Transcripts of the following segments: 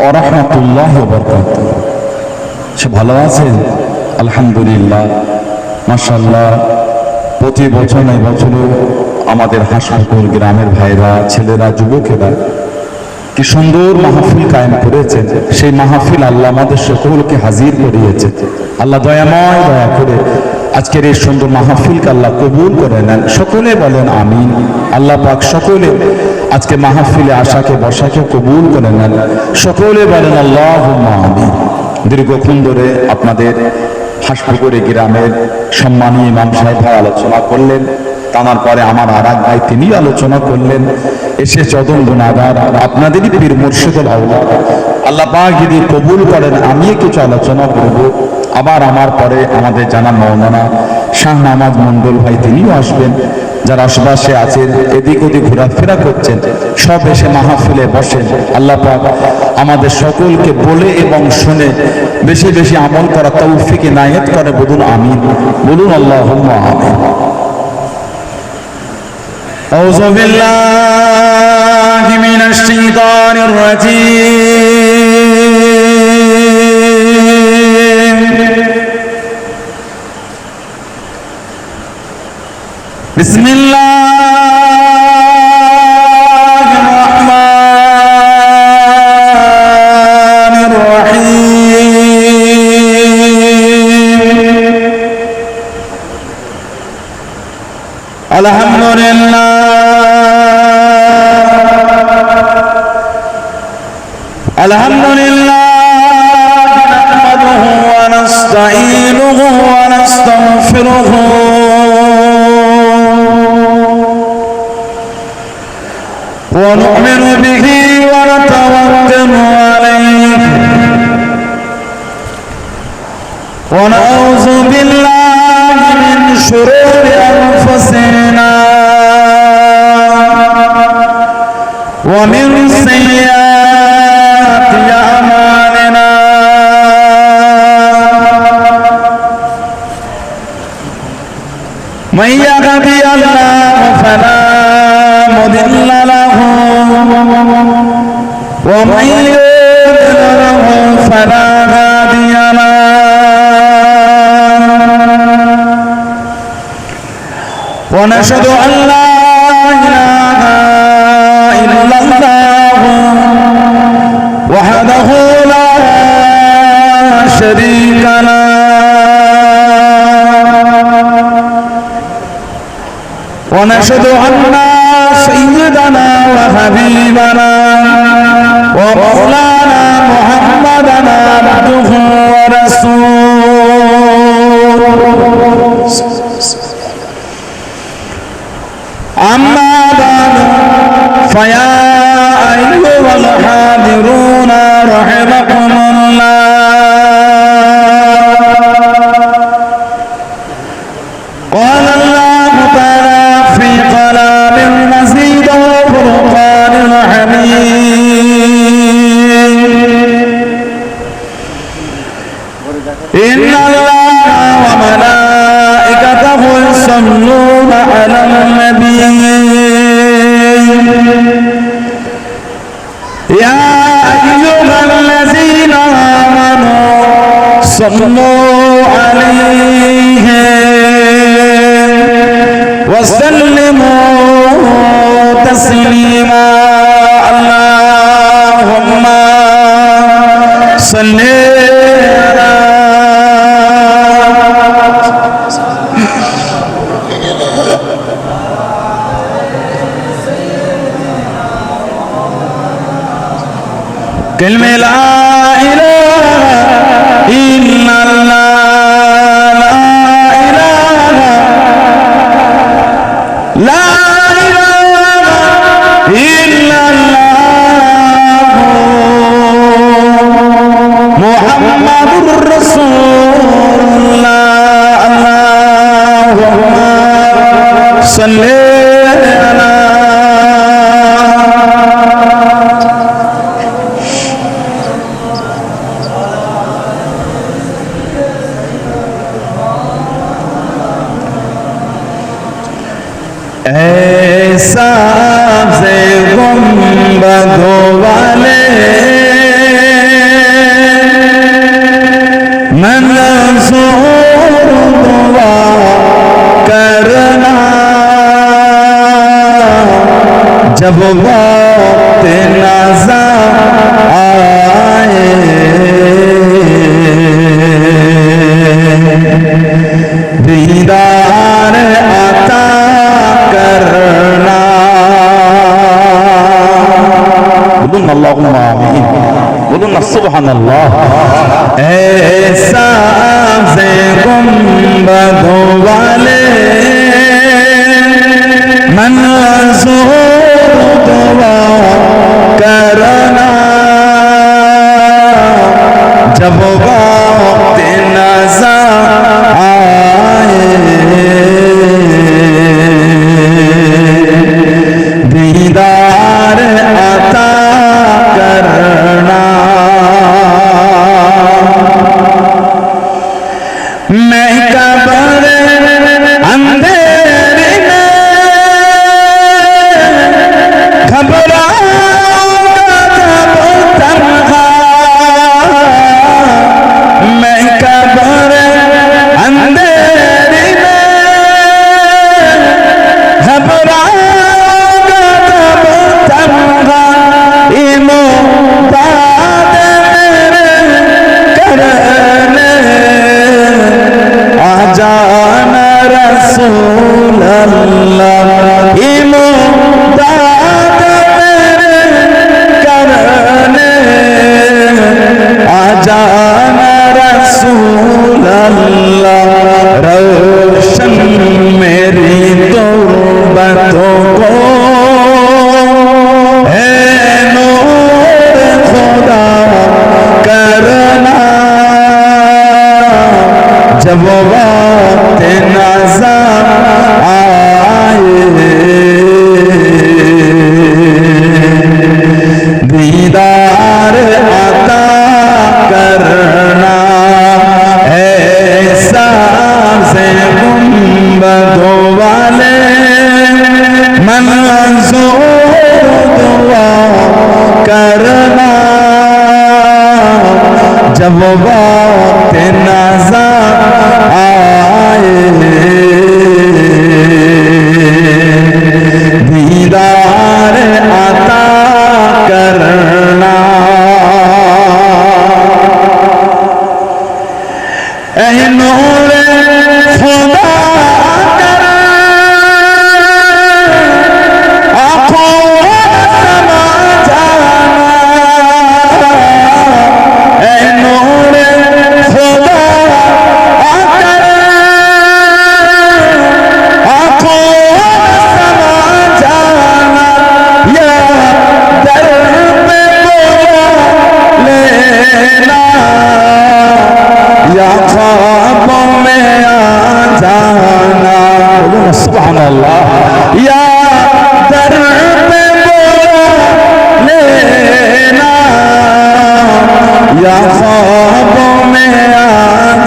ওয়া রাহমাতুল্লাহি ওয়া বারাকাতুহু। সে ভালো আছেন? আলহামদুলিল্লাহ, মাশাআল্লাহ। প্রতি বছর এই বছরও আমাদের হাসপাতাল গ্রামের ভাইরা, ছেলেরা, যুবকেরা কি সুন্দর মাহফিল কায়েম করেছেন। সেই মাহফিল আল্লাহ আমাদের সকলকে হাজির করিয়েছে। আল্লাহ দয়াময় দয়া করে আজকের এই সুন্দর মাহফিলকে আল্লাহ কবুল করে নেন। সকলে বলেন আমিন। আল্লাহ পাক সকলে আজকে মাহফিলে আশাকে বসাকে কবুল করে নেন। সকলে বলেন আল্লাহুম্মা আমিন। দীর্ঘক্ষণ ধরে আপনাদের হাসপাতাল গ্রামের সম্মানী ইমাম সাহেব ভাই আলোচনা করলেন। টানার পরে আমার আর এক ভাই তিনি আলোচনা করলেন। এসে চদন গুনাহগার আপনাদেরই পীর মুর্শিদুল আউলিয়া, আল্লাহ পাক যদি কবুল করেন আমি কিছু আলোচনা করব। আবার আমার পরে আমাদের জানা মৌলানা শাহনামাজ মন্ডল ভাই তিনিও আসবেন। যারা আশেপাশে আছেন, এদিক ওদিক ঘোরাফেরা করছেন, সব এসে মাহফিলে বসেন। আল্লাহ পাক আমাদের সকলকে বলে এবং শুনে বেশি বেশি আমল করা তৌফিক ইনায়েত করে। বলুন আমিন, বলুন আল্লাহুম্মা আমিন। আউযু বিল্লাহি মিনাশ শাইতানির রাজীম। বিসমিল্লাহির রহমানির রহিম। আলহামদুলিল্লাহ আলহামদুলিল্লাহ নাহমাদুহু ওয়া নাস্তাঈনুহু ওয়া নাস্তাগফিরুহু ওয়া নু'মিনু বিহি ওয়া নাতাওয়াক্কালু আলাইহি ওয়া নাউযু বিল্লাহি মিন শুরুরি আনফুসিনা ওয়া মিন সাইয়্যাতি আ'মালিনা। মান ইয়াহদিহিল্লাহু ফালা মুদিল্লা লাহু ওয়া মান ইউদ্লিলহু ফালা হাদিয়া লাহু। ওয়া নাশহাদু আন লা ইলাহা ইল্লাল্লাহু ওয়াহদাহু লা শারীকা লাহু ওয়া নাশহাদু আন্না সাইয়্যিদানা ওয়া হাবিবানা ওয়া মাওলানা মুহাম্মাদান আবদুহু ওয়া রাসূলুহু। أما بعد فيا أيها الحاضرون رحمكم الله. قال الله تعالى في كلام المزيد والفرقان الحميد. إن الله وملائكته يصلون على النبي يا أيها الذين آمنوا صلوا عليه وسلموا تسليما. اللهم صل كلمة لا إله إلا الله لا إله إلا الله محمد رسول الله. اللهم صل على जब वक्त नज़ा आए दीदार अता करना। बोलून अल्लाहुम्मा आमीन, बोलून सुब्हानल्लाह। ऐसा से गुंबदों वाले मंसूर दुआ करना। जब वक्त नज़र आए दीदार अता करना। मैं कब्र अंधेरे में घबराऊंगा जब तन्हा। मैं कब्र अंधेरे में घबराऊंगा जब तन्हा। इमदाद मेरे करने आ जाना रसूल अल्लाह। इमदाद मेरे करने आ जाना रसूल अल्लाह। रोशन मेरी तुर्बतों को है नूर खुदा करना। जब वक्त नज़र आए दीदार अता करना। ऐसा से गुंबदों वाले मंसूर दुआ करना। जब वक्त नज़र आए दीदार अता करना। ऐ नूर खुदा कर आँखों समा जाना। ऐ नूर खुदा कर आँखों समा जाना। या दर पे बोला लेना या ख्वाबों में आ जाना। सुब्हानल्लाह। या दर पे बोला लेना या ख्वाबों में आ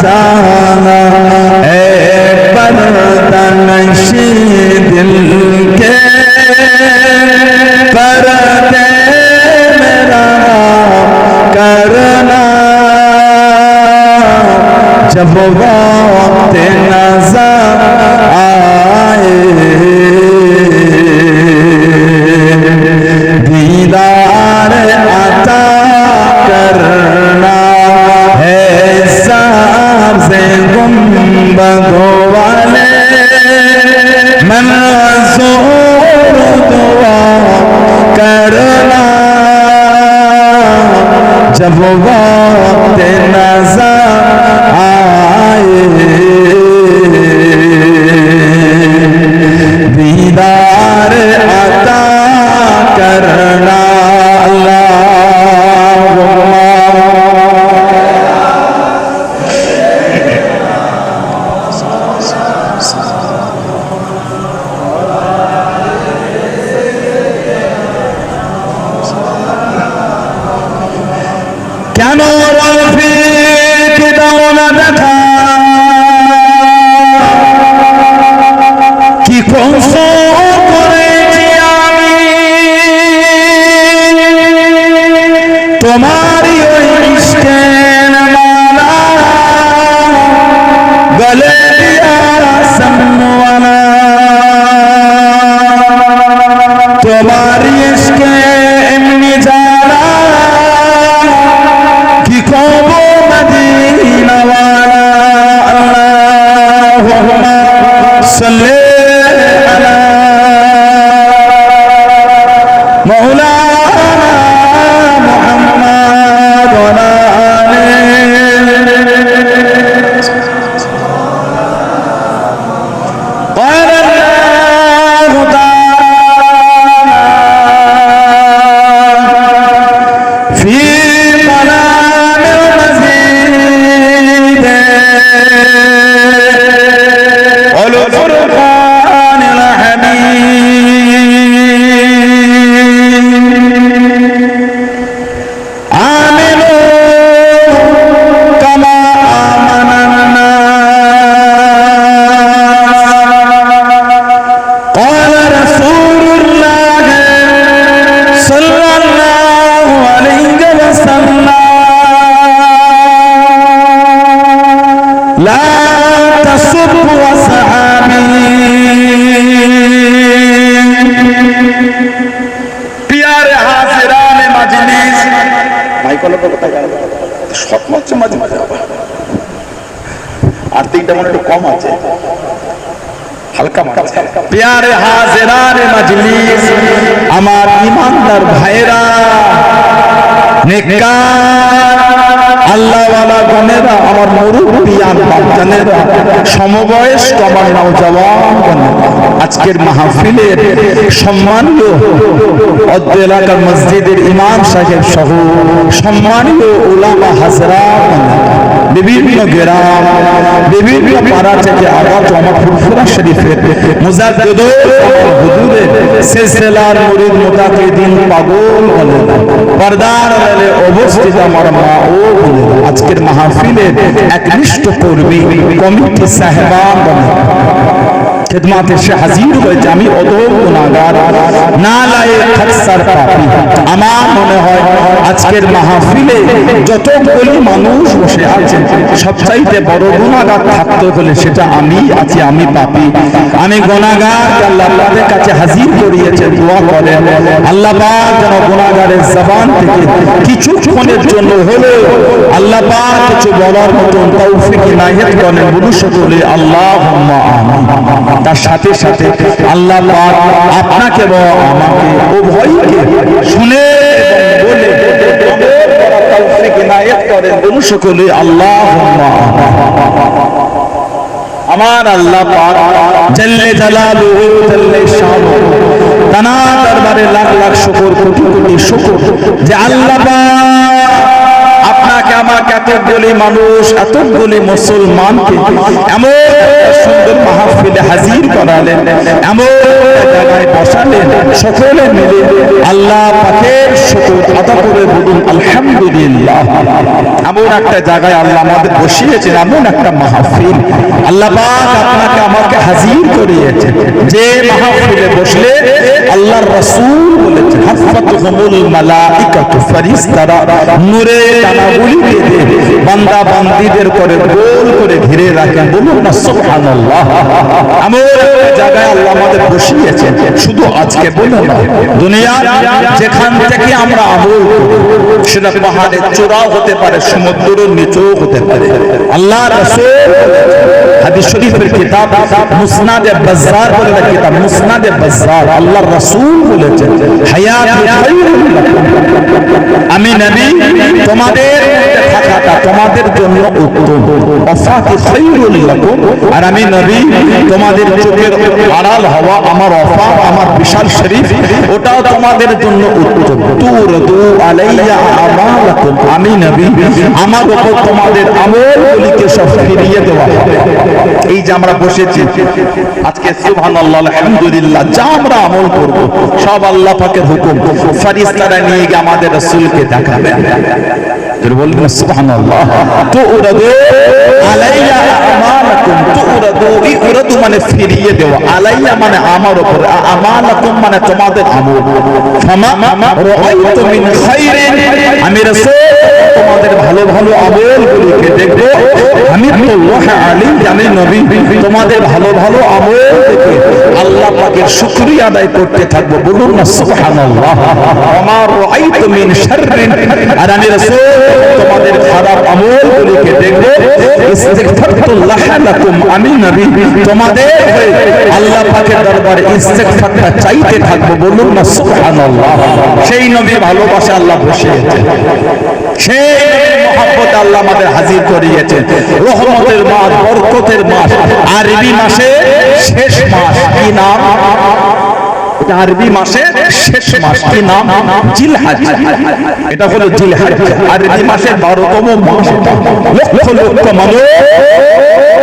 जाना। ऐ पर्दनशी दिल के पर्दे मेरा करना। जब वक्त नज़र आए दीदार अता करना। है सबसे गुंबदों वाले मंसूर दुआ करना। जब वक्त नज़र आए दीदार अता करना। কেন রফিক দাও না দেখা কি কৌশল করেছি আমি তোমারই ওই ইশকের মালা গলে দিয়া সমওয়ালা তোমারই সাল্লি আলা মাওলানা মুহাম্মদ ওয়া আলা प्यारे हाजिराने मजलिस আমার ইমানদার ভাইরা নেককার আল্লাহওয়ালা গণেরা আমার মুরব্বিয়ান বাপজানেরা সমবয়স্ক আমার নওজওয়ান গণেরা আজকের মাহফিলের সম্মানীয় অত্র এলাকার মসজিদের ইমাম সাহেব সহ সম্মানীয় উলামা হাজরাত বিভিন্ন গ্রাম বিভিন্ন পাড়া থেকে আওয়াজ আমার ফুরফুরা শরীফের মুজাদ্দিদ হুজুরের সিলসিলার মুরিদ মুতাকিদিন পাগল বলে পর্দার আড়ালে অবস্থিত আমার মা ও বলে আজকের মাহফিলের একনিষ্ঠ কর্মী কমিটি সাহেবান বলে খিদমতে এসে হাজির হয়েছে আমি অদম গুনাহগার নালায়েক খচ্চার পাপী আমার মনে হয় আজকের মাহফিলে যতগুলি মানুষ বসে আছেন সবচাইতে বড় গুনাহগার থাকতে হলে সেটা আমি আছি আমি পাপী আমি গুনাহগার আল্লাহ আপনাদের কাছে হাজির করিয়েছেন দোয়া করেন আল্লাহ পাক যেন গুনাহগারের জবান থেকে কিছুক্ষণের জন্য হলেও আল্লাহ পাক কিছু বলার মতন তৌফিক ইনায়েত করেন বলুন সকলে আল্লাহুম্মা আমিন তার সাথে সাথে আল্লাহ পাক আপনাকে এবং আমাকে উভয়কে শুনে এবং বলে তৌফিক ইনায়েত করেন বলুন সকলে আল্লাহুম্মা আমার আল্লাহ পাক জাল্লে জালালুহু জাল্লে শানুহু তানা দরবারে লাখ লাখ শুকর কোটি কোটি শুকর যে আল্লাহ পাক আপনাকে আমাকে এতগুলি মানুষ এতগুলি মুসলমানকে এমন সুন্দর মাহফিলে হাজির করালেন এমন জায়গায় বসালেন সকলে মিলে আল্লাহ পাকের শুকর আদা করে বলুন আলহামদুলিল্লাহ এমন একটা জায়গায় আল্লাহ আমাদের বসিয়েছেন এমন একটা মাহফিল আল্লাহ পাক আপনাকে আমাকে হাজির করিয়েছেন যে মাহফিলে বসলে আল্লাহর রাসূল বলেছেন হাফাতুহুমুল মালাইকাতু ফেরেশতারা নূরে ডানাগুলি বেঁধে বান্দা বান্দীদের করে গোল করে ঘিরে রাখেন বলুন না সুবহানাল্লাহ এমন একটা জায়গায় আল্লাহ আমাদের বসিয়েছেন শুধু আজকে বলুন না দুনিয়া যেখান থেকে আমরা আমল সেটা পাহাড়ের চূড়াও হতে পারে সমুদ্রের নিচেও হতে পারে আল্লাহ রাসূল হাদিস শরীফের কিতাব মুসনাদে বাজ্জার বলে কিতাব মুসনাদে বাজ্জার আল্লাহর রাসূল বলেছেন হায়াত খায়রুল লাকুম আমি নবী তোমাদের থাকাটা তোমাদের জন্য উত্তম ওয়াফাত খায়রুল লাকুম আর আমি নবী তোমাদের চোখের আড়াল হওয়া আমার ওয়াফাত আমার বিশাল শরীফ ওটাও তোমাদের জন্য উত্তম তুরদু আলাইয়া আমালাকুম আমি নবী আমার উপর তোমাদের আমলগুলিকে সব ফিরিয়ে দেওয়া হবে এই যে আমরা বসেছি আজকে সুবহানাল্লাহ আলহামদুলিল্লাহ যা আমরা আমল করব সব আল্লাহ পাকের হুকুম ফেরেশতারা নিয়ে গিয়ে আমাদের রাসূলকে দেখাবেন বলবেন সুবহানাল্লাহ তুরদু আলাইয়া আমালাকুম তুরদু ইরদু মানে ফিরিয়ে দেওয়া আলাইয়া মানে আমার উপর আমালাকুম মানে তোমাদের আমল ফামা রাআইতু মিন খায়রিন আমি রাসূল তোমাদের ভালো ভালো আমলগুলোকে দেখব আমি আল্লাহ আলিম আমি নবী তোমাদের ভালো ভালো আমল দেখে আল্লাহ পাকের শুকরিয়া আদায় করতে থাকব বলুন না সুবহানাল্লাহ আমার রাআইতু মিন শাররিন আর আমি রাসূল তোমাদের খারাপ আমলগুলোকে দেখব দেখবো ইস্তিগফারতুল্লাহ লাকুম, আমি নবী তোমাদের হয়ে আল্লাহ পাকের দরবারে ইস্তিগফারটা চাইতে থাকবো। বলুন না সুবহানাল্লাহ। সেই নবী ভালোবাসা আল্লাহ বসিয়েছে, সেই মহব্বত আল্লাহ আমাদের হাজির করিয়েছেন। রহমতের মাস, বরকতের মাস, আরবি মাসে শেষ মাস, কি নাম? আরবি মাসে শেষ মাস, কি নাম? জিলহজ। এটা হলো জিলহজ, আরবি মাসের 12তম মাস। লক্ষ লক্ষ মানুষ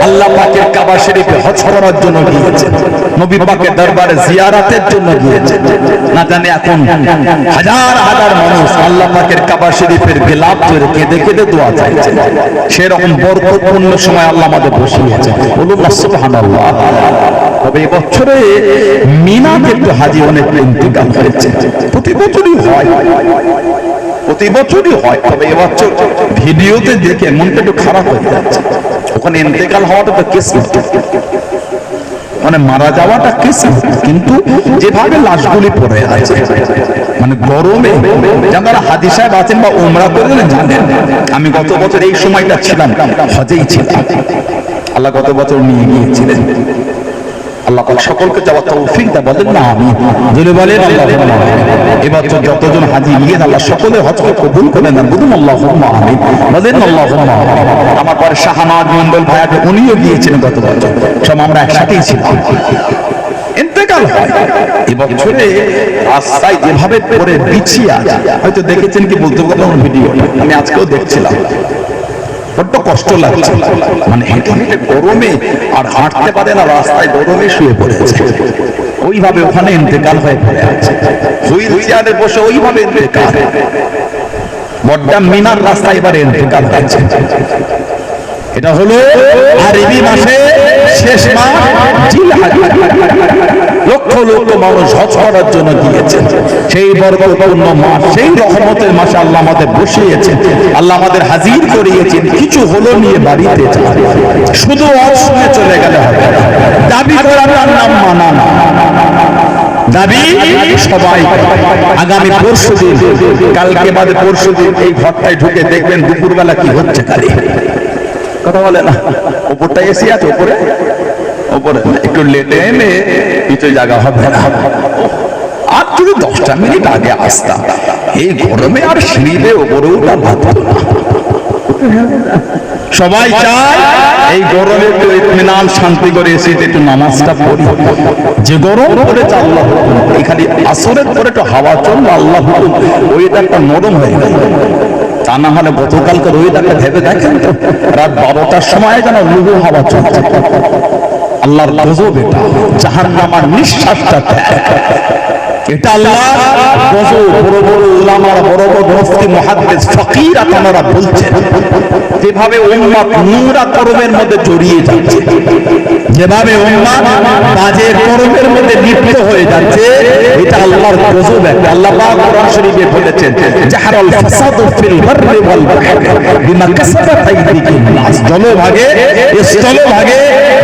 আল্লাহ পাকের কাবা শরীফে হজ করার জন্য গিয়েছে, নবী পাকের দরবারে জিয়ারতের জন্য গিয়েছে। না জানি এখন হাজার হাজার মানুষ আল্লাহ পাকের কাবা শরীফের বিলাপ করে কেঁদে কেঁদে দোয়া চাইছে। সেরকম বরকতপূর্ণ সময় আল্লাহ আমাদের বসিয়েছে। বলুন না সুবহানাল্লাহ। তবে এবছরে মিনাতে একটু হাজি অনেক ইন্তেকাল হয়েছে। প্রতি বছরই হয়, প্রতি বছরই হয়, তবে এবছর ভিডিওতে দেখে মনটা একটু খারাপ হয়ে যাচ্ছে। ওখানে ইন্তেকাল হওয়াটা তো কিসমত, মানে মারা যাওয়াটা কিসমত, কিন্তু যেভাবে লাশগুলি পড়ে আছে, মানে গরমে যারা হাজী সাহেব আছেন বা উমরা করলেন জানেন, আমি গত বছর এই সময়টা ছিলাম, হজেই ছিলাম। আল্লাহ গত বছর নিয়ে গিয়েছিলেন। আল্লাহ তাআলা সকলকে যাওয়ার তৌফিক দান, বলেন না আমিন। যদি বলেন আল্লাহুম্মা আমিন। এবার যতজন হাজী নিয়েন আল্লাহ সকলের হজকে কবুল করে নেন, বলুন আল্লাহুম্মা আমিন, বলেন আল্লাহুম্মা আমিন। আমার পরে শাহনাজ মন্ডল ভাইয়াকে উনিও গিয়েছেন গত বছর, সব আমরা একসাথেই ছিলাম। ইন্তেকাল হয় এবছরে রাস্তায় যেভাবে পড়ে বিছিয়ে আছে, হয়তো দেখেছেন কি বলতে বলতে আমার ভিডিও, আমি আজকেও দেখছিলাম, বড্ড কষ্ট লাগছে। মানে হেঁটে হেঁটে গরমে আর হাঁটতে পারে না, রাস্তায় গরমে শুয়ে পড়েছে, ওইভাবে ওখানে ইন্তেকাল হয়ে পড়ে আছে। হুইল চেয়ারে বসে ওইভাবে ইন্তেকাল। বড্ডা মিনার রাস্তায় এবার ইন্তেকাল হয়েছে। এটা হলো আরবি মাসে শেষ মাস জিলহজ। লক্ষ লক্ষ মানুষ হজ করার জন্য গিয়েছেন। সেই বরকতপূর্ণ মাস, সেই রহমতের মাসে আল্লাহ আমাদের বসিয়েছেন, আল্লাহ আমাদের হাজির করিয়েছেন। কিছু হলো নিয়ে বাড়িতে যান, শুধু হজ শুনে চলে গেলে হবে না। দাবি করার নাম মানা না, দাবি সবাই। আগামী পরশুদিন, কালকে বাদে পরশুদিন এই ঘরটায় ঢুকে দেখবেন দুপুরবেলা কি হচ্ছে। খালি কথা বলে না, উপরটা এসি আছে, উপরে উপরে একটু লেটে এনে কিছু জায়গা হবে না। আর যদি 10টা মিনিট আগে আসতাম, এই গরমে আর সিঁড়িতে উপরে উঠা ভাবত না। সবাই চায় এই গরমে একটু ইতমিনান শান্তি করে এসিতে একটু নামাজটা পড়ি। যে গরম পড়েছে আল্লাহ, এখানে আসরের পরে একটু হাওয়া চলল, আল্লাহ ওয়েদারটা নরম হয়ে গেল। তা না হলে গতকালকার ওয়েদারটা ভেবে দেখেন তো, রাত 12টার সময় যেন লুহু হাওয়া চলছে। আল্লাহর গজব এটা, জাহান্নামের নিঃশ্বাসটা এটা আল্লাহর গজব। বড় বড় উলামারা, বড় বড় মুফতি, মুহাদ্দিস, ফকিরা তারা বলছেন, যেভাবে উম্মাত নোংরা কর্মের মধ্যে জড়িয়ে যাচ্ছে, যেভাবে উম্মাত বাজে কর্মের মধ্যে লিপ্ত হয়ে যাচ্ছে, এটা আল্লাহর গজব। আল্লাহ পাক কোরআন শরীফে বলেছেন, জাহারাল ফাসাদু ফিল বাররি ওয়াল বাহরি বিমা কাসাবাত আইদিকুন নাস। জলভাগে স্থলভাগে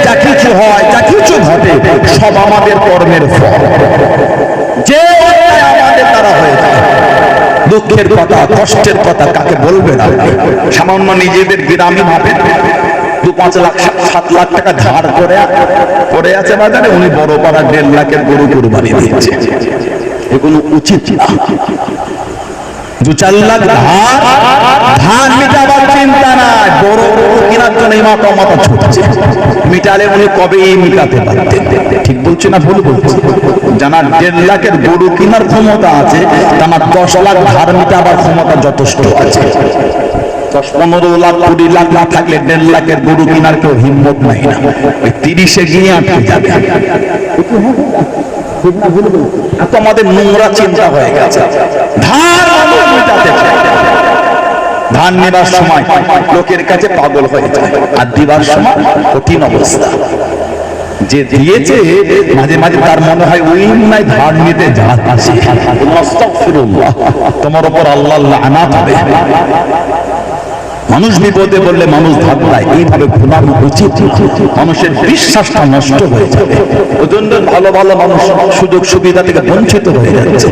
যা কিছু হয়, যা কিছু ঘটে, সব আমাদের কর্মের ফল। যে আমাদের দ্বারা হয়ে যায়, দুঃখের কথা, কষ্টের কথা কাকে বলবেন আপনি? সামান্য নিজেদের গ্রামে ভাবে 2-5 লাখ 7 লাখ টাকা ধার করে পড়ে আছে বাজারে, উনি বড় পাড়া 1.5 লাখের গরু কুরবানি দিচ্ছে। এগুলো উচিত না। 2-4 লাখ ধার মিটাবার চিন্তা নাই, বড় গরু কেনার জন্য মাথা ছুটছে। মিটালে উনি কবেই মিটাতে পারতেন। ঠিক বলছে না ভুল বলছে? জানার 1.5 লাখের গরু কেনার ক্ষমতা আছে, আমার 10 লাখ ধার মিটাবার ক্ষমতা যথেষ্ট আছে। 10-15 লাখ 20 লাখ না থাকলে 1.5 লাখের গরু কেনার কেউ হিম্মত নাই না। 30-এ গিয়ে আটকে যাবে। এত আমাদের নোংরা চিন্তা হয়ে গেছে। ধার মিটাতে চায়, ধান নেবার সময় লোকের কাছে পাগল হয়ে যায়, আর দিবার সময় কঠিন অবস্থা। যে দিয়েছে মাঝে মাঝে তার মনে হয় ওই নাই ধার নিতে যাচ্ছে। আস্তাগফিরুল্লাহ, তোমার উপর আল্লাহ লানাত হবে। মানুষ বিপদে বললে মানুষ ধার দেয়, এইভাবে ঘুমানো উচিত। মানুষের বিশ্বাসটা নষ্ট হয়ে যাবে। ওজন্য ভালো ভালো মানুষ সুযোগ সুবিধা থেকে বঞ্চিত হয়ে যাচ্ছে।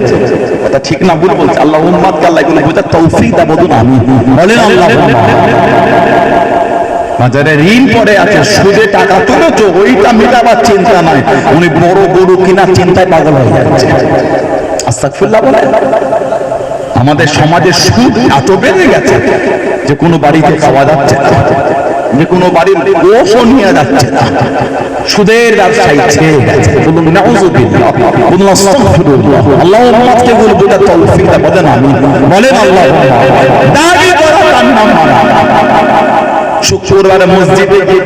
এটা ঠিক না ভুল বলছে? আল্লাহ উম্মাতকে আল্লাহ এগুলো বোঝার তৌফিক দাও, বলুন আমিন, বলেন আল্লাহ। বাজারে ঋণ পড়ে আছে, সুদে টাকা তুলেছো, ওইটা মেটাবার চিন্তা নাই, উনি বড় গরু কিনার চিন্তায় পাগল হয়ে যাচ্ছে। আস্তাগফিরুল্লাহ বলে। আমাদের সমাজে সুদ এত বেড়ে গেছে যে কোনো বাড়িতে খাওয়া যাচ্ছে না, যে কোনো বাড়ির গোশও নিয়ে যাচ্ছে না, সুদের ব্যবসায়ী ছেয়ে গেছে। বলুন নাউযুবিল্লাহ, বলুন আস্তাগফিরুল্লাহ। আল্লাহ উম্মতকে বলবো তার তৌফিক দান, বলেন আমিন, বলেন আল্লাহ। দাবি করা তার নাম মানা। শুক্রবারে মসজিদে গিয়ে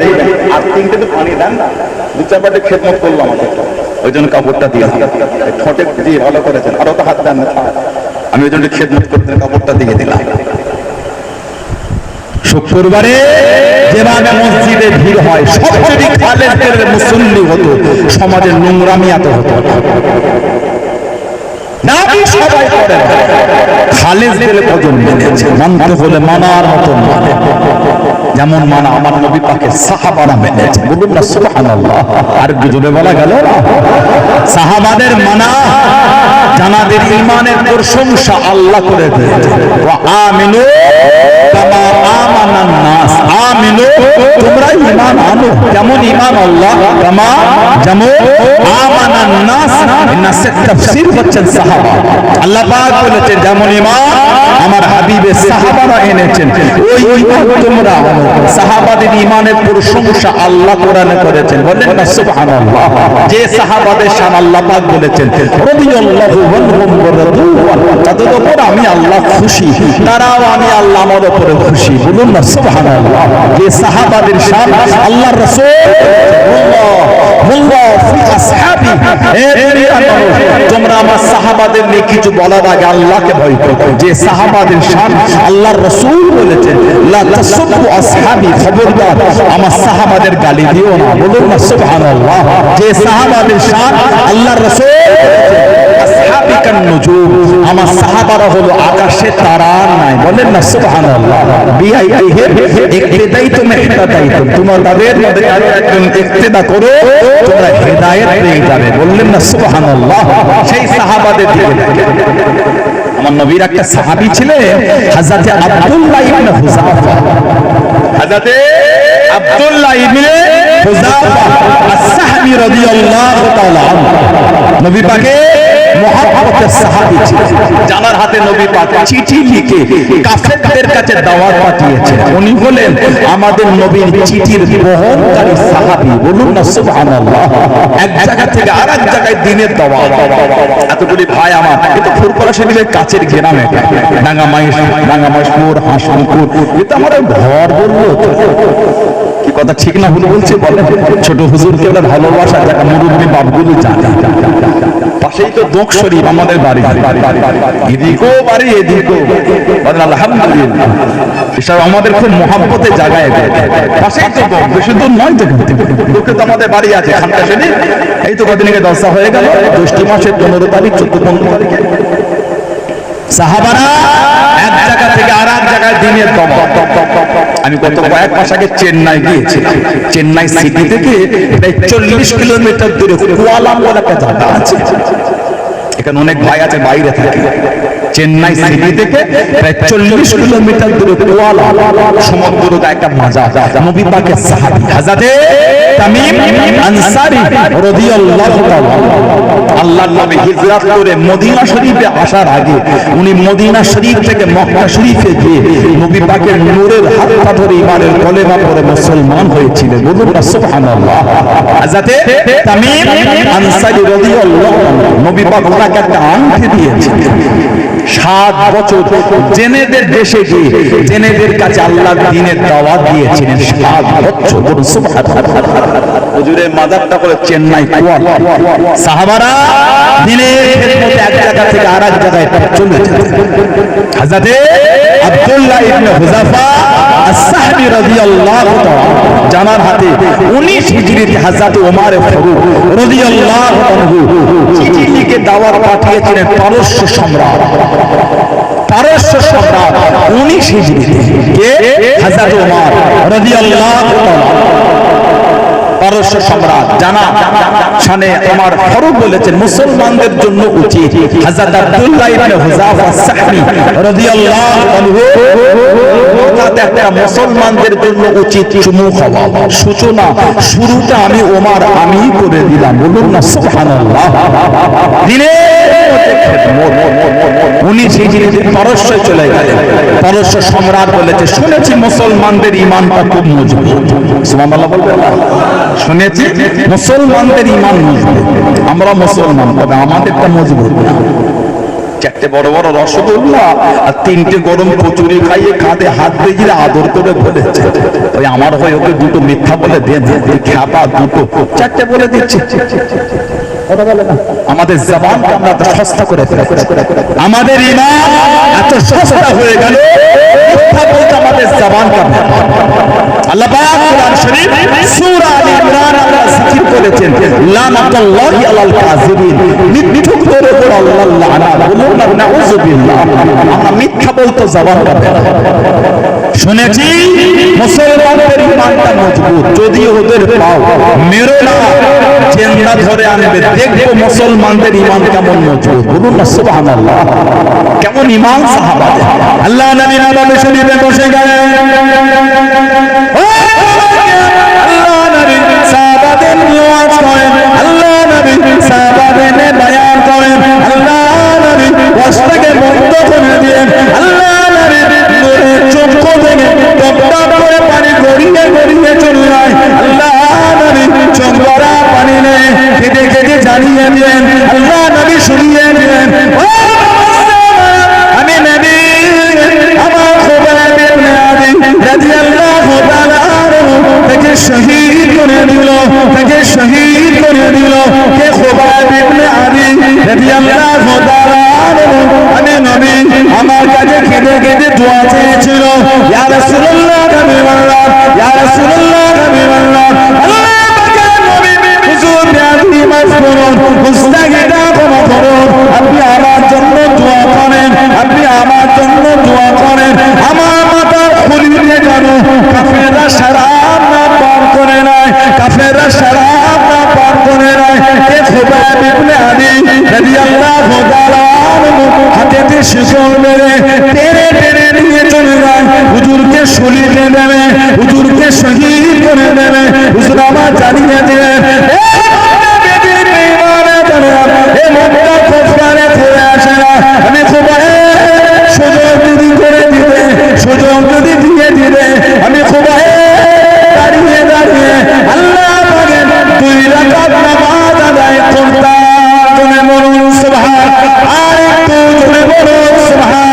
আর তিনটে তো পানি দেন না, দু চার পাটে খেদমত করলো আমাকে, ওই জন্য কাপড়টা দিয়ে ঠোঁটে দিয়ে ভালো করেছেন, আরো তো হাত দেন না, আমি ওই জন্য খেদমত করতে কাপড়টা দিয়ে দিলাম। শুক্রবারে যেভাবে মসজিদে ভিড় হয়, সব যদি খালেদের মুসল্লি হতো, সমাজের নোংরামি এত হতো না। সবাই করে খালেদের কজন মেনেছে, মানতে হলে মানার মতো মানে, যেমন মানা আমার নবী পাকের সাহাবারা মেনেছে। বলুন না সুবহানাল্লাহ। আর জোরে বলা গেল না, সাহাবাদের মানা জানাদের ঈমানের প্রশংসা আল্লাহ করে দিয়েছে। ওয়া আমিনু কামা আমানান নাস, আমিনু তোমরা ঈমান আনো যেমন ঈমান আল্লাহ, কামা যেমন আমানান নাস। নাসের তাফসীর হচ্ছেন সাহাবা। আল্লাহ পাক বলেছেন যেমন ঈমান আমার হাবিবের সাহাবারা এনেছেন, ওই ঈমান তোমরা আনো। সাহাবাদের ঈমানের প্রশংসা আল্লাহ কোরআনে করেছেন, বলেন না সুবহানাল্লাহ। যে সাহাবাদের শান আল্লাহ পাক বলেছেন রাদিয়াল্লাহু আনহুম ওয়া রাদু আনহু, তাদের উপর আমি আল্লাহ খুশি, তারাও আমি আল্লাহ আমার উপরে খুশি। বলুন না সুবহানাল্লাহ। যে সাহাবাদের শান আল্লাহর রাসূল আল্লাহ ফি আসহাবি, এ দুনিয়ার মানুষ তোমরা আমার সাহাবাদের নিয়ে কিছু বলার আগে আল্লাহকে ভয় করো। যে সাহাবাদের শান আল্লাহর রাসূল বলেছেন লা তাসুব্বু আসহাবি, খবরদার আমার সাহাবাদের গালি দিও না। বলুন না সুবহানাল্লাহ। যে সাহাবাদের শান আল্লাহর রাসূল আসহাবি কান নুজুম, আমার সাহাবারা হলো আকাশের তারা নাই। বলেন না সুবহানাল্লাহ। বিআইহিম ইক্তিদাইতুম ইহতাদাইতুম, তোমরা তাদের মধ্যে একজন ইক্তিদা করো, তোমরা হেদায়েত পেয়ে যাবে। বললেন না সুবহানাল্লাহ। সেই সাহাবাদের দিকে আমার নবীর একটা সাহাবী ছিলেন হযরতে আব্দুল্লাহ ইবনে হুযাফা। হযরতে আব্দুল্লাহ ইবনে হুযাফা আস-সাহাবী রাদিয়াল্লাহু তাআলা আনহু নবী পাকের মুহাব্বতের সাহাবী ছিলেন, যার হাতে নবী পাক চিঠি লিখে কাফেরদের কাছে দাওয়াত পাঠিয়েছেন। উনি হলেন আমাদের নবীর চিঠির বহনকারী সাহাবী। বলুন না সুবহানাল্লাহ। এক জায়গা থেকে আরেক জায়গায় দিনের দাওয়াত। এতগুলি ভাই আমার, এটা ফুরফুরা শরীফের কাছের গ্রামে, রাঙ্গামাইশপুর, হাসানপুর, এটা আমার ঘর বললো। কি কথা ঠিক না ভুল বলছে বলেন? ছোট হুজুরকে ওরা ভালোবাসা, যারা মুরব্বী বাপগুলো জানে। পাশেই তো দোক শরীফ আমাদের বাড়ি, এদিকেও বাড়ি এদিকেও, আলহামদুলিল্লাহ। এসব আমাদের খুব মহাব্বতের জায়গায়, পাশেই তো দোক, বেশি দূর নয় তো। দোকে তো আমাদের বাড়ি আছে, খানকা শরীফ। এই তো কদিন আগে দশা হয়ে গেল, জ্যৈষ্ঠ মাসের 15 তারিখ 14-15 তারিখে সাহাবারা এক জায়গা থেকে আর এক জায়গায় দিনের দাওয়াত। আমি গত কয়েক মাস আগে চেন্নাই গিয়েছিলাম। চেন্নাই সিটি থেকে প্রায় 40 কিলোমিটার দূরে কুয়ালালামপুর একটা জায়গা আছে, এখানে অনেক ভাই আছে বাইরে থাকে। চেন্নাই সিটি থেকে প্রায় 40 কিলোমিটার দূরে কুয়ালালামপুর সমুদ্র একটা মাজার, নবী পাকের সাহাবী হযরতে তামিম আনসারী রাদিয়াল্লাহু তাআলা। আল্লাহর নবী হিজরত করে মদিনা শরীফে আসার আগে উনি মদিনা শরীফ থেকে মক্কা শরীফে গিয়ে নবী পাকের নূরের হাতটা ধরে ঈমানের কলেমা পড়ে মুসলমান হয়েছিলেন। বলুন না সুবহানাল্লাহ। হযরতে তামিম আনসারী রাদিয়াল্লাহু আনহু নবী পাক ওনাকে একটা আংটি দিয়েছিলেন। 7 বছর জেনেদের দেশে গিয়ে জেনেদের কাছে আল্লাহর দ্বীনের দাওয়াত দিয়েছিলেন। 7 বছর। বলুন সুবহানাল্লাহ। হুজুরের মাজারটা হলো চেন্নাই কুয়ালা। সাহাবারা দিনের খেদমতে এক জায়গা থেকে আরেক জায়গায় চলে যেতেন। হযরতে আব্দুল্লাহ ইবনে হুযাফা আস-সাহাবী রাদিয়াল্লাহু তাআলা জানার হাতে 19 হিজরিতে হযরতে ওমর ফারুক রাদিয়াল্লাহু আনহু চিঠি লিখে দাওয়াত পাঠিয়েছিলেন পারস্য সম্রাট। পারস্য সম্রাট 19 হিজরিতে কে? হযরতে ওমর রাদিয়াল্লাহু তাআলা। পারস্য সম্রাট জানা শানে ওমর ফারুক বলেছেন মুসলমানদের জন্য উচিত হযরত আব্দুল্লাহ ইবনে হুযাফা আস-সাহমি রাদিয়াল্লাহু আনহু দৌলতে একটা মুসলমানদের জন্য উচিত চুমু খাওয়া, সূচনা শুরুটা আমি ওমর আমি করে দিলাম, বলুন না সুবহানাল্লাহ। উনি সেই জিনিস পারস্যে চলে গেলেন, পারস্য সম্রাট বলেছে শুনেছি মুসলমানদের ঈমানটা খুব মজবুত, সুবহানাল্লাহ বলবেন না? শুনেছি মুসলমানদের ঈমান মজবুত, আমরা মুসলমান তবে আমাদেরটা মজবুত না। চারটে বড় বড় রসগোল্লা আর তিনটে গরম কচুরি খাইয়ে কাঁধে হাত দিয়ে আদর করে বলেছে ওই আমার হয়ে ওকে দুটো মিথ্যা বলে দেন, খ্যাপা দুটো চারটে বলে দিচ্ছে। আমাদের জবান আমরা সস্তা করে ফেলেছি, আমাদের ঈমান এত সস্তা হয়ে গেল মিথ্যা বলতে আমাদের জবানটা। আল্লাহ পাক কোরআন শরীফ সূরা আলে ইমরান আল্লাহ জিকির করেছেন লানাতুল্লাহি আলাল কাযিবিন, মিথ্যুকদের উপর আল্লাহর লানত, বলুন না নাউযুবিল্লাহ। আমরা মিথ্যা বলতে জবানটা বের শুনেছি মুসলমানদের ঈমানটা মজবুত, যদি ওদের পাও মেরো না জিন্দা ধরে আনবে, দেখবো মুসলমানদের ঈমান কেমন মজবুত, বলুন না সুবহানাল্লাহ। কেমন ঈমান সাহাবাদের। আল্লাহ নবী নবী শরীফে বসে গেলেন, আল্লাহ নবী সাহাবাদের নিয়াজ করেন, আল্লাহ নবী সাহাবাদের বয়ান করেন, আল্লাহ নবী ওয়াজটাকে বন্ধ করে দিয়েন, আল্লাহ নবী নূরের চক্ষু থেকে টপটপ করে পানি গড়িয়ে গড়িয়ে চলে যায়, আল্লাহ নবী চোখ ভরা পানি নেই কেঁদে কেঁদে জানিয়ে দিলেন, আল্লাহ নবী শুনিয়ে দিলেন আমি নবী আমার খুবাইব ইবনে আদি রাদিয়াল্লাহু তাআলা তাকে শহীদ করে দিল, তাকে শহীদ করে দিল কে খুবাইব ইবনে আদি রাদিয়াল্লাহু তাআলা। আমি নবী আমার কাছে কেঁদে কেঁদে দোয়া চেয়েছিল, ইয়া রাসূলুল্লাহ নবী আল্লাহ, ইয়া রাসূলুল্লাহ নবী আল্লাহ, আল্লাহ পাকের নবী হুজুর আদি মাফ করুন, মুস্তাগফিরা ক্ষমা করুন, আপনি আমার জন্য দোয়া করেন, আপনি আমার জন্য দোয়া করেন, আমার মাথার খুলিতে জানো কাফেররা শরাব না পান করে নাই, কাফেররা শরাব না পান করে নাই। কে খুবাইব ইবনে আদি রাদিয়াল্লাহু তাআলা হাতেতে শিকল মেরে টেনে টেনে নিয়ে চলে যায়, হুজুরকে শহীদ দেবে, হুজুরকে শহীদ করে দেবে। হুজুর আমার জানিয়ে দেন আমি সুযোগ যদি করে দিবে, সুযোগ যদি দিয়ে দিবে, আমি দাঁড়িয়ে দাঁড়িয়ে আল্লাহ পাকের 2 রাকাত নামাজ আদায় করতাম। জোরে বলুন সুবহান, আর একটু জোরে বলুন সুবহান।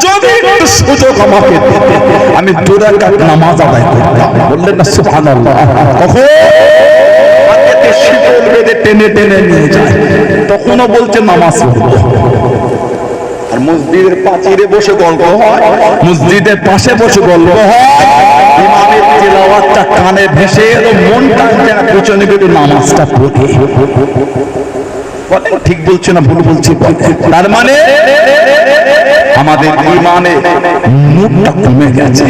যদি একটু সুযোগ আমাকে দিতে আমি 2 রাকাত নামাজ আদায় করতাম, বললেন না সুবহানাল্লাহ। কখন শিকল বেঁধে টেনে টেনে নিয়ে যায়, তখনও বলছে নামাজ পড়বো। আর মসজিদের পাঁচিলে বসে গল্প হয়, মসজিদের পাশে বসে গল্প হয়, ইমামের তিলাওয়াতটা কানে ভেসে এলো, মনটা পিছনে গিয়ে নামাজটা পড়ে। ঠিক বলছি না ভুল বলছি? তার মানে আমাদের ঈমানে নূরটা কমে গেছে।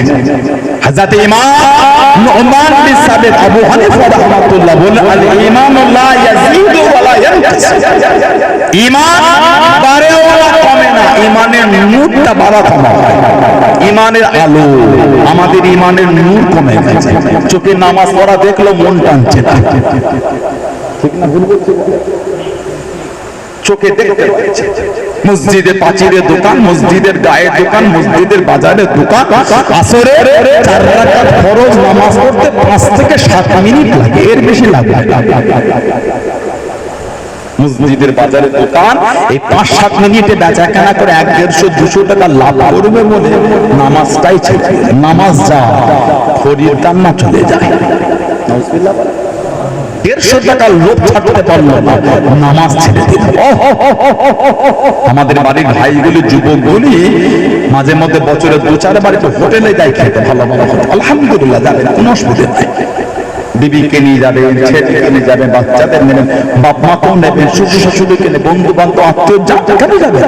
হযরত ইমাম নুমান বিন সাবিত আবু হানিফা রাহমাতুল্লাহ বলেন আল ঈমানু লা ইয়াজিদু ওয়া লা ইয়ানকাস, ঈমান বাড়ে ওয়া কমে না, ঈমানের নূরটা বাড়া কমা হয়। ঈমানের আলো, আমাদের ঈমানের নূর কমে গেছে। চোখে নামাজ পড়া দেখলো মন টানছে না, ঠিক না ভুল বলছি? চোখে দেখতে পাচ্ছে মসজিদে পাঁচিলের দোকান, মসজিদের গায়ের দোকান, মসজিদের বাজারের দোকান, আসরে 4 রাকাত ফরজ নামাজ পড়তে 5 থেকে 7 মিনিট লাগে, এর বেশি লাগে না। মসজিদের বাজারের দোকান এই 5-7 মিনিটে বেচা কেনা করে 100-150-200 টাকা লাভ করবে বলে নামাজটাই ছেড়ে, নামাজ যা খড়ির কান্না চলে যায়। নাউজুবিল্লাহ। 150 টাকার লোভ ছাড়তে পারলো না, নামাজ ছেড়ে দিল। আমাদের বাড়ির ভাইগুলি যুবকগুলি মাঝে মধ্যে বছরে 2-4 বার তো হোটেলে যায় খেতে, ভালো ভালো আলহামদুলিল্লাহ যাবেন, কোনো অসুবিধা নাই। বিবিকে নিয়ে যাবে, ছেলেকে নিয়ে যাবে, বাচ্চাদের নেবেন, বাপ মাকেও নেবেন, শ্বশুর শাশুড়িকে নেবেন, বন্ধু বান্ধব আত্মীয় যেখানে যাবে।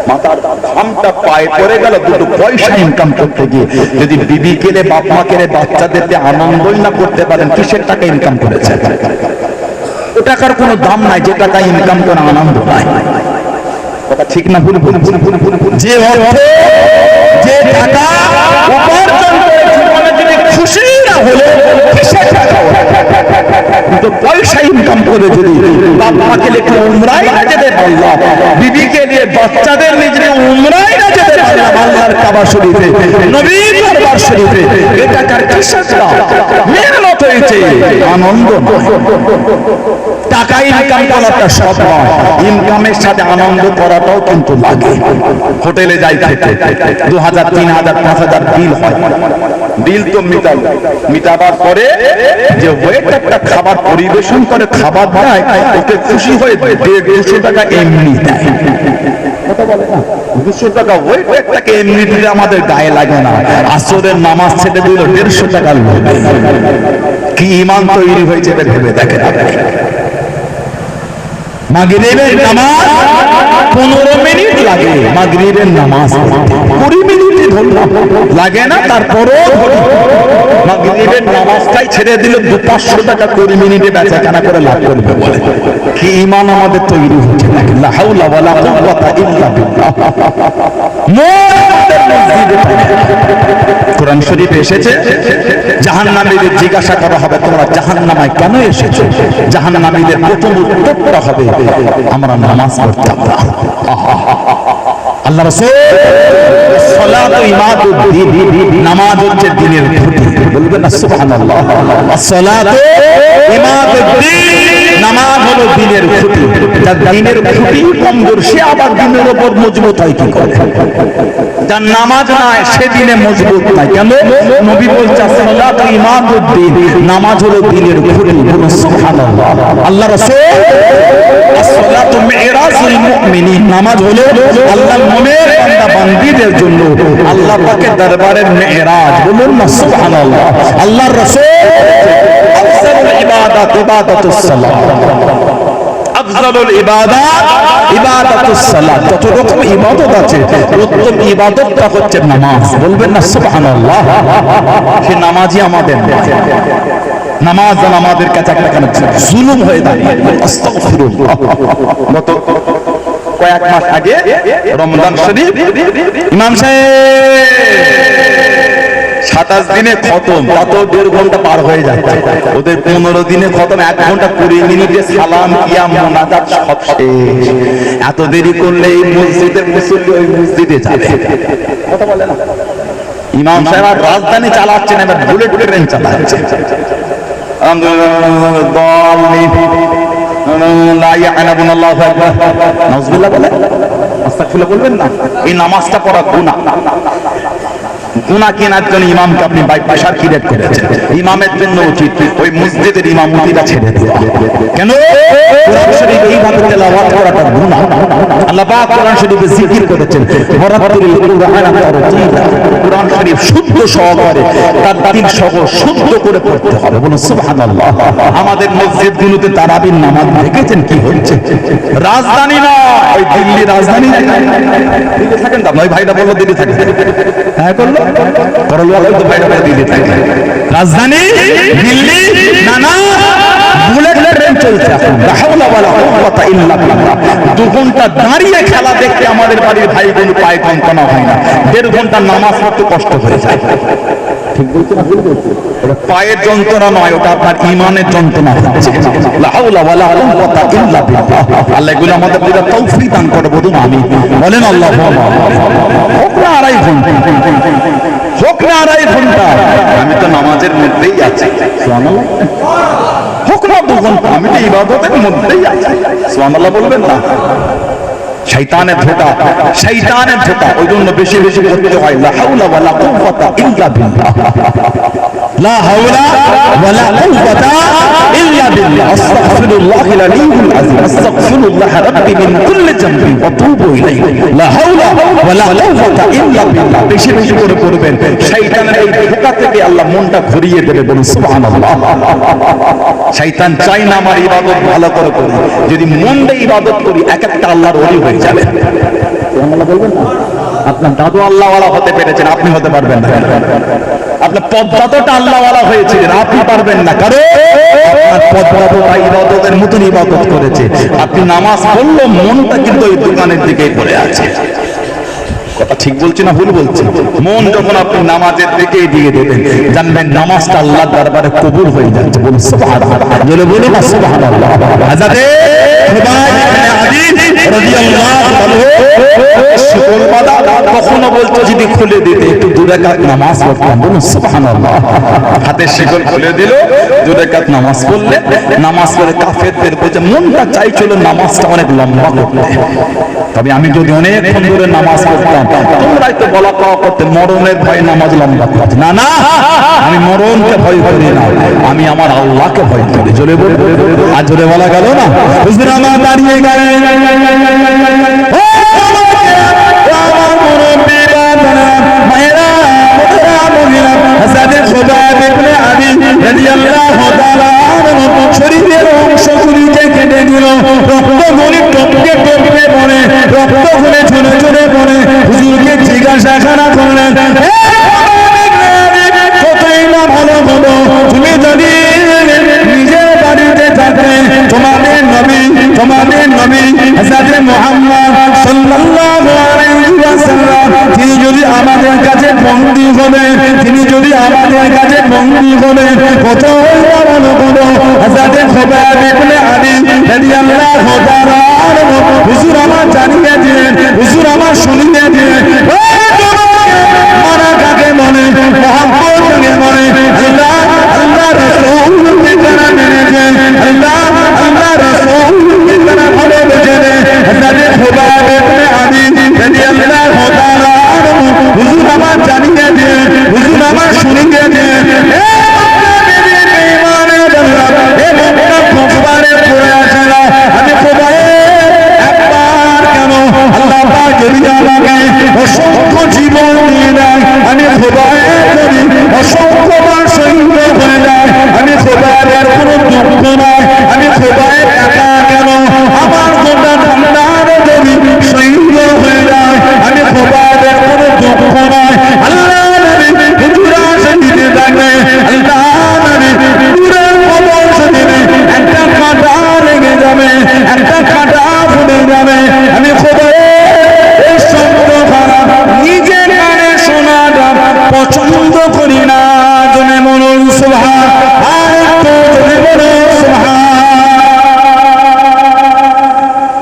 মাথার ঘামটা পায়ে পড়ে গেল, 2 পয়সা ইনকাম করতে গিয়ে যদি বিবি কেলে, বাপ মা কেলে, বাচ্চাদেরকে আনন্দই না করতে পারেন, কিসের টাকা ইনকাম করেছে? ও টাকার কোনো দাম নাই যে টাকা ইনকাম করে আনন্দ নাই। কথা ঠিক না ভুল? যে অর্থে পয়সা ইনকাম করে যদি বাপ মাকে লিখে উমরায় না যেতে পারলাম, বিবিকে নিয়ে বাচ্চাদের নিজে উমরায় না যেতে পারলাম আল্লাহর কাবা শরীফে, নবীর দরবার শরীফে, এটা কার কিসের মেহনত হয়েছে, আনন্দ নয়। টাকা ইনকাম করাটা সব নয়, ইনকামের সাথে আনন্দ করাটাও কিন্তু লাগে। হোটেলে যাই খেতে 2000, 3000, 5000 বিল হয়, বিল তো মিটাবার পরে যে ওয়েটারটা খাবার পরিবেশন করে খাবার দেয়, ওকে খুশি হয়ে 150 টাকা এমনি দেয়। কথা বলে না, 200 টাকা ওয়েটারটাকে এমনি দিলে আমাদের গায়ে লাগে না। আসরের নামাজ ছেড়ে দিল 150 টাকা লোভে। কি ঈমান তৈরি হয়েছে ভেবে দেখেন। মাগরিবের নামাজ 15 মিনিট লাগে, মাগরিবের নামাজ 20 মিনিট লাগে না, তারপরও মাগরিবের নামাজটাই ছেড়ে দিল 200-500 টাকা 20 মিনিটে বেচা কেনা করে লাভ করবে বলে। কি ঈমান আমাদের তৈরি হচ্ছে, লা হাওলা ওয়ালা কুওয়াতা ইল্লা বিল্লাহ। কোরআন শরীফে এসেছে জাহান্নামীদের জিজ্ঞাসা করা হবে তোমরা জাহান্নামে কেন এসেছো? জাহান্নামীদের প্রথম উত্তরটা হবে আমরা নামাজ পড়তাম না। আল্লাহ রাসূল সালাতু ইমাদুদ্দিন, নামাজ হচ্ছে দ্বীনের খুঁটি, বলবেন না সুবহানাল্লাহ। সালাতু ইমাদুদ্দিন, নামাজ হলো দ্বীনের খুঁটি। যার দ্বীনের খুঁটি কমজোর সে আবার দ্বীনের উপর মজবুত হয় কি করে? যার নামাজ নাই সে দ্বীনে মজবুত নাই। কেন? নবী বলছেন সালাতু ইমাদুদ্দিন, নামাজ হলো দ্বীনের খুঁটি, বলুন সুবহানাল্লাহ। আল্লাহ রাসূল as-salatu mi'rajul mu'minin, নামাজ হলো আল্লাহর মুমিন বান্দা বান্দীদের জন্য আল্লাহ পাকের দরবারের মেরাজ, বলুন না সুবহানাল্লাহ। আল্লাহর রাসূল আফজালুল ইবাদাত ইবাদাতুস সালাত, আফজালুল ইবাদাত ইবাদাতুস সালাত। যত রকম ইবাদত আছে উত্তম ইবাদতটা হচ্ছে নামাজ, বলবেন না সুবহানাল্লাহ। সে নামাজই আমাদের নামাজ আমাদের কাছে একটা কেন জুলুম হয়ে দাঁড়িয়ে। আস্তাগফিরুল্লাহ। গত কয়েক মাস আগে রমজান শরীফ ইমাম সাহেব 27 দিনে খতম, কত 1.5 ঘন্টা পার হয়ে যাচ্ছে। ওদের 15 দিনে খতম, 1 ঘন্টা 20 মিনিটে সালাম কিয়াম মুনাজাত সব শেষ। এত দেরি করলে এই মসজিদের মুসল্লি ওই মসজিদে যাবে, কথা বলে না। ইমাম সাহেব আর রাজধানী চালাচ্ছেন, এবার বুলেট ট্রেন চালাচ্ছেন। বলবেন না, এই নামাজটা পড়া গুনাহ। গুনাহ কেনার জন্য ইমামকে আপনি পয়সা ক্রিয়েট করেছেন। ইমামের জন্য উচিত ওই মসজিদের ইমামতিটা ছেড়ে দেওয়া। কেন? কোরআন শরীফ এইভাবে তেলাওয়াত করাটা গুনাহ। আল্লাহ পাক কোরআন শরীফে জিকির করেছেন ওয়ারাত্তিলিল কুরআনা তারতিলা। কোরআন শরীফ শুদ্ধ সহকারে তারতিল সহ শুদ্ধ করে পড়তে হবে, বলুন সুবহানাল্লাহ। আমাদের মসজিদগুলোতে তারাবির নামাজ দেখেছেন কি হচ্ছে? রাজধানী না, ওই দিল্লি রাজধানী দিল্লি থাকেন তো নয় ভাইরা বললো দিল্লি থাকে, হ্যাঁ করলো রাজধানী দিল্লি, নানা বুলেট ট্রেন চলছে। 2 ঘন্টা দাঁড়িয়ে খেলা দেখতে আমাদের বাড়ির ভাই বোন পায়ে কনকনা হয় না, 1.5 ঘন্টা নামাজ পড়তে কষ্ট হয়ে যায়। ঠিক বলছি না ভুল বলছি? পায়ের যন্ত্রণা নয়, ওটা আপনার ঈমানের যন্ত্রণা হচ্ছে। লা হাওলা ওয়ালা কুওয়াতা ইল্লা বিল্লাহ। আল্লাহ এগুলো আমাদের পুরো তৌফিক দান করে, বলুন আমিন। বলেন আল্লাহুম্মা হোক না 2.5 ঘন্টা, হোক না 2.5 ঘন্টা, আমি তো নামাজের মধ্যেই আছি। সুবহানাল্লাহ। হোক না 2 ঘন্টা, আমি তো ইবাদতের মধ্যেই আছি। সুবহানাল্লাহ বলবেন না? শয়তানের ধোঁকা, শয়তানের ধোঁকা, ওই জন্য বেশি বেশি করতে হয় লা হাওলা ওয়ালা কুওয়াতা ইল্লা বিল্লাহ। লা হাওলা ওয়ালা কুওয়াতা ইল্লা বিল্লাহ। আস্তাগফিরুল্লাহিল আলিয়্যিল আযীম, আস্তাগফিরুল্লাহ রাব্বি মিন কুল্লি যামবি ওয়া তুবু ইলাইহি। লা হাওলা ওয়ালা কুওয়াতা ইল্লা বিল্লাহ। বেশি বেশি করে করবেন, শয়তানের এই ধোঁকা থেকে আল্লাহ মনটা ঘুরিয়ে দেবে, বলুন সুবহানাল্লাহ। শয়তান চায় না আমার ইবাদত ভালো করে করি, যদি মন দিয়ে ইবাদত করি এক একটা আল্লাহর ওলি হয়ে যাবে। সুবহানাল্লাহ বলবেন না? আপনার দাদু আল্লাহওয়ালা হতে পেরেছেন, আপনি হতে পারবেন না। আপনার পদ্মাতটা আল্লাহওয়ালা হয়েছিলেন, আপনি পারবেন না, কারণ আপনার পদ্মাতটা ইবাদতের মতন ইবাদত করেছে। আপনি নামাজ পড়লো, মনটা কিন্তু ওই দোকানের দিকেই পড়ে আছে। কথা ঠিক বলছি না ভুল বলছি? মন যখন আপনি নামাজের দিকে দিয়ে দেবেন, জানবেন নামাজটা আল্লাহর দরবারে কবুল হয়ে যাচ্ছে। বলুন সুবহানাল্লাহ, জোরে বলুন না সুবহানাল্লাহ। হযরত খুবাইব ইবনে আদি রাদিয়াল্লাহু তাআলা শিকল বাঁধা কখনো বলতো যদি খুলে দিতে একটু 2 রাকাত নামাজ পড়তাম। বলুন সুবহানাল্লাহ। হাতের শিকল খুলে দিল, 2 রাকাত নামাজ পড়লে, নামাজ পড়ে কাফেরদের বলছে মনটা চাইছিল নামাজটা অনেক লম্বা করতে, তবে আমি যদি অনেকক্ষণ ধরে নামাজ পড়তাম, তোমরাই তো বলা পাওয়া করতে মরণের ভয় নামাজ লম্বা করতে। না না, আমি মরণকে ভয় করি না, আমি আমার আল্লাহকে ভয় করি। জোরে বল, আর জোরে বলা গেল না? হুজুর আমার দাঁড়িয়ে গেলেন, শরীরের অংশগুলিকে কেটে দিল, রক্তগুলি টপকে টপকে পড়ে, রক্তগুলি ঝরে ঝরে পড়ে। হুজুরকে জিজ্ঞাসাখানা করলেন, কতই না ভালো হলো তুমি যদি নিজের বাড়িতে থাকতে, তোমাদের নবী হযরত মুহাম্মদ সাল্লাল্লাহু আলাইহি ওয়াসাল্লাম তিনি যদি আমাদের কাছে বন্দী হবেন, তিনি যদি আমাদের কাছে বন্দী হবেন, কতই না ভালো হলো। হযরত খুবাইব ইবনে আদি রাদিয়াল্লাহু তাআলা হুজুর আমার জানিয়ে দিলেন, হুজুর আমার শুনিয়ে দিলেন, মারা কাকে বলে, মহব্বত কাকে বলে, আল্লাহ আল্লাহ রাসূলকে যারা মেনেছে, আল্লাহ আল্লাহ রাসূলকে যারা ভালোবেসেছে, হযরত খুবাইব ইবনে আদি রাদিয়াল্লাহু তাআলা হুজুর আমার জানিয়ে দিলেন, হুজুর আমার শুনিয়ে দিলেন, আমি একবার কেন আল্লাহ পাক যদি আমাকে অসংখ্য জীবন দিয়ে দেয়, আমি যদি অসংখ্যবার শহীদ হয়ে যায়, আমি খোদায়ের কোনো দুঃখ নাই, আমি খোদায়ের একা কেন আমার গোটা ঠান্ডার যদি শহীদ হয়ে যায়, আমি খোদায়ের কোনো দুঃখ নাই। আল্লাহ নবী হুজুরা শহীদে থাকবে, আল্লাহ নবী হুজুরের কবর শহীদে একটা কাঁটা লেগে যাবে, একটা কাঁটা ফুটে যাবে। আমি খোদায়ের শব্দ খারাপ নিজের কানে শোনাটা পছন্দ করি না। জনে বলুন সুবহান, আর তো জনে বলুন সুবহান।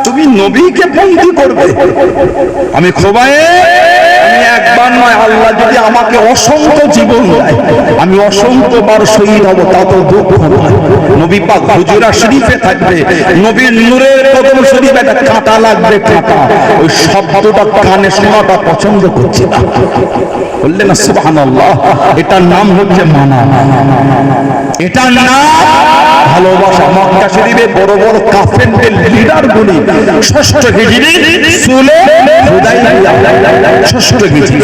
তুমি নবীকে বন্দী করবে, আমি আমি একবার নয়, আল্লাহ যদি আমাকে অসংখ্য জীবন দেয়, আমি অসংখ্যবার শহীদ হব, তাতে দুঃখ নয়। নবী পাক হুজুরা শরীফে থাকবে, নবীর নূরের কদম শরীফে একটা কাঁটা লাগবে, কাঁটা, ওই শব্দটা কানে শোনাটা পছন্দ করছি না। বললেন না সুবহানাল্লাহ। এটার নাম হচ্ছে মানা, এটার নাম ভালোবাসা। মক্কা শরীফে বড় বড় কাফেরদের লিডার গুলি 6ষ্ঠ হিজরি সুলে হুদাইবিয়া, 6ষ্ঠ হিজরি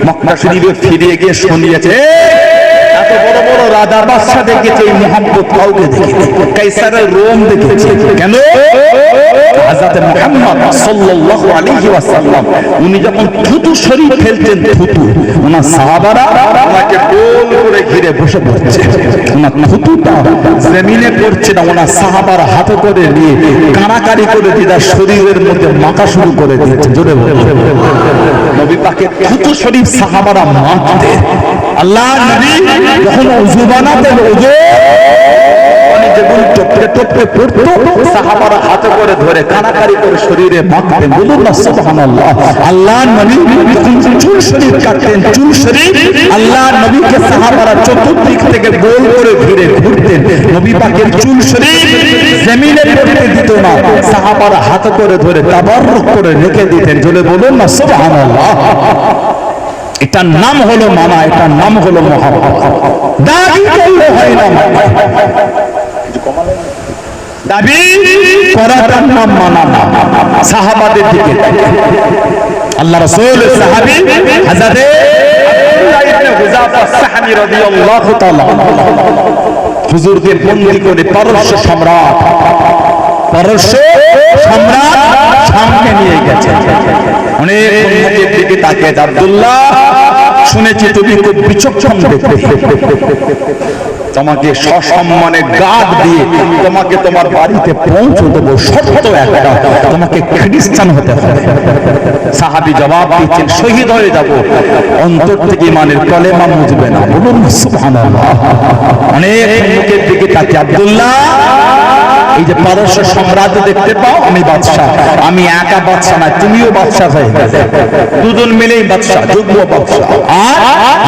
মক্কা শরীফে ফিরে গিয়ে শুনিয়েছে, এত বড় বড় রাজা বাদশা দেখেছে, এই মুহাম্মদ কাউকে দেখেছে, কাইসারের রোম দেখেছে। কেন? হযরত মুহাম্মদ সাল্লাল্লাহু আলাইহি ওয়াসাল্লাম উনি যখন থুতু শরীফ ফেলতেন, থুতু, ওনার সাহাবারা ওনাকে গোল করে ঘিরে বসে পড়ছে, ওনার থুতুটা জমিনে পড়ছে না, ওনার সাহাবারা হাতে করে নিয়ে কানাকারি করে দিদার শরীরের মধ্যে মাখা শুরু করে দিচ্ছে। জোরে বলে নবী পাকের থুতু শরীফ সাহাবারা মাখতে, আল্লাহ নবী যখন ওযু বানাতেন, ওযু যেগুলো টপকে টপকে পড়তো, সাহাবারা হাতে করে ধরে কানাকারি করে শরীরে মাখতেন। বলুন না সুবহানাল্লাহ। আল্লাহ নবী যখন চুল শরীফ কাটতেন, চুল শরীফ আল্লাহ নবীকে সাহাবারা চতুর্দিক থেকে গোল করে ঘিরে ঘুরতেন। নবী পাকের চুল শরীফ জমিনে পড়তে দিত না, সাহাবারা হাতে করে ধরে তাবাররুক করে রেখে দিতেন। জোরে বলুন না সুবহানাল্লাহ। এটার নাম হলো মানা, এটার নাম হলো মহব্বত। দাবি করলে হয় না, দাবি করাটার নাম মানা না। সাহাবাদের দিকে আল্লাহ রাসূল সাহাবী হযরত আব্দুল্লাহ ইবনে হুযাফা সাহাবী রাদিয়াল্লাহু তাআলা হুজুরকে বন্দী করে পারস্য সম্রাট সামনে নিয়ে গেছে। অনেক উম্মতের দিকে তাকিয়ে, আব্দুল্লাহ শুনেছি তুমি খুব বিচক্ষণ ব্যক্তি, তোমাকে সসম্মানে গার্ড দিয়ে তোমাকে তোমার বাড়িতে পৌঁছে দেবো, শর্ত একটা, তোমাকে খ্রিস্টান হতে হবে। সাহাবী জবাব দিচ্ছেন, শহীদ হয়ে যাব, অন্তর থেকে ইমানের কলেমা মুছবে না। বলুন সুবহানাল্লাহ। অনেক মুখের দিকে তাকিয়ে আব্দুল্লাহ, এই যে পারস্য সাম্রাজ্য দেখতে পাও, আমি বাদশাহ, আমি একা বাদশাহ না, তুমিও বাদশাহ হয়ে গেছে, দুজন মিলেই বাদশাহ, যোগ্য বাদশাহ। আর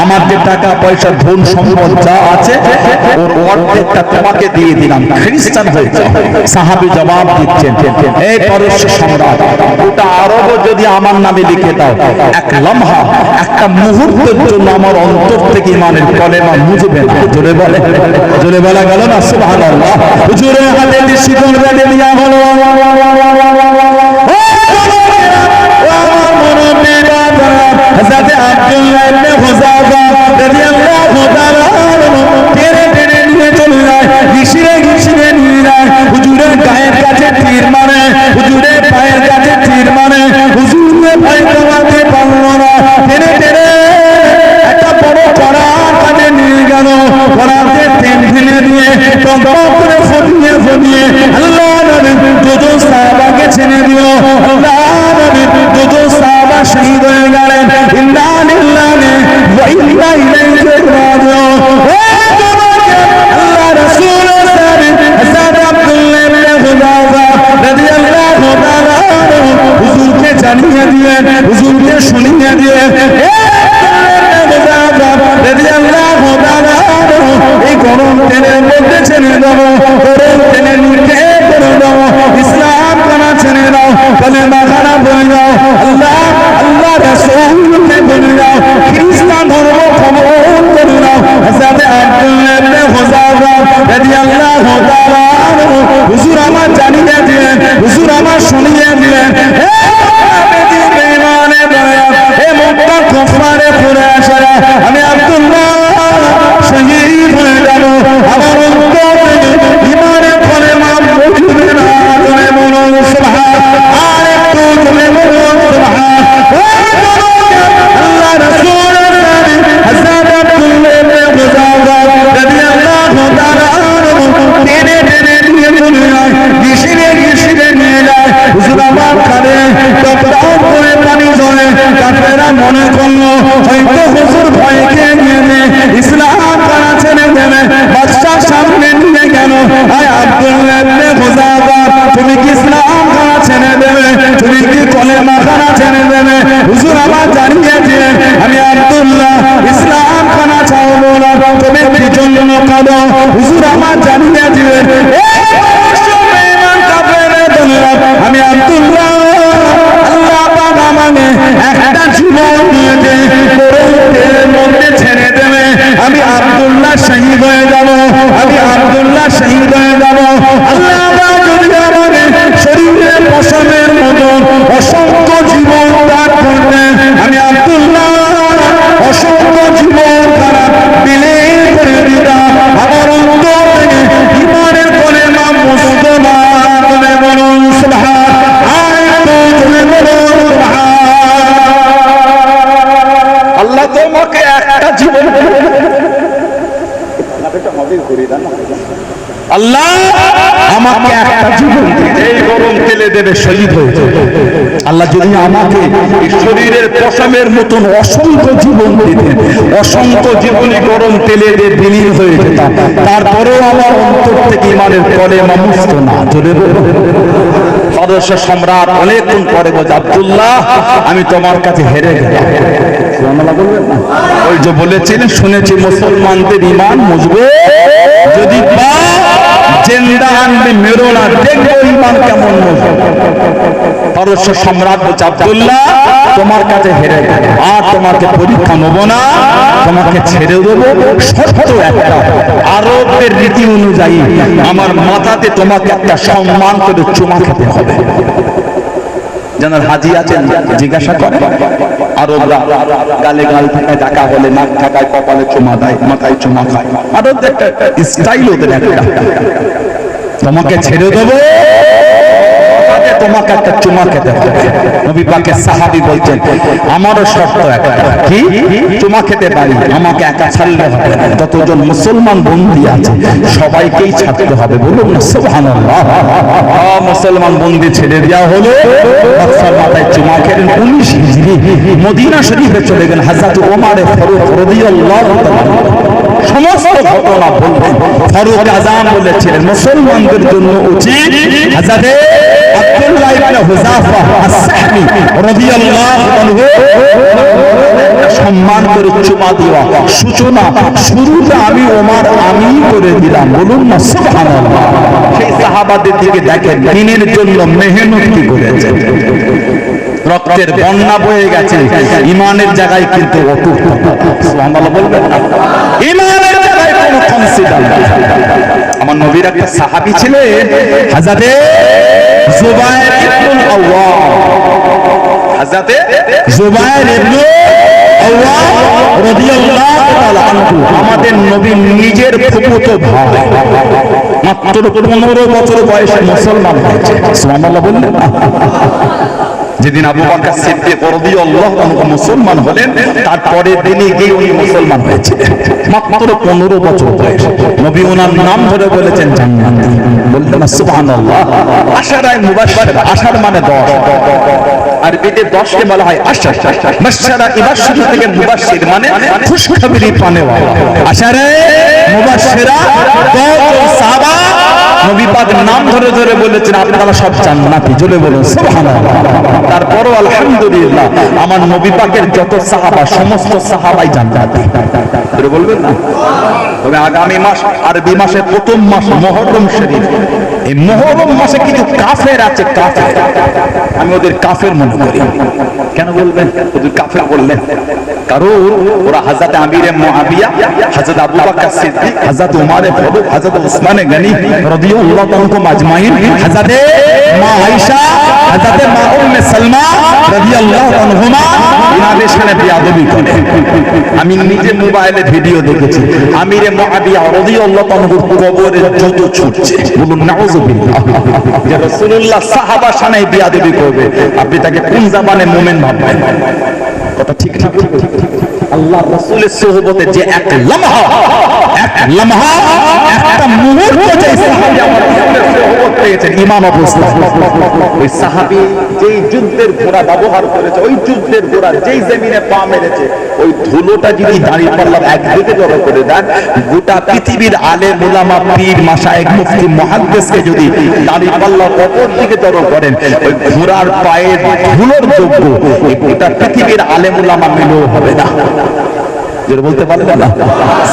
আমার যে টাকা পয়সা ধন সম্পদ যা আছে ওর অর্ধেকটা তোমাকে দিয়ে দিলাম, খ্রিস্টান হয়ে যাও। সাহাবী জবাব দিচ্ছেন, এই পারস্য সম্রাট, গোটা আরবও যদি আমার নামে লিখে দাও, এক লম্হা, একটা মুহূর্তের জন্য আমার অন্তর থেকে ইমানের কলেমা মুছবে না। জোরে বলে, জোরে বলা গেল না সুবহানাল্লাহ। হুজুরে হাতে শিকল বেঁধে দেওয়া হলো। হযরত আব্দুল্লাহ ইবনে হুযাফা রাদিয়াল্লাহু তাআলা টেনে টেনে নিয়ে চলে যায়, ঘিষিয়ে ঘিষিয়ে নিয়ে যায়। হুজুরের গায়ের কাছে তীর মারে, হুজুরের পায়ের কাছে তীর মারে, হুজুরে ভয় কমাতে পারল না, টেনে টেনে একটা বড় কড়া কাটে নিয়ে গেল। কড়াতে তেল ঢেলে দিয়ে টক করে ফটিয়ে ফটিয়ে আল্লাহ নবী দুটো সাহাবাকে ছেড়ে দিল। আল্লাহ নবী দুটো সাহাবা শহীদ হয়ে গেলেন। ইন্না লিল্লাহি ওয়া ইন্না ইলাইহি রাজিউন। আল্লাহ রাসূল হযরত আব্দুল্লাহ ইবনে হুযাফা রাদিয়াল্লাহু তাআলা হুজুরকে জানিয়ে দিলেন, হুজুরকে শুনিয়ে দিলেন, এই গরম তেলের মধ্যে ছেড়ে দেবো, গরম তেলে নিতে করে দেবো, ইসলাম কানা ছেড়ে দাও, কালেমা খানা বলে দাও, আল্লাহ আল্লাহ রাসূলকে বলে দাও, খ্রিস্টান ধর্ম কবুল করে নাও। হযরত আব্দুল্লাহ ইবনে হুযাফা রাদিয়াল্লাহু তাআলা হুজুর আমার জানিয়ে দিলেন, হুজুর আমার শুনিয়ে দিলেন, আমি আব্দুল্লাহ শহীদ হয়ে যাব, আমার অন্তর ইমানের কলেমা মুছবে না। তুমি বলুন সুবহানাল্লাহ, আর একটু তুমি বলুন সুবহানাল্লাহ। আল্লাহ রাসূলের নবী হযরত আব্দুল্লাহ ইবনে হুযাফা রাদিয়াল্লাহু তাআলা টেনে টেনে নিয়ে চলে যায়, ঘিষিয়ে ঘিষিয়ে নিয়ে যায়। হুজুর আমার কানে টপ টপ করে পানি ঝরে। কাফেররা মনে করলো হয়তো হুজুর ভয় খেয়ে নিয়ে ইসলাম কানা ছেড়ে দেবে, বাদশার সামনে নিয়ে গেল। আয় আব্দুল্লাহ ইবনে হুযাফা, তুমি কি ইসলাম কানা ছেড়ে দেবে? তুমি কি কলেমা কানা ছেড়ে দেবে? হুজুর আমার জানিয়ে দিলেন, আমি আব্দুল্লাহ ইসলাম কানা ছাড়বো না। তুমি কি জন্য কাঁদো? হুজুর আমার জানিয়ে দিলেন, আমি আব্দুল্লাহ আল্লাহ পাক আমাকে একটা জীবন দিয়েছে, তেলের মধ্যে ছেড়ে দেবে, আমি আব্দুল্লাহ শহীদ হয়ে যাব, আমি আব্দুল্লাহ শহীদ হয়ে যাব। আল্লাহ পাক যদি আমাকে শরীরের পশমের মতো অসংখ্য জীবন দান করতেন, আমি আব্দুল্লাহ অসংখ্য জীবন তারা বিলে করে দিতাম, আমার অন্তর থেকে ইমানের কলেমা মুছতো না। তুমি বলুন আল্লাহ তোমাকে একটা জীবন, আল্লাহ আমাকে একটা জীবন এই গরম তেলে দেবে, শহীদ হয়ে যাবে। আল্লাহ যদি আমাকে শরীরের পশমের মতন অসংখ্য জীবন দিতেন, অসংখ্য জীবনী গরম তেলে দিয়ে বিলীন হয়ে যেতাম, তারপরেও আমার অন্তর থেকে ইমানের কলেমা মুছতো না। জোরে বলুন। পারস্য সম্রাট অনেকক্ষণ পরে বলছে, আব্দুল্লাহ আমি তোমার কাছে হেরে গেলাম। ওই যে বলেছিলেন, শুনেছি মুসলমানদের ইমান মুছবে যদি পা জিন্দা আনবে, মেরো না, দেখবো ইমান কেমন মুছবে। পারস্য সম্রাট বলছে, আব্দুল্লাহ তোমার কাছে হেরে গেল, আর তোমাকে পরীক্ষা নেব না, তোমাকে ছেড়ে দেবো, শর্ত একটা, আরবদের রীতি অনুযায়ী আমার মাথাতে তোমাকে একটা সম্মান করে চুমা খেতে হবে। যারা হাজি আছেন জিজ্ঞাসা করে, আরবরা গালে গাল থেকে টাকা হলে নাক থাকায় কপালে চুমা দেয়, মাথায় চুমা খায়, আরবদের একটা স্টাইল ওদের একটা। তোমাকে ছেড়ে দেবো, তোমাকে একটা চুমা খেতে হবে। নবী পাকের সাহাবী বলছেন আমারও শর্ত একটা, কি? চুমা খেতে পারি, আমাকে একা ছাড়লে হবে না, যতজন মুসলমান বন্দী আছে সবাইকেই ছাড়তে হবে। বলুন না সুবহানাল্লাহ। মুসলমান বন্দী ছেড়ে দেওয়া হলো, বাদশার মাথায় চুমা খেলেন। 19 হিজরি মদিনা শরীফে চলে গেলেন। হযরত ওমর ফারুক রাদিয়াল্লাহু তাআলা সমস্ত ঘটনা বললেন। ফারুক আযম বলেছিলেন মুসলমানদের জন্য উচিত হযরত আব্দুল্লাহ ইবনে হুযাফা আস-সাহমি রাদিয়াল্লাহু আনহু সম্মান করে চুমা দেওয়া। সূচনা শুরুতে আমি ওমর আমি করে দিলাম। বলুন না সুবহানাল্লাহ। সেই সাহাবাদের দিকে দেখেন, দ্বীনের জন্য মেহনত কি করেছেন, রক্তের বন্যা বয়ে গেছে, ইমানের জায়গায় কিন্তু অটুট। সুবহানাল্লাহ বলবেন না? ইমানের জায়গায় কোনো কনসিডার নেই। আমার নবীর একটা সাহাবী ছিলেন হযরত জুবায়ের ইবনুল আওয়াম। হযরত জুবায়ের ইবনুল আওয়াম রাদিয়াল্লাহু তাআলা আনহু আমাদের নবীর নিজের ফুফুতো ভাই, মাত্র 15 বছর বয়সে মুসলমান হয়েছে। সুবহানাল্লাহ বললেন না? যেদিন আবু বকর সিদ্দিক রাদিয়াল্লাহু আনহু মুসলমান হলেন, তারপরে দিনই গিয়ে উনি মুসলমান হয়েছিলেন, মাত্র 15 বছর বয়সে। নবী ওনার নাম ধরে বলেছেন জান্নাতি। বললেন না সুবহানাল্লাহ? আশারায়ে মুবাশশিরা, আশার মানে 10, আরবিতে 10 কে বলা হয় আশার। বাশশারা ইবাশশির থেকে মুবাশশির মানে খুশখবরি পানেওয়ালা। আশারায়ে মুবাশশিরা 10 সাহাবা নবী পাক নাম ধরে ধরে বলেছেন আপনারা সব জান্নাতি। জোরে বলুন সুবহানাল্লাহ। তারপরও আলহামদুলিল্লাহ আমার নবী পাকের যত সাহাবা সমস্ত সাহাবাই জান্নাতি। জোরে বলবেন না? তবে আগামী মাস আরবি মাসের প্রথম মাস মুহররম শরীফ। এই মুহররম মাসে কিছু কাফের আছে, কাফের। আমি ওদের কাফের মনে করি। কেন বলবেন ওদের কাফের বললেন? কারণ ওরা হযরত আমিরে মুআবিয়া, হযরত আবু বকর সিদ্দিক, হযরত উমর ফারুক, হযরত উসমান গনি রাদিয়াল্লাহু আনহুম আজমাইন, হযরত মা আয়েশা, হযরত মা উম্মে সালমা রাদিয়াল্লাহু আনহুমা ইনাদের সাথে বেয়াদবি করে। আমি নিজে মোবাইলে ভিডিও দেখেছি, আমিরে মুআবিয়া রাদিয়াল্লাহু আনহুর কবরে জুতো ছুটছে। বলুন নাউযুবিল্লাহ। যে রাসূলুল্লাহ সাহাবা সামনে বেয়াদবি করবে, আপনি তাকে কোন জামানে মুমিন ভাববেন? কথা ঠিক ঠিক আল্লাহ রাসূলের সোহবতে যে এক লমহা একটা মুহূর্ত যে সাহাবী আমার রাসূলের সোহবত পেয়েছেন ঈমান অবস্থায়, ওই সাহাবী যেই যুদ্ধের ঘোড়া ব্যবহার করেছে, ওই যুদ্ধের ঘোড়া যেই জমিনে পা মেরেছে, ওই ধুলোটা যদি দাঁড়িয়ে পাল্লা একদিকে জড়ো করে দেন, গোটা পৃথিবীর আলেম উলামা পীর মাশায়েখ মুফতি মুহাদ্দিসকে যদি দাঁড়িয়ে পাল্লা অপর দিকে জড়ো করেন, ওই ঘোড়ার পায়ের ধুলোর যোগ্য এই গোটা পৃথিবীর আলেম উলামা মিলেও হবে না। যেটা বলতে পারবে না।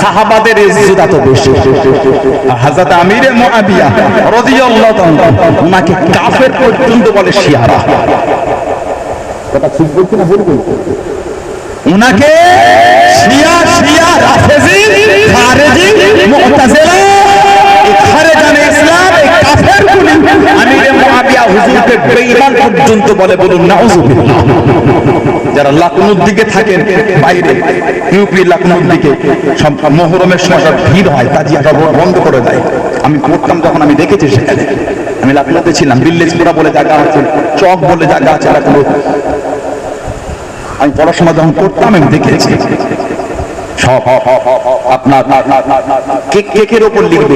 সাহাবাদের ইজ্জত এত বেশি। হযরত আমিরে মুআবিয়া রাদিয়াল্লাহু তাআলা উনাকে কাফের পর্যন্ত বলে শিয়ারা। কথা ঠিক বলছি না ভুল বলছি? উনাকে শিয়া রাফেজি খারেজি মুতাজিলা এই খারেজানে ইসলাম এই কাফেরগুলি আমিরে মুআবিয়া হুজুরকে বেঈমান পর্যন্ত বলে। বলুন নাউযুবিল্লাহ। যারা লাকনুর দিকে থাকেন, বাইরে ইউপি লাকনুর দিকে মুহররমের সময় ভিড় হয়, তাজিয়া বন্ধ করে দেয়। আমি পড়তাম যখন, আমি দেখেছি সেখানে। আমি লাকনুতে ছিলাম, বিল্লেজপুরা বলে জায়গা আছে, চক বলে জায়গা আছে লাকনুর। আমি পড়াশোনা যখন করতাম আমি দেখেছি সব আপনার কেকের ওপর লিখবে,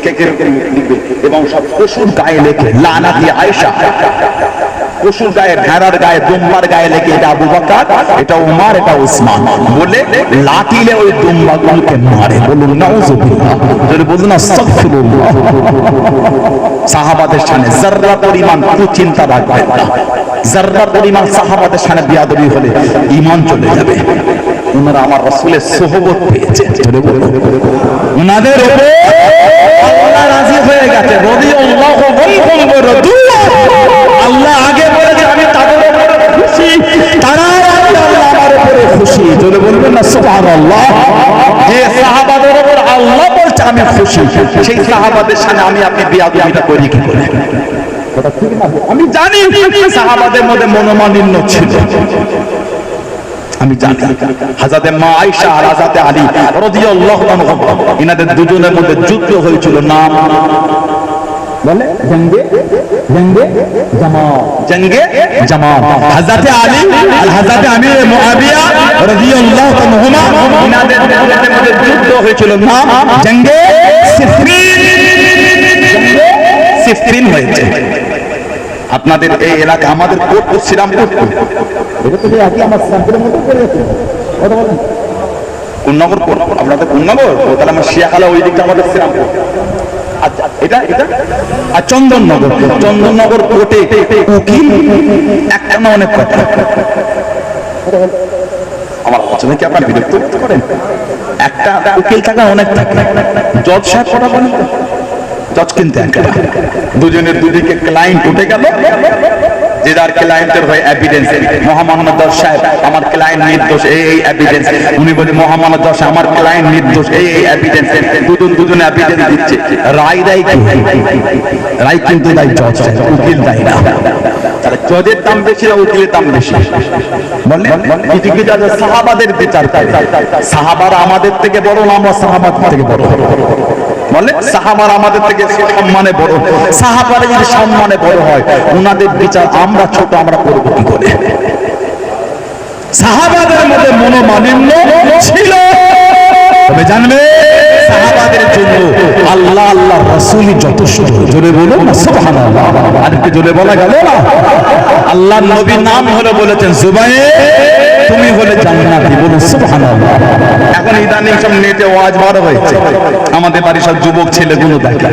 কেকের ওপর লিখবে এবং সব পশুর গায়ে লেখে লানাতি আয়েশা, পশুর গায়ে, ভেড়ার গায়ে, দুম্বার গায়ে লেখে এটা আবু বকর, এটা উমর, এটা উসমান বলে লাঠিলে ওই দুম্বাগুলোকে মারে। বলুন নাউযুবিল্লাহ। যদি বলুন আস্তাগফিরুল্লাহ। সাহাবাদের সামনে যাররা পরিমাণ কুচিন্তা রাখবেন না। যাররা পরিমাণ সাহাবাদের সামনে বেয়াদবি হলে ঈমান চলে যাবে। ওনারা আমার রাসূলের সোহবত পেয়েছে, ওনাদের উপর আল্লাহ রাজি হয়ে গেছে। রাদিয়াল্লাহু আনহুম ওয়া রাদু। আল্লাহ আগে বলেছে আমি তাদের উপরে খুশি, তারা আল্লাহ আমার উপরে খুশি। জোরে বলবেন না সুবহানাল্লাহ। যে সাহাবাদের উপর আল্লাহ বলছে আমি খুশি, সেই সাহাবাদের সামনে আমি আপনি বেয়াদবিটা করি কি করে? কথা ঠিক না? আমি জানি সাহাবাদের মধ্যে মনোমালিন্য ছিল, আমি জানি। হযরত মা আয়েশা আর হযরত আলী রাদিয়াল্লাহু আনহু ইনাদের দুজনের মধ্যে যুদ্ধ হয়েছিল। নাম বলে জঙ্গে জঙ্গে জামাত, জঙ্গে জামাত। হযরত আলী আর হযরত আমির মুআবিয়া রাদিয়াল্লাহু তাআলা ইনাদের মধ্যে যুদ্ধ হয়েছিল, নাম জঙ্গে সিফিন। জঙ্গে সিফিন হয়েছে। আপনাদের এই এলাকা আমাদের কোটপুর শ্রীরামপুর, এটা তো একই আমার শ্রীরামপুরের মতো করে আছে। কথা বলেন কোন নগর? কোন আপনাদের কোন নগর? তাহলে আমার শিয়াখালা ওই দিকটা আমাদের শ্রীরামপুর। আচ্ছা, এটা এটা আর চন্দননগর। চন্দননগর কোর্টে উকিল একটা না অনেক কথা। আমার আলোচনা কি আপনার বিরক্ত করেন? একটা উকিল থাকা অনেক থাকে। জজ সাহেব কথা বলেন, জজ কিন্তু একটা, দুজনের দুদিকে ক্লায়েন্ট উঠে গেল, যে যার ক্লায়েন্টের হয়ে এভিডেন্স, মহামান্য জজ সাহেব আমার ক্লায়েন্ট নির্দোষ, এই এই এভিডেন্স। উনি বলে মহামান্য জজ আমার ক্লায়েন্ট নির্দোষ, এই এই এভিডেন্স। দুজনে এভিডেন্স দিচ্ছে। রায় দেয় কি? রায় কিন্তু দেয় জজ সাহেব, উকিল দেয় না। তাহলে জজের দাম বেশি না উকিলের দাম বেশি? বললেন কিছু কিছু আছে সাহাবাদের বিচার করে। সাহাবারা আমাদের থেকে বড় না আমরা সাহাবাদের থেকে বড়? বলে সাহাবারা আমাদের থেকে সম্মানে বড়। সাহাবারা যদি সম্মানে বড় হয়, ওনাদের বিচার আমরা ছোট, আমরা করব কি করে? সাহাবাদের মধ্যে মনোমালিন্য ছিল, তবে জানবে সাহাবাদের জন্য আল্লাহ আল্লাহ রাসূলই যথেষ্ট। জোরে বলুন না সুবহানাল্লাহ। আর একটু জোরে বলা গেল না? আল্লাহর নবীর নাম হলো বলেছেন জুবাইর, তুমি হলে জান্নাতি। বলুন সুবহানাল্লাহ। এখন ইদানিং সব নেটে ওয়াজ বার হয়েছে, আমাদের বাড়ির সব যুবক ছেলেগুলো দেখে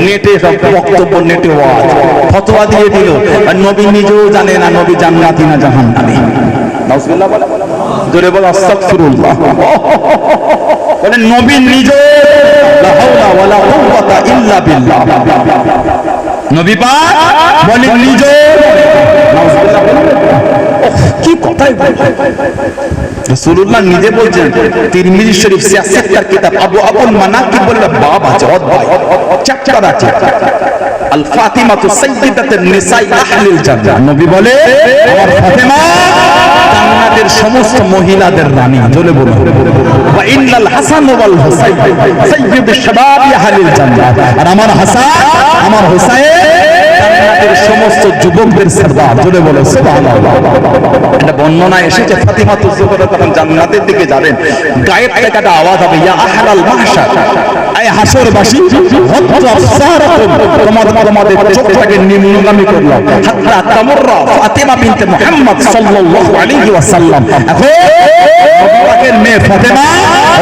নেটে সব বক্তব্য, নেটে ওয়াজ ফতোয়া দিয়ে দিল, আর নবী নিজেও জানে না নবী জান্নাতি না জাহান্নামী। নাউজুবিল্লাহ বলে, জোরে বল আস্তাগফিরুল্লাহ। বলে নবী নিজে লা হাওলা ওয়ালা কুওয়াতা ইল্লা বিল্লাহ। নবী পাক বলেন নিজে, নাউজুবিল্লাহ কি কথাই বলে। রাসূলুল্লাহ নিজে বলছেন, তিরমিজি শরীফ সিয়াসাতের কিতাব আবু আবুল মানাকিব বলে বাব আছে, অধ্যায় চ্যাপ্টার আছে, আল ফাতিমাতু সাইয়্যিদাতুন নিসাই আহলিল জান্নাহ। নবী বলে আমার ফাতেমা জান্নাতের সমস্ত মহিলাদের রানী। জোরে বলুন ওয়া ইন্নাল হাসান ওয়াল হুসাইন সাইয়্যিদুশ শাবাবি আহলিল জান্নাহ। আর আমার হাসান আমার হুসাইন জান্নাতের সমস্ত যুবকদের সরদার। জোরে বলো সুবহানাল্লাহ। এটা বর্ণনা এসেছে ফাতিমাতুজ জোহরা যখন জান্নাতের দিকে যাবেন, গায়ের থেকে একটা আওয়াজ হবে, ইয়া আহলাল মাহশার, এই হাসরবাসী হত্তাফসারাতুম, তোমাদের চোখটাকে নিম্নগামী করলো, হাত্তা তামুররা ফাতিমা বিনতে মুহাম্মদ সাল্লাল্লাহু আলাইহি ওয়াসাল্লাম। এখন নবী পাকের মেয়ে ফাতেমা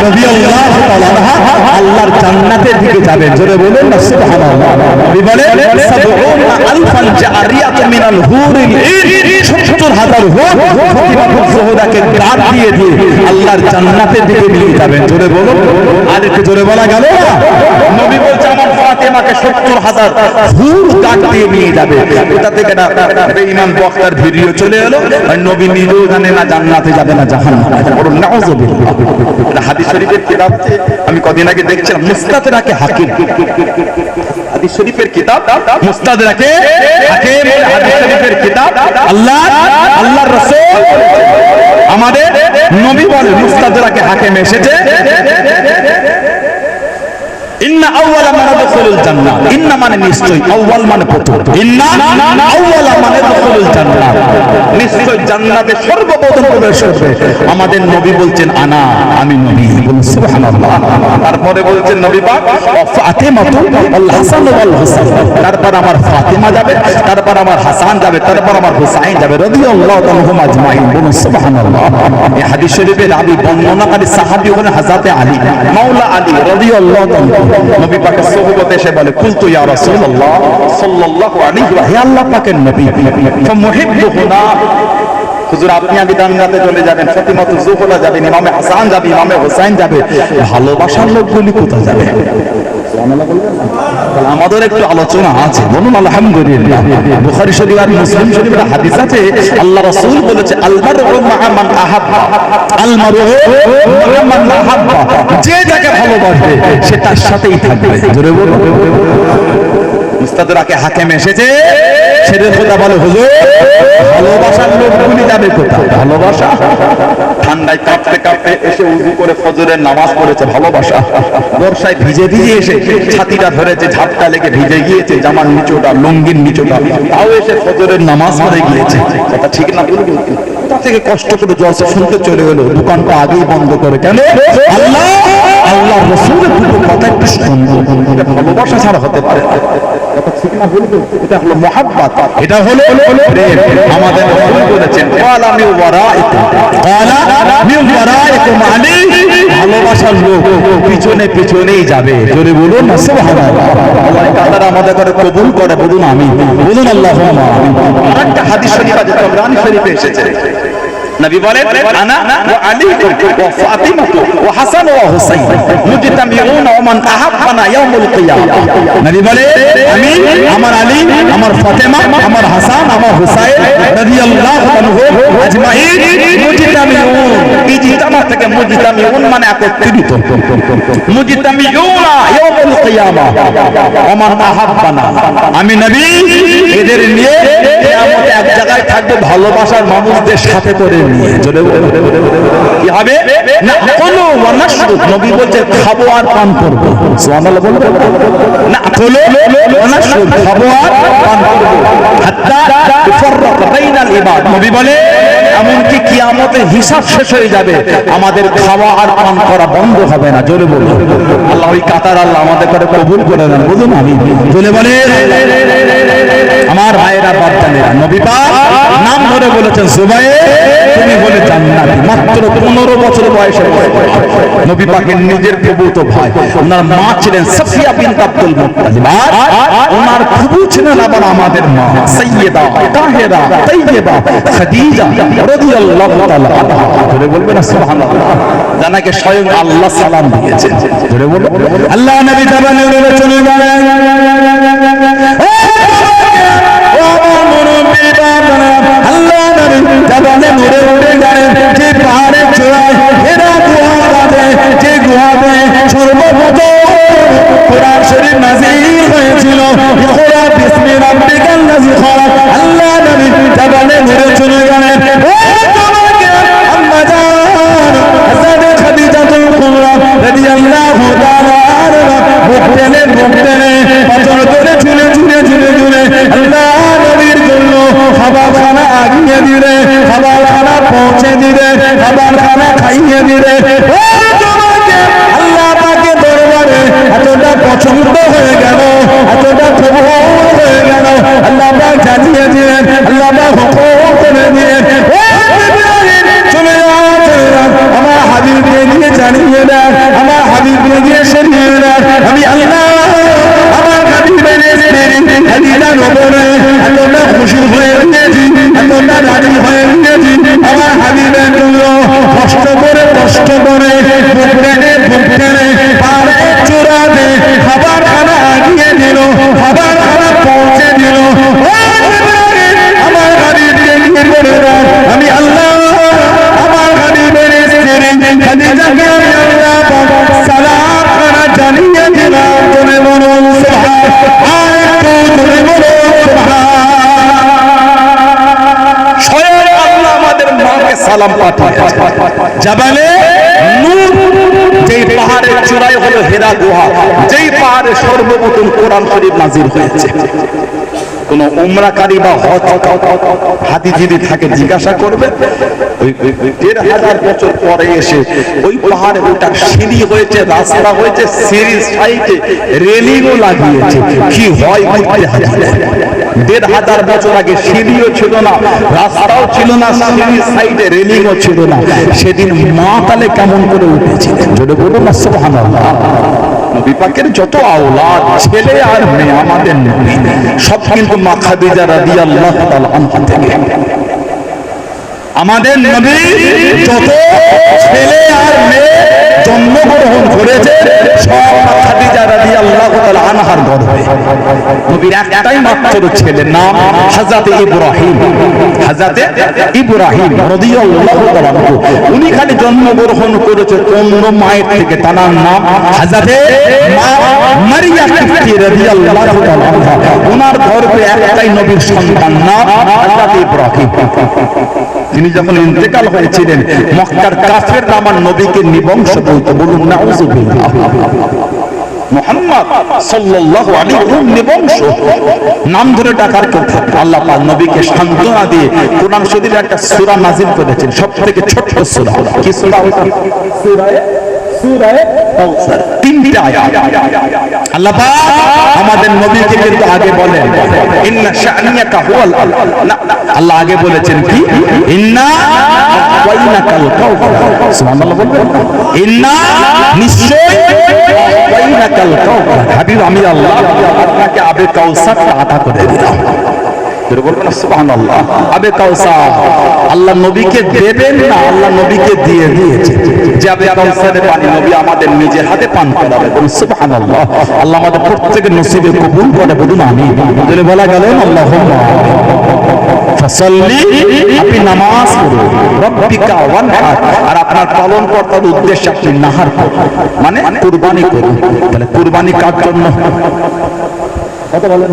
রাদিয়াল্লাহু তাআলা আনহা আল্লাহর জান্নাতের দিকে যাবেন। জোরে বলুন না সুবহানাল্লাহ। নবী বলেন সাবউনা আলফান জারিয়াতু মিনাল হুরিল ঈন, ৭০,০০০ হুর ফাতিমাতুজ জোহরাকে গার্ড দিয়ে দিয়ে আল্লাহর জান্নাতের দিকে নিয়ে যাবেন। জোরে বলুন, আর একটু জোরে বলা গেল না? নবী বলছে আমার ফাতেমাকে ৭০,০০০ হুর গার্ড দিয়ে নিয়ে যাবে। এটা থেকে না বেঈমান বক্তার ভিডিও চলে এলো, আর নবী নিজেও জানে না জান্নাতে যাবে না জাহান্নামে। বলুন নাউযুবিল্লাহ। এটা হাদিস শরীফের কিতাব, আমি কদিন আগে দেখছিলাম মুস্তাদরাকে হাকিম, হাদিস শরীফের কিতাব মুস্তাদরাকে হাকিম, হাদিস শরীফের কিতাব। আল্লাহর রাসূল আমাদের নবী বলে মুস্তাদরাকে হাকিম এসেছে, ইন্না আউওয়ালা মান ইয়াদখুলুল জান্নাহ। ইন্না মানে নিশ্চয়, আউওয়াল মানে প্রথম, ইন্না আউওয়ালা মান ইয়াদখুলুল জান্নাহ, নিশ্চয় জান্নাতে সর্বপ্রথম প্রবেশ করবে আমাদের নবী বলছেন আনা, আমি নবী। বলুন সুবহানাল্লাহ। তারপরে বলছেন নবী পাক ফাতিমাতু ওয়াল হাসান ওয়াল হুসাইন, তারপর আমার ফাতিমা যাবে, তারপর আমার হাসান যাবে, তারপর আমার হুসাইন যাবে রাদিয়াল্লাহু তাআলা আজমাইন। বলুন সুবহানাল্লাহ। এই হাদিস শরীফের রাবি বর্ণনাকারী সাহাবী হলেন হযরত আলী, মাওলা আলী রাদিয়াল্লাহু তাআলা। নবী পাকের সোহবতে এসে বলে কুলতু ইয়া রাসূলুল্লাহ সাল্লাল্লাহু আলাইহি ওয়া হে আল্লাহ পাকের নবী, ফামুহিব্বুহুনা, হুজুর আপনি আগে জান্নাতে চলে যাবেন, ফাতিমাতুজ জোহরা যাবেন, ইমামে হাসান যাবে, ইমামে হুসাইন যাবে, ভালোবাসার লোকগুলি কোথায় যাবে? সুবহানাল্লাহ বলবেন না? তাহলে আমাদের একটু আলোচনা আছে, বলুন আলহামদুলিল্লাহ। বুখারী শরীফ আর মুসলিম শরীফের হাদিস আছে, আল্লাহ রাসূল বলেছে আল মারউ মা'a মান আহাব্বা, আল মারউ মা'a মান আহাব্বা, যে যাকে ভালোবাসবে সে তার সাথেই থাকবে। জোরে বলুন। মুস্তাদরাকে হাকিম এসেছে, ছেড়ে খোদা বলে হুজুর ভালোবাসার লোকগুলি যাবে কোথায়? ভালোবাসা ঠান্ডায় কাঁপতে কাঁপতে এসে উযু করে ফজরের নামাজ পড়েছে, ভালোবাসা। বর্ষায় ভিজে ভিজে এসে ছাতিটা ধরেছে, ঝাপটা লেগে ভিজে গিয়েছে, জামার নিচোটা, লুঙ্গির নিচোটা, তাও এসে ফজরের নামাজ পড়ে গিয়েছে। কথা ঠিক না? কোথা থেকে কষ্ট করে জলসা শুনতে চলে গেল, দোকানটা আগেই বন্ধ করে। কেন? আল্লাহ আল্লাহ রাসূলের দুটো কথা একটু শুনবো। এটা ভালোবাসা ছাড়া হতে পারে না। কথা ঠিক না? বলবো এটা হলো মুহাব্বত, এটা হলো প্রেম। আমাদের রাসূল বলেছেন ক্বালা মিন ওয়ারাইকুম, ক্বালা মিন ওয়ারাইকুম, আলী ভালোবাসার লোক পিছনে পিছনেই যাবে। জোরে বলুন না সুবহানাল্লাহ। আল্লাহ তাআলা আমাদের করে কবুল করে, বলুন আমিন, বলুন আল্লাহুম্মা আমিন। আরেকটা হাদিস শরীফ আছে, তাবরানী শরীফে এসেছে, নবী বলেন আনা ওয়া আলী ওয়া ফাতিমা ওয়া হাসান ওয়া হুসাইন মুজতামিউনা ওয়া মান আহাব্বানা ইয়াউমুল কিয়ামা। নবী বলেন আমি, আমার আলী, আমার ফাতেমা, আমার হাসান, আমার হুসাইন রাদিয়াল্লাহু আনহু আজমাইন মুজতামিউন। ইজতামা থেকে মুজতামিউন মানে একত্রিত, মুজতামিউনা ইয়াউমুল কিয়ামা ওয়া মান আহাব্বানা। আমি নবী এদের নিয়ে কিয়ামতে এক জায়গায় থাকবে, ভালোবাসার মানুষদের সাথে করে নিয়ে। জোরে কি হবে? না কোন ওয়ানাশরুব, নবী বলছে খাবো আর পান করব। সুবহানাল্লাহ বলবেন না? কোলো ওয়ানাশরুব, খাবো আর পান করব হাত্তা তুফাররাক বাইনাল ইবাদ। নবী বলে এমনকি কিয়ামতের হিসাব শেষ হয়ে যাবে, আমাদের খাওয়া আর পান করা বন্ধ হবে না। জোরে বলুন আল্লাহ। ওই কাতার আল্লাহ আমাদের করে কবুল করে নেন, বলুন আমিন। জোরে বলে আমার ভাইয়েরা বাপজানেরা, নবী পাক নাম ধরে বলেছেন সুবাইর, তুমি বলে জান্নাতি। মাত্র 15 বছর বয়সে নবী পাকের নিজের প্রভূত ভাই, ওনার মা ছিলেন সাফিয়া বিনত আব্দুল মুত্তালিব, আর ওনার প্রভু ছিলেন আবার আমাদের মা সাইয়্যিদা তাহেরা তাইয়্যিবা খাদিজা রাদিয়াল্লাহু তাআলা আনহা। জোরে বলবেন সুবহানাল্লাহ। জানাকে স্বয়ং আল্লাহ সালাম দিয়েছেন। জোরে বলুন আল্লাহ। নবী জাবানে উড়ে চলে গেলেন। আল্লাহ নবী জাবানে উড়ে উড়ে গেলেন, যে পাহাড়ের চূড়ায় হেরা গুহা আছে, যে গুহাতে সর্বপ্রথম কোরআন শরীফ নাযিল হয়েছিল, ইকরা বিসমি রাব্বিকাল্লাযী খালাক। আল্লাহ নবী জাবানে উড়ে চলে গেলেন। আম্মা জান হযরত খাদিজাতুল কুবরা রাদিয়াল্লাহু তাআলা আনহা ভুগতেনে পাথর ধরে ঝুলে ঝুলে ঝুলে ঝুলে আল্লাহ নবীর জন্য খাবারখানা আগিয়ে দিলে, খাবারখানা পৌঁছে দিলে, খাবারখানা খাইয়ে দিলে। আল্লাহ পাকে দরবারে এতটা পছন্দ হয়ে গেল, এতটা কবুল হয়ে গেল, আল্লাহ পাক জানিয়ে দিলেন, আল্লাহ পাক হুকুম করে দিলেন, চলে যাও আমার হাবিবকে নিয়ে জানিয়ে দেন, আমার হাবিবকে গিয়ে সরিয়ে দেন, আমি আল্লাহ আমার হাবিবের হাদিদা নবরে এতটা খুশি হয়ে গেছি, এতটা রাজি হয়ে গেছি, আমার হাবিবের জন্য কষ্ট করে ভুগতেনে পারে চূড়াতে খাবার খানা আগিয়ে দিল, খাবার খানা পৌঁছে দিল। আমার হাবিবকে নিয়ে করে দেন, আমি আল্লাহ আমার হাবিবের স্ত্রী খাদিজাকে আমি আল্লাহ সালাম খানা জানিয়ে দিলাম। তুমি বলুন সুবহানাল্লাহ। স্বয়ং আল্লাহ আমাদের মাকে সালাম পাঠিয়েছে। জাবালে নূর, যেই পাহাড়ের চূড়ায় হলো হেরা গুহা, যেই পাহাড়ে সর্বপ্রথম কোরআন শরীফ নাযিল হয়েছে। কোন উমরাকারী বা হজ হাদি যদি থাকে জিজ্ঞাসা করবে, ওই ১,৫০০ বছর পরে এসে ওই পাহাড়ে ওটা সিঁড়ি হয়েছে, রাস্তা হয়েছে, সিঁড়ির সাইডে রেলিংও লাগিয়েছে। কি হয় বুঝতে হবে, ১,৫০০ বছর আগে সিঁড়িও ছিল না, রাস্তাও ছিল না, সিঁড়ির সাইডে রেলিংও ছিল না। সেদিন মা তাহলে কেমন করে উঠেছিলেন? জোরে বলুন না সুবহানাল্লাহ। নবী পাকের যত আওলাদ, ছেলে আর মেয়ে, আমাদের নবী সব কিন্তু মা খাদিজা রাদিয়াল্লাহু তাআলা আনহা থেকে। আমাদের নবী যত ছেলে আর মেয়ে জন্মগ্রহণ করেছে সব খাদিজা রাদিয়াল্লাহু রাদিয়াল্লাহু তাআলা আনহার গর্ভে নবীর একটাই মাত্র ছেলে, নাম হযরত ইব্রাহিম। হযরত ইব্রাহিম রাদিয়াল্লাহু তাআলা উনি খালি জন্মগ্রহণ করেছে অন্য মায়ের থেকে, তার নাম হযরত মারিয়াম রাদিয়াল্লাহু তাআলা আনহা। ওনার গর্ভে একটাই নবীর সন্তান, নাম হযরত ইব্রাহিম। তিনি যখন ইন্তেকাল হয়েছিলেন মক্কার কাফেররা আমার নবীকে নিবংশ বলতো, বলুন নাউযুবিল্লাহ। মুহাম্মদ সাল্লাল্লাহু আলাইহি ওয়াসাল্লাম নিবংশ নাম ধরে ডাকার কেউ থাকে। আল্লাহ পাক নবীকে সান্ত্বনা দিয়ে কোরআন শরীফের একটা সূরা নাযিল করেছেন, সবথেকে ছোট্ট সূরা। কি সূরা? সূরা কাউসার, 3টা আয়াত। আল্লাহ পাক আমাদের নবীকে কিন্তু আগে বলেন ইন্না শানিয়াকা হুয়াল আল্লাহ আগে বলেছেন কি ইন্না ওয়াইনাকাল কাউসার। সুবহানাল্লাহ বলবেন, ইন্না নিশ্চয় ওয়াইনাকাল কাউসার, হাবিব আমি আল্লাহ আপনাকে আবে কাউসারটা আতা করে দিলাম। বলবেন সুবহানাল্লাহ। আবে কাউসার আল্লাহ নবীকে দেবেন না, আল্লাহ নবীকে দিয়ে দিয়েছে যে আবে কাউসারের পানি নবী আমাদের নিজের হাতে পান করাবে। বলুন সুবহানাল্লাহ। আল্লাহ আমাদের প্রত্যেকের নসিবে কবুল করে, বলুন আমিন। যদি বলা গেল আল্লাহুম্মা ফাসাল্লি, আপনি নামাজ পড়ুন, রব্বিকা ওয়ানহার, আর আপনার পালন কর্তার উদ্দেশ্যে আপনি নাহার করুন, মানে কুরবানি করুন। তাহলে কুরবানি কার জন্য? কথা বলেন।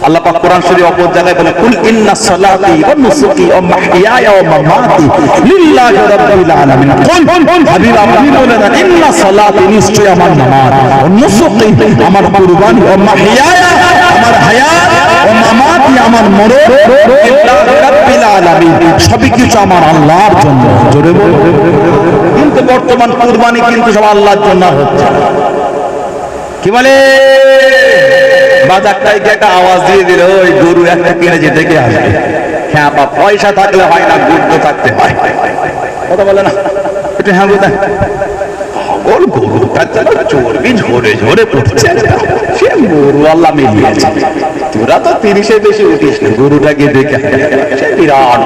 আল্লাহ পাক কোরআন শরীফ অপর জায়গায় বলে কুল ইন্না সালাতি ওয়া নুসুকি ওয়া মাহইয়ায়া ওয়া মামাতি লিল্লাহি রাব্বিল আলামিন। কুল হাবিব আপনি বলেন ইন্না সালাতি, নিশ্চয় আমার নামাজ, ওয়া নুসুকি আমার কুরবানি, ওয়া মাহইয়ায়া আমার হায়াত, ওয়া মামাতি আমার মরণ, লিল্লাহি রাব্বিল আলামিন, সবই কিছু আমার আল্লাহর জন্য। জোরে বলুন। কিন্তু বর্তমান কুরবানি কিন্তু সব আল্লাহর জন্য হচ্ছে। কি বলে? বাজারটায় গিয়ে একটা আওয়াজ দিয়ে দিল, ওই গরু একটা কিনে যেতে কে আসবে। হ্যাঁ বা পয়সা থাকলে হয় না, গুড থাকতে হয়। কথা বলে না একটু? হ্যাঁ বোধ ওর গরুটা চর্বি ঝরে ঝরে পড়ছে, সে গরু আল্লাহ মিলিয়েছে। তোরা তো 30-এ বেশি উঠিস না, গরুটাকে দেখে সে বিরাট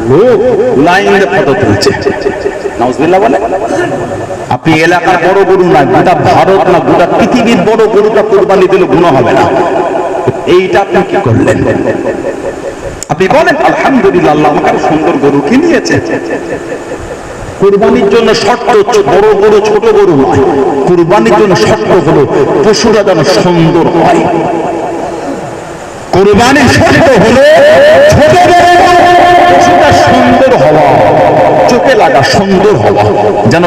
লোক লাইনে ফটো তুলছে। নাউজুবিল্লাহ বলে। আপনি এলাকার বড় গরু না, গোটা ভারত না, গোটা পৃথিবীর বড় গরুটা কুরবানি দিলে গুনাহ হবে না। এইটা আপনি কি করলেন? আপনি বলেন আলহামদুলিল্লাহ, আল্লাহ আমাকে সুন্দর গরু কিনিয়েছে। কুরবানির জন্য শর্ত হচ্ছে বড় গরু ছোট গরু নয়। কুরবানির জন্য শর্ত হলো পশুরা যেন সুন্দর হয়। কুরবানির শর্ত হলো ছোট পশুটা সুন্দর হওয়া, চোখে লাগা, সুন্দর হওয়া, যেন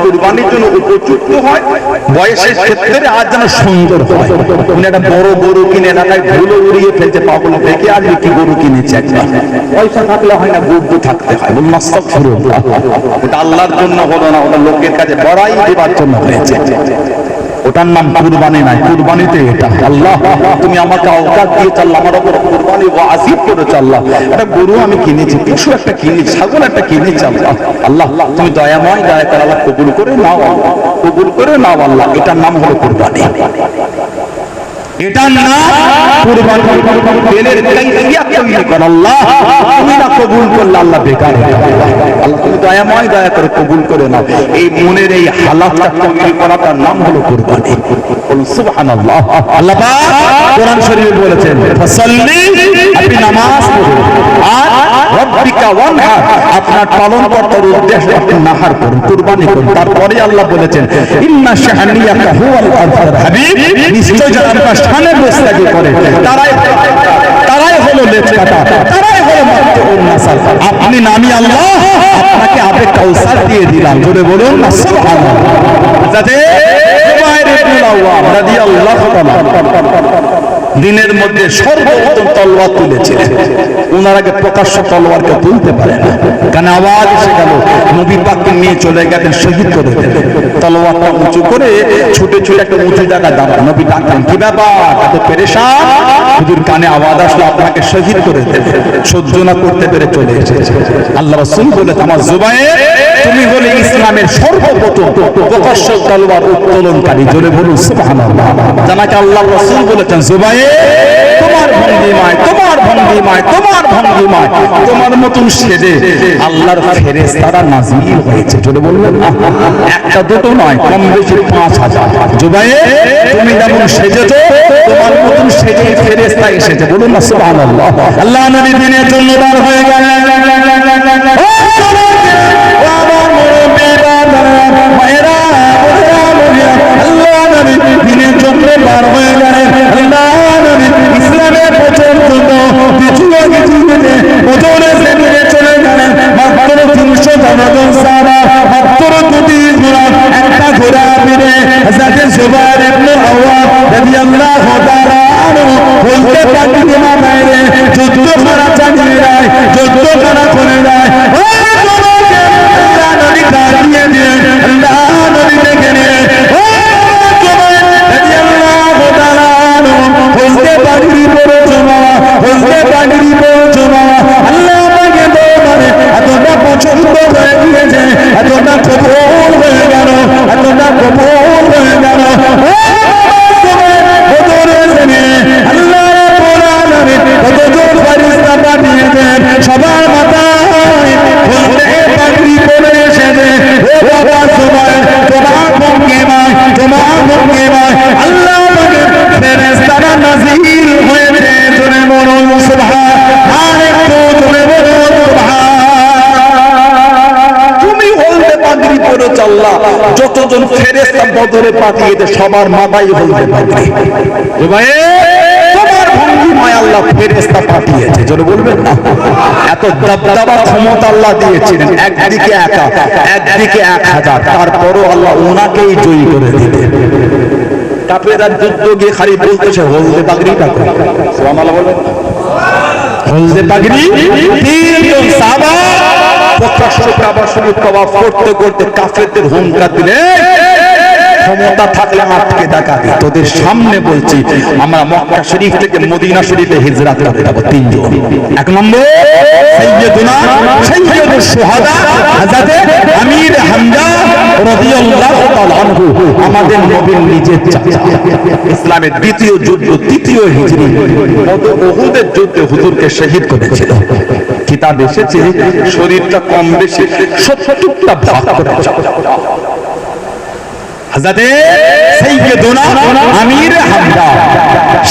কুরবানির জন্য উপযুক্ত হয়, বয়সের ক্ষেত্রে আর যেন সুন্দর হয়। উনি একটা বড় গরু কিনে এলাকায় ধুলো উড়িয়ে ফেলছে, পাগল থেকে আর কি গরু কিনেছে। একটা পয়সা থাকলে হয় না, গুড থাকতে হয়। বলুন আস্তাগফিরুল্লাহ। ওটা আল্লাহর জন্য হলো না, ওটা লোকের কাছে বড়াই দেবার জন্য হয়েছে। ওটার নাম কুরবানি নাই। কুরবানিতে এটা আল্লাহ তুমি আমাকে আওকাত দিয়ে চাল্লা, আমার উপর কুরবানি ওয়াজিব করে চাল্লা। একটা গরু আমি কিনেছি, পশু একটা কিনেছি, ছাগল একটা কিনেছি। আল্লাহ তুমি দয়াময়, দয়া করে আল্লাহ কবুল করে নাও, কবুল করে নাও আল্লাহ। এটার নাম হলো কুরবানি। এটার নাম কুরবানি। তেলের কাইফিয়াত তৈরি কর আল্লাহ, তুমি না কবুল করলে আল্লাহ বেকার। আল্লাহ তুমি দয়াময়, দয়া করে কবুল করে নাও। এই মনের এই হালাতটা তৈরি করাটার নাম হলো কুরবানি। বলুন সুবহানাল্লাহ। আল্লাহ পাক কোরআন শরীফে বলেছেন ফাসাল্লি, আপনি নামাজ পড়ুন, আর রব্বিকা ওয়ানহার, আপনার পালনকর্তার উদ্দেশ্যে আপনি নাহার করুন, কুরবানি করুন। তারপরে আল্লাহ বলেছেন ইন্না শানিয়াকা হুয়াল আবতার, হাবিব নিশ্চয় যারা আপনার শানে গোস্তাকি করে তারাই হলো লেজ কাটা, তারাই হলো মাত্র উন্নাসার। আপনি নামি আল্লাহ আপনাকে আবে কাউসার দিয়ে দিলাম। জোরে বলুন না সুবহানাল্লাহ। যাতে জুবাইর ইবনে আওয়াম রাদিয়াল্লাহু তাআলা দিনের মধ্যে সর্বোত্তম তলোয়ার তুলেছিলেন। ওনার আগে প্রকাশ্য তলোয়ার কেউ তুলতে পারে না, কারণ আওয়াজ এসে গেল, নবী পাককে নিয়ে চলে গেলেন, শহীদ করে দিলেন। তলোয়ারটা উঁচু করে ছুটে ছুটে একটা উঁচু জায়গায় দাঁড়ান। নবী ডাকলেন, কি ব্যাপার, এত পেরেশান? হুজুর কানে আওয়াজ আসলো আপনাকে শহীদ করে দেবে, সহ্য না করতে পেরে চলে এসেছে। আল্লাহ রাসূল বলে, আমার জুবায়ের তুমি হলে ইসলামের সর্বপ্রথম প্রকাশ্য তলোয়ার উত্তোলনকারী। জোরে বলুন সুবহানাল্লাহ। জানাকে আল্লাহ রাসূল বলেছেন, জুবায়ের তোমার ভঙ্গিমায় তোমার মতন সেজে আল্লাহর ফেরেশতারা নাজিল হয়েছে। জোরে বলবেন না, একটা দুটো নয়, কম বেশি 5000। জুবায়ের তুমি যেমন সেজেছো তোমার মতন সেজে ফেরেশতা এসেছে। বলুন না সুবহানাল্লাহ। আল্লাহ নবী দিনের জন্য বার হয়ে গেলেন। দিনের জন্য বার হয়ে গেলেন। ইসলামের প্রচার জন্য চলে গেলেন। মাত্র 300 জনগণ সাহাবা, মাত্র 2টি ঘোড়া, একটা ঘোড়া মেরে হযরত জুবায়ের ইবনে আওয়াম রাদিয়াল্লাহু তাআলা আনহু বলতে পারতেন না বাইরে যুদ্ধ করা চালিয়ে যায়, যুদ্ধ করা চলে যায়। আল্লাহ নবী দাঁড়িয়ে দিয়ে আল্লাহ নবী দেখে নিয়ে রাদিয়াল্লাহু তাআলা আনহু বলতে পাগড়ি পরেছো বাবা, বলতে পাগড়ি পরেছো বাবা। আল্লাহ আমাকে তোমার এতটা পছন্দ হয়ে গিয়েছে, এতটা কবুল হয়ে গেল, এতটা কবুল হয়ে গেল। আল্লাহ রাব্বুল আলামিন কতজন ফেরেশতা পাঠিয়েছেন, সবার মাথায় বলতে পাগড়ি পরে এসেছে। ও বাবা জুবায়ের তোমার ভঙ্গিমায় আল্লাহ আমাকে ফেরেশতারা নাযিল হয়েছে। জোরে বলুন সুবহান, একটু জোরে বলুন সুবহান। তুমি হলদে পাগড়ি পরেছো আল্লাহ, যতজন ফেরেশতা বদরে পাঠিয়েছে সবার মাথায় হলদে পাগড়ি। তোমার ভঙ্গিমায় আল্লাহ ফেরেশতা পাঠিয়েছে। জোরে বলবেন না, এত দবদবা ক্ষমতা আল্লাহ দিয়েছিলেন। একদিকে একা, একদিকে 1000, তারপরও আল্লাহ ওনাকেই জয়ী করে দিতেন। কাফেররা যুদ্ধ গিয়ে খালি বলতেছে হলদে পাগড়িটা কই, সুবহানাল্লাহ বলবেন। হলদে পাগড়ি 3জন সাহাবা করতে করতে কাফেরদের হুঙ্কার দিলে, ক্ষমতা থাকলে আটকে দেখাবি। তোদের সামনে বলছি আমরা মক্কা শরীফ থেকে মদিনা শরীফে হিজরত করে যাব 3 জন। 1 নম্বর সাইয়্যিদুনা সাইয়্যিদুশ শুহাদা হযরত আমির হামজা রাদিয়াল্লাহু তাআলা আনহু, আমাদের নবীর নিজের চাচা। ইসলামের দ্বিতীয় যুদ্ধ, তৃতীয় হিজরি উহুদের যুদ্ধে হুজুরকে শহীদ করেছিল। কিতাব এসেছে শরীরটা কম বেশি 70টা ভাগ করেছে। হযরত সাইয়্যিদুনা আমির হামজা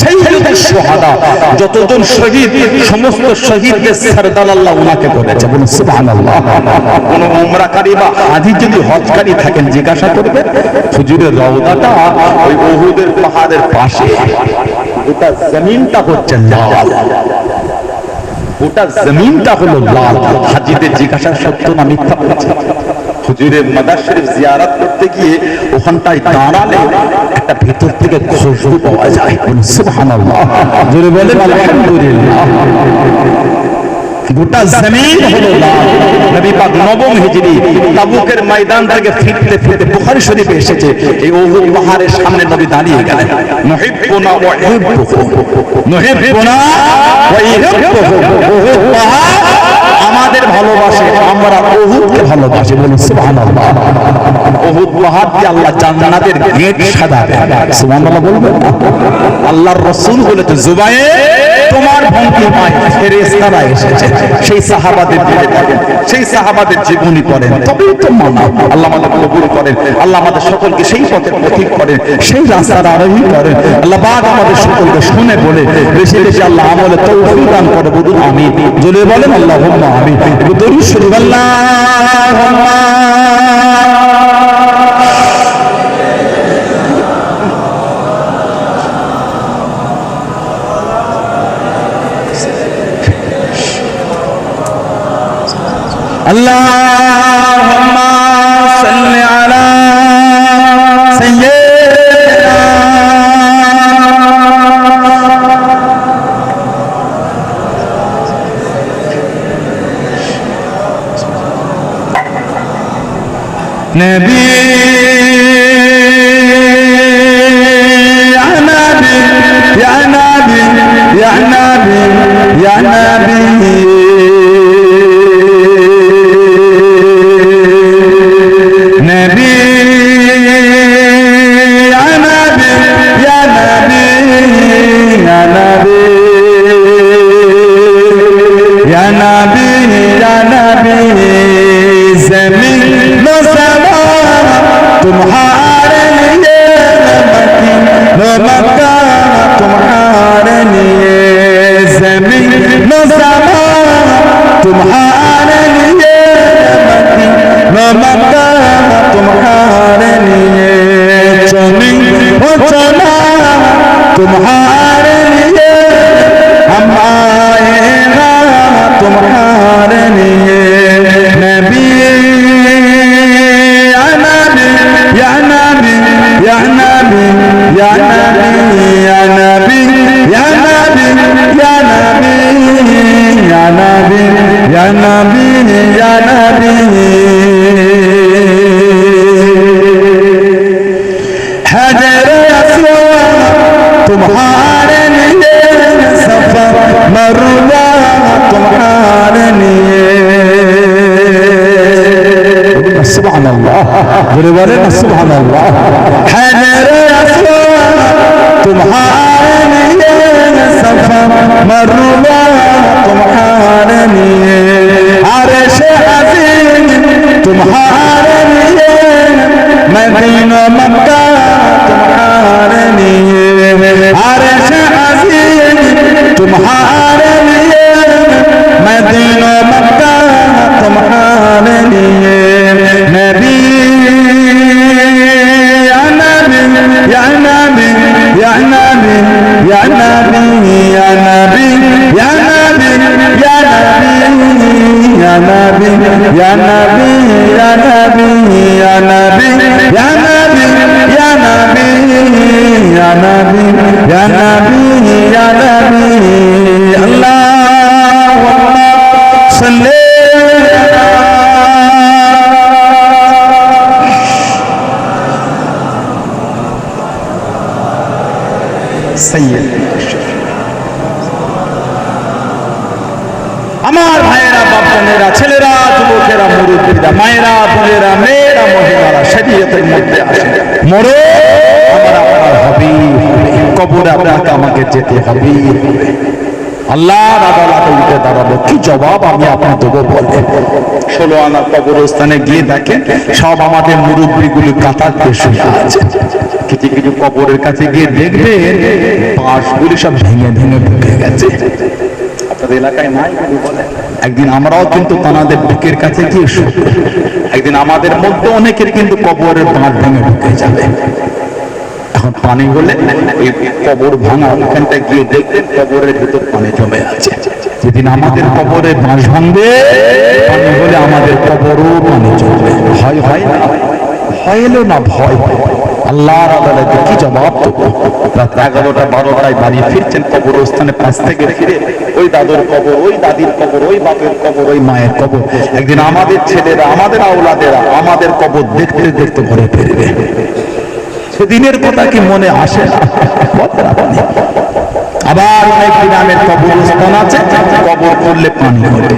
সাইয়্যিদুশ শুহাদা, যতজন শহীদ সমস্ত শহীদদের সরদার আল্লাহ ওনাকে করেছে। বলুন সুবহানাল্লাহ। কোন উমরাকারী বা হাজী যদি হজকারী থাকেন জিজ্ঞাসা করবে, হুজুরের রওজাটা ওই উহুদের পাহাড়ের পাশে, গোটা জমিনটা হচ্ছে লাল, গোটা জমিনটা হলো লাল। হাজীদের জিজ্ঞাসা সত্য না মিথ্যা বলছে? হুজুরের মাদার শরীফ জিয়ারত করতে গিয়ে ওখানটায় দাঁড়ালে একটা ভিতর থেকে খুশবু পাওয়া যায়। সুবহানাল্লাহ, জোরে বলেন আলহামদুলিল্লাহ। গোটা জমিন হলো লাল। নবী পাক 9ম হিজরি তাবুকের ময়দান থেকে ফিরতে ফিরতে বুখারী শরীফে এসেছে, এই উহুদ পাহাড়ের সামনে নবী দাঁড়িয়ে গেলেন। নুহিব্বুনা ওয়া ইউহিব্বুকুম, নুহিব্বুনা ওয়া ইউহিব্বুকুম। উহুদ পাহাড় আমাদের ভালোবাসে, আমরা উহুদকে ভালোবাসি। বলুন সুবহানাল্লাহ। উহুদ পাহাড় দিয়ে আল্লাহ জান্নাতের গেট সাজাবেন। সুবহানাল্লাহ বলবেন। আল্লাহর রাসূল বলেছে, জুবায়ের তোমার ভঙ্গিমায় ফেরেশতারা এসেছে। সেই সাহাবাদের দিকে থাকেন, সেই সাহাবাদের জীবনী পড়েন, তবেই তো মানা। আল্লাহ আমাদের কবুল করেন, আল্লাহ আমাদের সকলকে সেই পথের পথিক করেন, সেই রাস্তার আরোহী করেন। আল্লাহ পাক আমাদের সকলকে শুনে বলে বেশি বেশি আল্লাহ আমলে তৌফিক দান করে। বলুন আমিন। জোরে বলেন আল্লাহুম্মা আমিন। দরুদ শরীফ আল্লাহুম্মা আল্লাহুম্মা সাল্লি আলা সাইয়্যিদিনা নবী ইয়া নবী ইয়া तुम्हारे लिए चली वो चला तुम्हारे लिए हम आएगा तुम्हारे लिए नबी या नबी या नबी या नबी या नबी या नबी या नबी या नबी या नबी या नबी या नबी हजर अस्वद तुम्हारे लिए सफर मरवा तुम्हारे लिए सुभान अल्लाह बोले बोले ना सुभान अल्लाह हजर अस्वद तुम्हारे लिए सफर मरवा तुम्हारे लिए अर्श अज़ीम तुम्हारे लिए मदीना मक्का तुम्हारे लिए अर्श अज़ीम तुम्हारे लिए मदीना मक्का तुम्हारे लिए नबी या नबी या नबी या नबी या नबी या नबी या नबी या नबी या नबी या नबी या नबी या नबी या नबी या नबी या नबी या नबी या नबी अल्लाहुम्मा सल्ली सैयद আমার ভাইয়েরা বাপনেরা ছেলেরা যুবকেরা মুরব্বীরা মায়েরা বোনেরা মেয়েরা মহিলারা শরীয়তের মধ্যে আসে মরো আমার আপনার হবে কবরে আপনাকে আমাকে যেতে হবে আল্লাহর আদালতে উঠে দাঁড়াবো কি জবাব আমি আপনার দেবো বলেন 16 আনা কবরস্থানে গিয়ে দেখেন সব আমাদের মুরব্বীগুলো কাতার দিয়ে শুয়ে আছে কিছু কিছু কবরের কাছে গিয়ে দেখবেন পাশগুলি সব ভেঙে ভেঙে ঢুকে গেছে আপনাদের এলাকায় নাই বলে একদিন আমরাও কিন্তু তানাদের বুকের কাছে গিয়ে শুয়ে একদিন আমাদের মধ্যে অনেকের কিন্তু কবরের বাঁধ ভেঙে ঢুকে যাবে এখন পানি হলে এই কবর ভাঙা ওখানটা গিয়ে দেখবেন কবরের ভিতর পানি জমে আছে যেদিন আমাদের কবরে বাঁশ ভাঙবে পানি হলে আমাদের কবরও পানি জমবে ভয় হয় না ভয় এলো না ভয় আল্লাহর আদালতে কি জবাব দেবো রাত 11টা 12টায় বাড়ি ফিরছেন কবরস্থানে পাশ থেকে ফিরে ওই দাদুর কবর ওই দাদির কবর ওই বাপের কবর ওই মায়ের কবর একদিন আমাদের ছেলেরা আমাদের আওলাদেরা আমাদের কবর দেখতে দেখতে ঘরে ফিরবে সেদিনের কথা কি মনে আসে আবার অনেক গ্রামের কবরস্থান আছে কবর করলে পানি ওঠে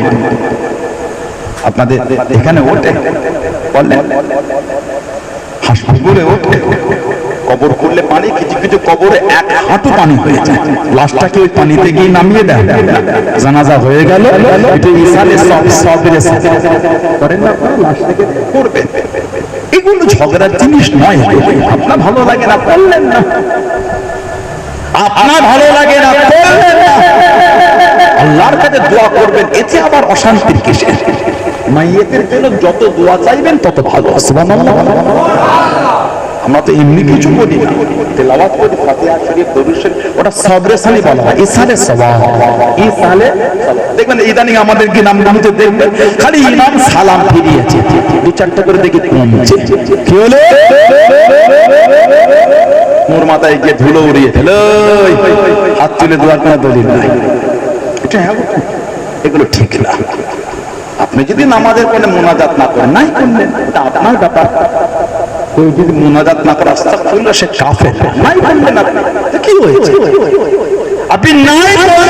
আপনাদের এখানে ওঠে বললেন হাসপাতালে ওঠে কবর করলে পানি কিছু কিছু কবরে 1 হাঁটু পানি হয়ে যায় লাশটাকে ওই পানিতে গিয়ে নামিয়ে দেয় জানাজা হয়ে গেল এটা ইসালে সবরে করেন না লাশটাকে করবে এগুলো ঝগড়ার জিনিস নয় আপনার ভালো লাগে না করলেন না আপনার ভালো লাগে না করলেন না আল্লাহর কাছে দোয়া করবেন এতে আবার অশান্তির কিসের মাইয়েতের জন্য যত দোয়া চাইবেন তত ভালো সুবহানাল্লাহ আমরা তো এমনি কিছু বলি না তেলাওয়াত করি ফাতিহা শরীফ দরুদ শরীফ ওটা সবরে সানি বলা হয় ইসালে সওয়াব ইসালে দেখবেন ইদানিং আমাদের কি নামগুলোতে দেখবেন খালি ইমাম সালাম ফিরিয়েছে 2-4টা করে দেখি কমছে কি হলো মোর মাথায় গিয়ে ধুলো উড়িয়ে দিল হাত তুলে দোয়া কোনো দলিল নাই এটা এগুলো ঠিক না আপনি যদি নামাজের পরে মুনাজাত না করেন নাই করলেন এটা আপনার ব্যাপার কেউ যদি মুনাজাত না করে আস্তাগফিরুল্লাহ সে কাফের নাই করলেন আপনি কি হয়েছে আপনি নাই বলেন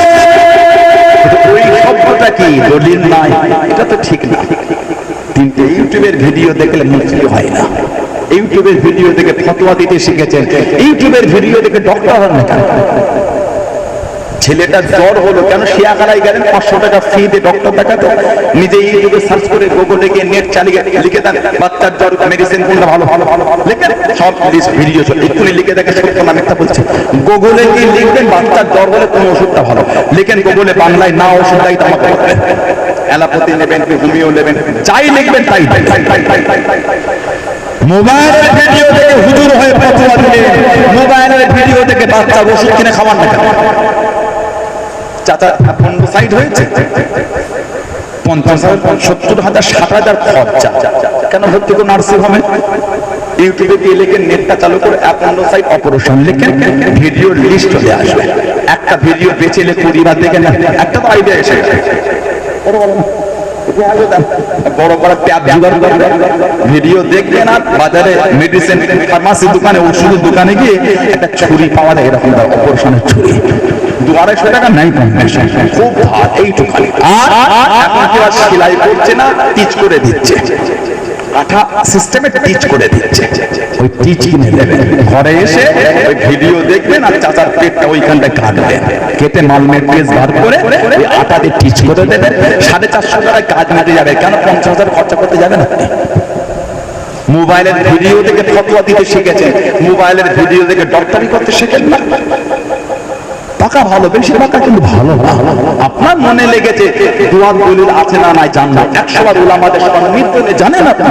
ওই শব্দটা কি দলিল নাই এটা তো ঠিক না কিন্তু ইউটিউবের ভিডিও দেখলে মুক্তি হয় না ইউটিউবের ভিডিও দেখে ফতোয়া দিতে শিখেছেন ইউটিউবের ভিডিও দেখে ডক্টর হন না ছেলেটা জ্বর হলো কেন শিয়াখানায় গেলেন 500 টাকা ফি দিয়ে ডক্টর দেখাতে নিজে ইউটিউবে সার্চ করে গুগলে গিয়ে নেট চালিয়ে লিখে দেন বাচ্চার জ্বর মেডিসিন কোনটা ভালো লিখেন সব ভিডিও চলে একটু লিখে দেখে সত্য না মিথ্যা বলছে গুগলে গিয়ে লিখবেন বাচ্চার জ্বর হলে কোন ওষুধটা ভালো লিখেন গুগলে বাংলায় না ওষুধটাই তো আমাকে বলবেন অ্যালোপ্যাথি নেবেন কি হোমিও নেবেন যাই লিখবেন তাই মোবাইলের ভিডিও দেখে হুজুর হয়ে ফতোয়া দিলেন, মোবাইলের ভিডিও দেখে বাচ্চার ওষুধ কিনে খাওয়ান না কেন? চাচা সাইড হয়েছে 50,000 70,000 60,000 খরচা কেন? ভর্তি করে নার্সিং হোমে ইউটিউবে গিয়ে লিখে নেটটা চালু করে অ্যাপেন্ডিসাইট অপারেশন লিখে ভিডিওর লিস্ট চলে আসবে। একটা ভিডিও বেঁচে এলে 20 বার দেখে না, একটা তো আইডিয়া এসে গেছে। বড় বড় ট্যাব জোগাড় করবে, ভিডিও দেখবে না, বাজারে মেডিসিন ফার্মাসি দোকানে ওষুধের দোকানে গিয়ে একটা ছুরি পাওয়া যায়, এরকম অপারেশনের ছুরি 200-250 টাকা নাই কম, খুব ভালো এইটুখানি। আর এখন কি আর সেলাই করছে না, টিচ করে দিচ্ছে, কাঁথা সিস্টেমে টিচ করে দিচ্ছে। ওই টিচ কিনে নেবেন, ঘরে এসে ওই ভিডিও দেখবেন আর চাচার পেটটা ওইখানটায় কাটবেন, কেটে মালমের পিস বার করে ওই আটা দিয়ে টিচ করে দেবেন। 450 টাকায় কাজ মিটে যাবে। কেন 50,000 খরচা করতে যাবেন আপনি? মোবাইলের ভিডিও দেখে ফতোয়া দিতে শিখেছেন, মোবাইলের ভিডিও দেখে ডক্টরি করতে শেখেন না। টাকা ভালো, বেশি টাকা কিন্তু ভালো না। আপনার মনে লেগেছে দোয়া দলিল আছে না নাই জান না, 100 বার উলামাদের সম্মিলিত জানেন আপনি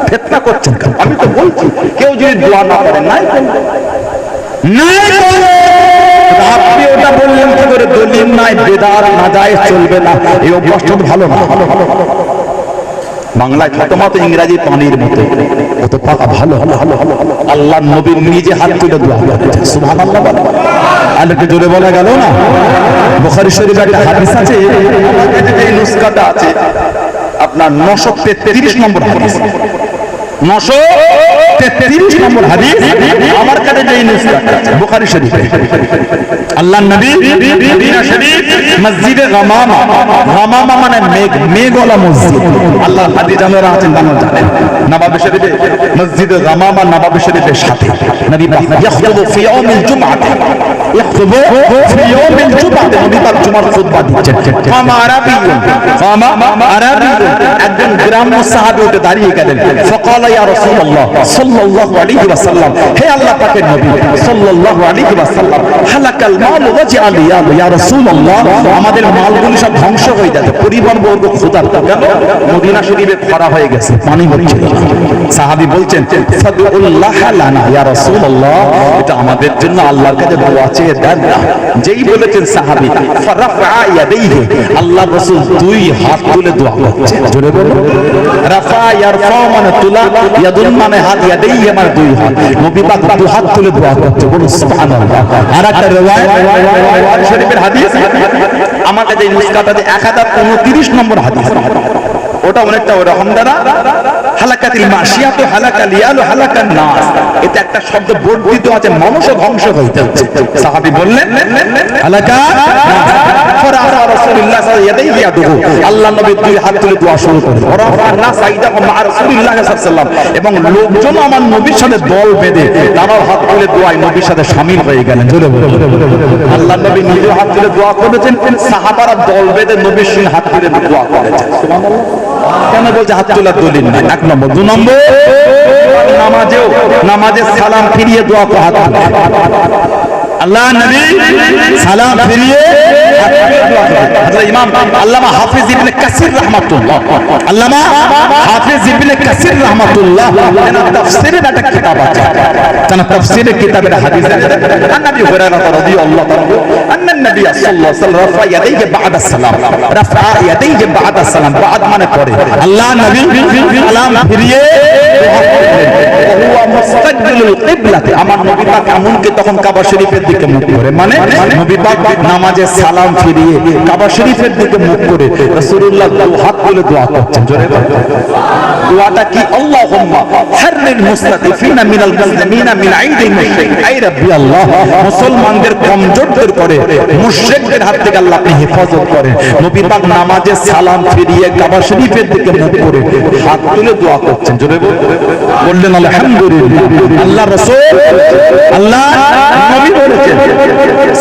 ফিতনা করছেন। আমি তো বলছি কেউ যদি দোয়া না করে নাই আপনি ওটা বললেন কি করে? দলিল নাই, বেদাত নাজায়েজ চলবে না, এই অভ্যাসটা ভালো না। বাংলায় খতমাতো ইংরেজি পানির মতো, কত পাকা ভালো। আল্লাহ নবী নিজে হাত তুলে দোয়া করেছেন, সুবহানাল্লাহ। আলোকে জোরে বলা গেল না? বুখারী শরীফে একটা হাদিস আছে, এই নুসখাটা আছে আপনার 933 নম্বর হাদিস, 933 নম্বর হাদিস আমার কাছে যে নুসখাটা আছে বুখারী শরীফে। আল্লাহর নবী মদিনা শরীফ মসজিদে গামামা, গামামা মানে মেঘ, মেঘওয়ালা মসজিদ। আল্লাহর হাদিস আমরা আছেন জানেন, নবাবী শরীফে মসজিদে গামামা, নবাবী শরীফের সাথে নবী পাক ইয়াখতুবু ফি ইয়াউমিল জুমআতি, ইয়াখতুবু ফি ইয়াউমিল জুমআতি, নবী পাক জুমার খুতবা দিচ্ছেন। কামা আরাবিয়ুন, একজন গ্রাম্য সাহাবী উঠে দাঁড়িয়ে গেলেন। ফাকালা ইয়া রাসূলুল্লাহ সাল্লাল্লাহু আলাইহি ওয়াসাল্লাম, হে আল্লাহ পাকের নবী সাল্লাল্লাহু আলাইহি ওয়াসাল্লাম, হালাকাল মাল ওয়াজআল ইয়া রাসূলুল্লাহ, আমাদের মালগুলো সব ধ্বংস হয়ে যাচ্ছে, পরিবার বর্গ ক্ষুধার্ত। কেন? মদিনা শরীফে খরা হয়ে গেছে, পানি হচ্ছিল না। সাহাবী বলছেন ফাদউল্লাহ লানা ইয়া রাসূলুল্লাহ, এটা আমাদের জন্য আল্লাহর কাছে দোয়া চেয়ে দেন না। যেই বলেছেন সাহাবী, ফারাফা ইয়াদাইহি, আল্লাহর রাসূল দুই হাত তুলে দোয়া করছেন। জোরে বলুন, রাফা ইয়ারফা মানে তুলা, ইয়াদুন মানে হাত, ইয়াদাইহি মানে দুই হাত। নবী পাক দুই হাত তুলে দোয়া করতে, বলুন সুবহানাল্লাহ। আর একটা রিওয়ায়াত বুখারী শরীফের হাদিস, আমার কাছে এই নুসখাটাতে 1029 নম্বর হাদিস, ওটা অনেকটা ওরকম দ্বারা হালাকাতিল মাশিয়াতু হালাকাল ইয়ালু হালাকান নাস, এটা একটা শব্দ বর্ধিত আছে, মানুষও ধ্বংস হয়ে যাচ্ছে। সাহাবী বললেন হালাকা ফরাফা রাসূলুল্লাহ সাল্লাল্লাহু আলাইহি ওয়াসাল্লাম, আল্লাহর নবী দুই হাত তুলে দোয়া শুরু করলেন। ফরাফা নাস সাইদাহু মা রাসূলুল্লাহ সাল্লাল্লাহু আলাইহি ওয়াসাল্লাম, এবং লোকজন আমার নবীর সাথে দল বেঁধে তারাও হাত তুলে দোয়ায় নবীর সাথে শামিল হয়ে গেলেন। জোরে বলুন, আল্লাহর নবী নিজে হাত তুলে দোয়া করেছেন, সাহাবারা দল বেঁধে নবীর সঙ্গে হাত তুলে দোয়া করেছেন। সুবহানাল্লাহ। কেন বলছে হাত তোলার দলিল নাই? 1 নম্বর। 2 নম্বর, নামাজে সালাম ফিরিয়ে দোয়া করা, হাত আল্লাহ নবী সালাম ফিরিয়ে হযরত ইমাম আল্লামা হাফিজ ইবনে কাসির রাহমাতুল্লাহ, আল্লামা হাফিজ ইবনে কাসির রাহমাতুল্লাহ এনার তাফসীরের একটা কিতাব আছে, তার তাফসীরের কিতাবের হাদিস আছে, নবী হুরায়রা রাদিয়াল্লাহু তাআলা আন্না নবী সাল্লাল্লাহু আলাইহি ওয়াসাল্লাম রাফা ইয়াদাইহি বা'দা সালাম, রাফা ইয়াদাইহি বা'দা সালাম, বা'দ মানে পরে, আল্লাহ নবী সালাম ফিরিয়ে দোয়া করলেন। ওয়া মুস্তাকবিলুল কিবলাতে, আমার নবী পাক এমনকি তখন কাবা শরীফের দিকে মুখ করে, মানে নবী পাক নামাজে সালাম ফিরিয়ে কাবা শরীফের দিকে মুখ করে রাসূলুল্লাহ দুই হাত তুলে দোয়া করছেন। জোরে বলুন, দোয়াটা কি? আল্লাহুম্মা হাররিল মুস্তাদিফিনা মিনাল মুসলিমিনা মিন আইদিল মুশরিক, আই রাব্বি আল্লাহ, মুসলমানদের কমজোরদের করে মুশরিকদের হাত থেকে আল্লাহ আপনি হেফাজত করেন। নবী পাক নামাজে সালাম ফিরিয়ে কাবা শরীফের দিকে মুখ করে হাত তুলে দোয়া করছেন। জোরে বললেন আলহামদুলিল্লাহ। আল্লাহ রাসূল, আল্লাহ নবী বলেছেন,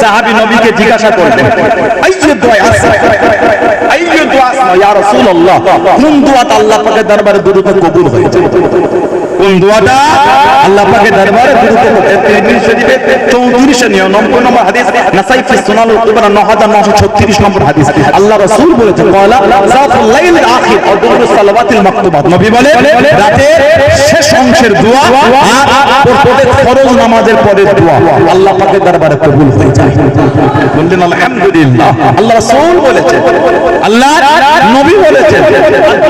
সাহাবী নবীকে জিজ্ঞাসা করলেন আইয়ু দোয়া আছে, আইয়ু দোয়া ইয়া রাসূলুল্লাহ, কোন দোয়াটা আল্লাহ পাকের দরবারে দ্রুত কবুল হয়েছে? কোন কোন দোয়াটা? আল্লাহ পাকের দরবারে দ্রুত তিরমিজি শরীফে 3499 নম্বর হাদিস, নাসাই ফি সুনানুল কুবরা 9936 নম্বর হাদিস। আল্লাহ রাসূল বলেছেন ক্বালা যাফুল লাইলিল আখির ওয়া দুরুস সালাওয়াতিল মাকতুবাত। নবী বলে রাতের শেষ অংশের দোয়া আর প্রত্যেক ফরজ নামাজের পরের দোয়া আল্লাহ পাকের দরবারে কবুল হয়ে যায়। বললেন আলহামদুলিল্লাহ। আল্লাহ রাসূল বলেছেন, আল্লাহ নবী বলেছেন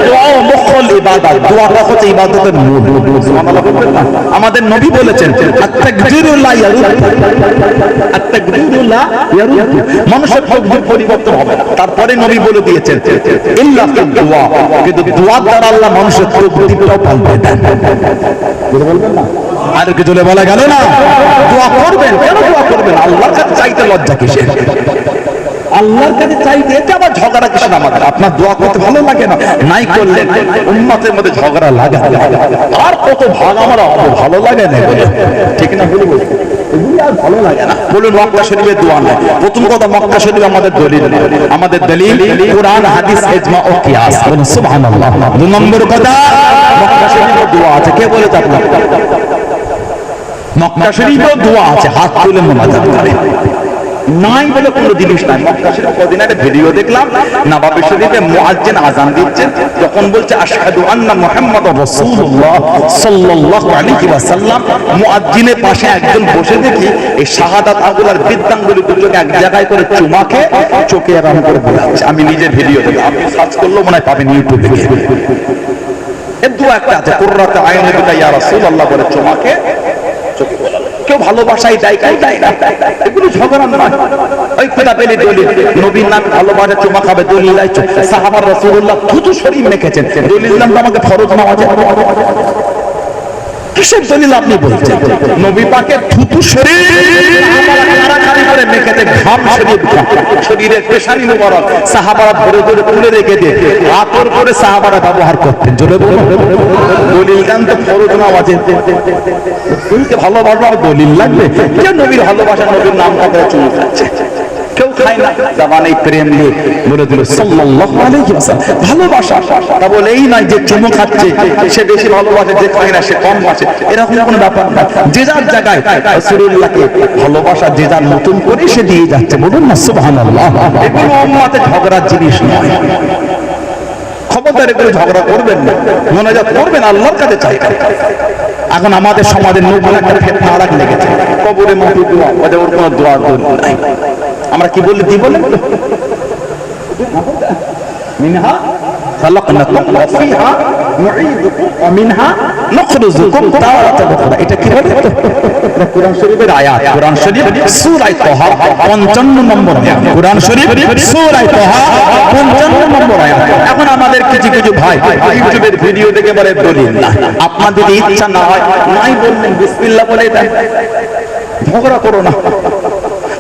দোয়া মুখল ইবাদত, দোয়াটা হচ্ছে ইবাদতের মূল। সুবহানাল্লাহ বলবেন না? আমাদের নবী বলেছেন আত-তাকদিরু লা ইয়ারুদ, আত-তাকদিরু লা ইয়ারুদ, মানুষের তাকদীর পরিবর্তন হবে না। তারপরে নবী বলে দিয়েছেন ইল্লা ফিদ দোয়া, কিন্তু দোয়ার দ্বারা আল্লাহ মানুষের তাকদীরটাও পাল্টে দেন। বলবেন না? আর কিছু বলা গেল না? দোয়া করবেন, কেন দোয়া করবেন? আল্লাহর কাছে চাইতে লজ্জা কিসের? আল্লাহর কাছে চাইতে এটা আবার ঝগড়া কিসের? আমাদের আপনার দোয়া করতে ভালো লাগে না, নাই করলেন উম্মতের মধ্যে ঝগড়া লাগে। আর কত ভাগ আমার ভালো লাগে না, ঠিক না? বলবো এগুলি আর ভালো লাগে না। বলুন মক্কা শরীফের দোয়া নাই। প্রথম কথা, মক্কা শরীফ আমাদের দলিল না, আমাদের দলিল কোরআন, হাদিস, ইজমা ও কিয়াস। বলুন সুবহানাল্লাহ। দুই নম্বর কথা, মক্কা শরীফের দোয়া আছে। কে বলেছে আপনাকে? মক্কা শরীফেও দোয়া আছে, হাত তুলে মুনাজাত করে। নাই বলে কোনো জিনিস নাই। মক্কা শরীফ কদিন আগে ভিডিও দেখলাম, নবাবী শরীফে মুয়াজ্জিন আযান দিচ্ছেন, যখন বলছে আশহাদু আন্না মুহাম্মাদুর রাসূলুল্লাহ সাল্লাল্লাহু আলাইহি ওয়াসাল্লাম, মুয়াজ্জিনের পাশে একজন বসে দেখি এই শাহাদাত আঙ্গুলার বৃদ্ধাঙ্গুলি দুটোকে এক জায়গায় করে চুমাকে চোখে আরাম করে বোলাচ্ছে। আমি নিজের ভিডিও দেখলাম, আপনি সার্চ করলেও মনে হয় পাবেন ইউটিউবে। এর দোয়া একটা আছে, কুররাতু আইনি বিকা ইয়া রাসূলুল্লাহ বলে চুমাকে চোখে বোলালো। কেউ ভালোবাসাই দেয়, কেউ দেয় না, এগুলো ঝগড়া নয়। ওই খোদা পেলে দলিল, নবীর নাম ভালোবাসা চুমা খাবে, দলিল নাই। সাহাবা রাসূলুল্লাহ থুতু শরীর মেখেছেন, দলিল নাম তো আমাকে ফরজ নামাজে। কিসের দলিল আপনি বলছেন? নবী পাকের থুতু শরীর কারাকারি করে মেখেছে, ঘাম শরীর, শরীরের পেশানি মুবারক সাহাবারা ধরে ধরে তুলে রেখে দিয়ে আতর করে সাহাবারা ব্যবহার করতেন। জোরে বলুন, দলিল গান তো ফরজ নামাজে। তুমি ভালোবাসা দলিল লাগবে? কেউ নবীর ভালোবাসা, নবীর নাম কাকে চুমু খাচ্ছে, কেউ খায় না, জামানে প্রেম নিয়ে বলে দিল সাল্লাল্লাহু আলাইহি ওয়াসাল্লাম। ভালোবাসা তা বলে এই নয় যে চুমু খাচ্ছে সে বেশি ভালোবাসে, যে খায় না সে কম বাসে, এরকম কোনো ব্যাপার না। যে যার জায়গায় রাসূলুল্লাহকে ভালোবাসা যে যার নতুন করে সে দিয়ে যাচ্ছে। বলুন না সুবহানাল্লাহ। এগুলো উম্মতে ঝগড়ার জিনিস নয়। খবরদার এগুলো ঝগড়া করবেন না, মোনাজাত করবেন, আল্লাহর কাছে চাইবেন। এখন আমাদের সমাজে নতুন একটা ফিতনা আরাক লেগেছে, কবরে মাটি দোয়া, ওর কোনো দোয়া নাই। আমরা কি বলি? দি বলেন মিনহা খালাকনাকুম ওয়া ফিহা নুঈদুকুম ওয়া মিনহা নুখরিজুকুম তারাতান উখরা। এটা কি বলে? এটা কোরআন শরীফের আয়াত। কোরআন শরীফ সূরা তাহা 55 নম্বর আয়াত। কোরআন শরীফ সূরা তাহা 55 নম্বর আয়াত। এখন আমাদের কিছু কিছু ভাই ইউটিউবের ভিডিও দেখে বলে দলিল না। আপনার যদি ইচ্ছা না হয় নাই বলবেন বিসমিল্লাহ বলে দেন, ঝগড়া করো না।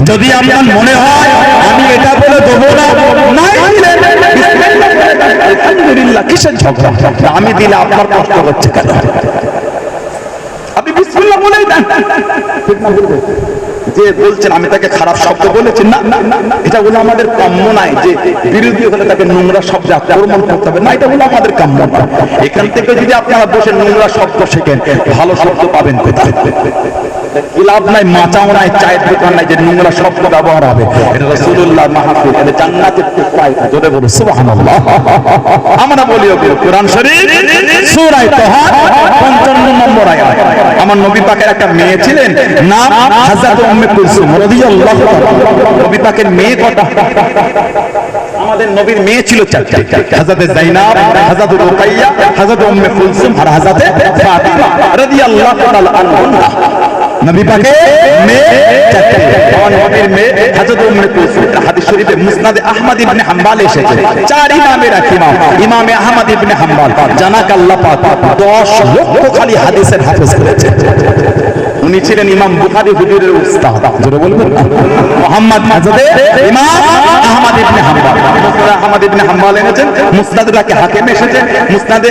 যদি আপনার মনে হয় আমি এটা বলে দেবো না, নাই দিলেন বিসমিল্লাহ বলে দেন, আলহামদুলিল্লাহ। কিসের ঝগড়া? আমি দিলে আপনার কষ্ট হচ্ছে কেন? আপনি বিসমিল্লাহ বলেই দেন, ঠিক না? বলবেন যে বলছেন আমি তাকে খারাপ শব্দ বলেছি, না এটা বলে আমাদের কাম্য নাই। যে বিরোধী হলে তাকে নোংরা শব্দ আক্রমণ করতে হবে না, এটা বলে আমাদের কাম্য না। এখান থেকে যদি আপনারা বসে নোংরা শব্দ শেখেন, ভালো শব্দ পাবেন কোথায়? লাভ নাই, মাচাও নাই, চায়ের দোকান নাই যে নোংরা শব্দ ব্যবহার হবে। এটা রাসূলুল্লাহ মাহফিল, এটা জান্নাতের টুকরা। জোরে বলুন সুবহানাল্লাহ। আমরা বলি কোরআন শরীফ সূরা তাহা 55 নম্বর আয়াত। আমার নবী পাকের একটা মেয়ে ছিলেন, নাম হযরত উম্মে কুলসুম রাদিয়াল্লাহু তাআলা। নবী পাকের মেয়ে কটা? আমাদের নবীর মেয়ে ছিল চারটি, হযরত যায়েনব, হযরত রুকাইয়া, হযরত উম্মে কুলসুম আর হযরত ফাতিমা রাদিয়াল্লাহু তাআলা আনহা। নবী পাকের মেয়ে চারটি। আমার নবীর মেয়ে হযরত উম্মে কুলসুম। হাদিস শরীফে মুসনাদে আহমদ ইবনে হাম্বল এসেছে, চার ইমামের এক ইমাম ইমামে আহমদ ইবনে হাম্বল জানাক আল্লাহ পাক 10 লক্ষ খালি হাদিসের হাফেজ করেছে। উনি ছিলেন ইমাম বুখারী হুজুরের উস্তাদ। জোরে বলবেন মুহাম্মদ হযরত ইমাম আহমদ আহমদ ইবনে হাম্বল, মুসনাদ আহমদ ইবনে হাম্বল এনেছেন, মুসনাদ হাকিম এসেছে, মুসনাদে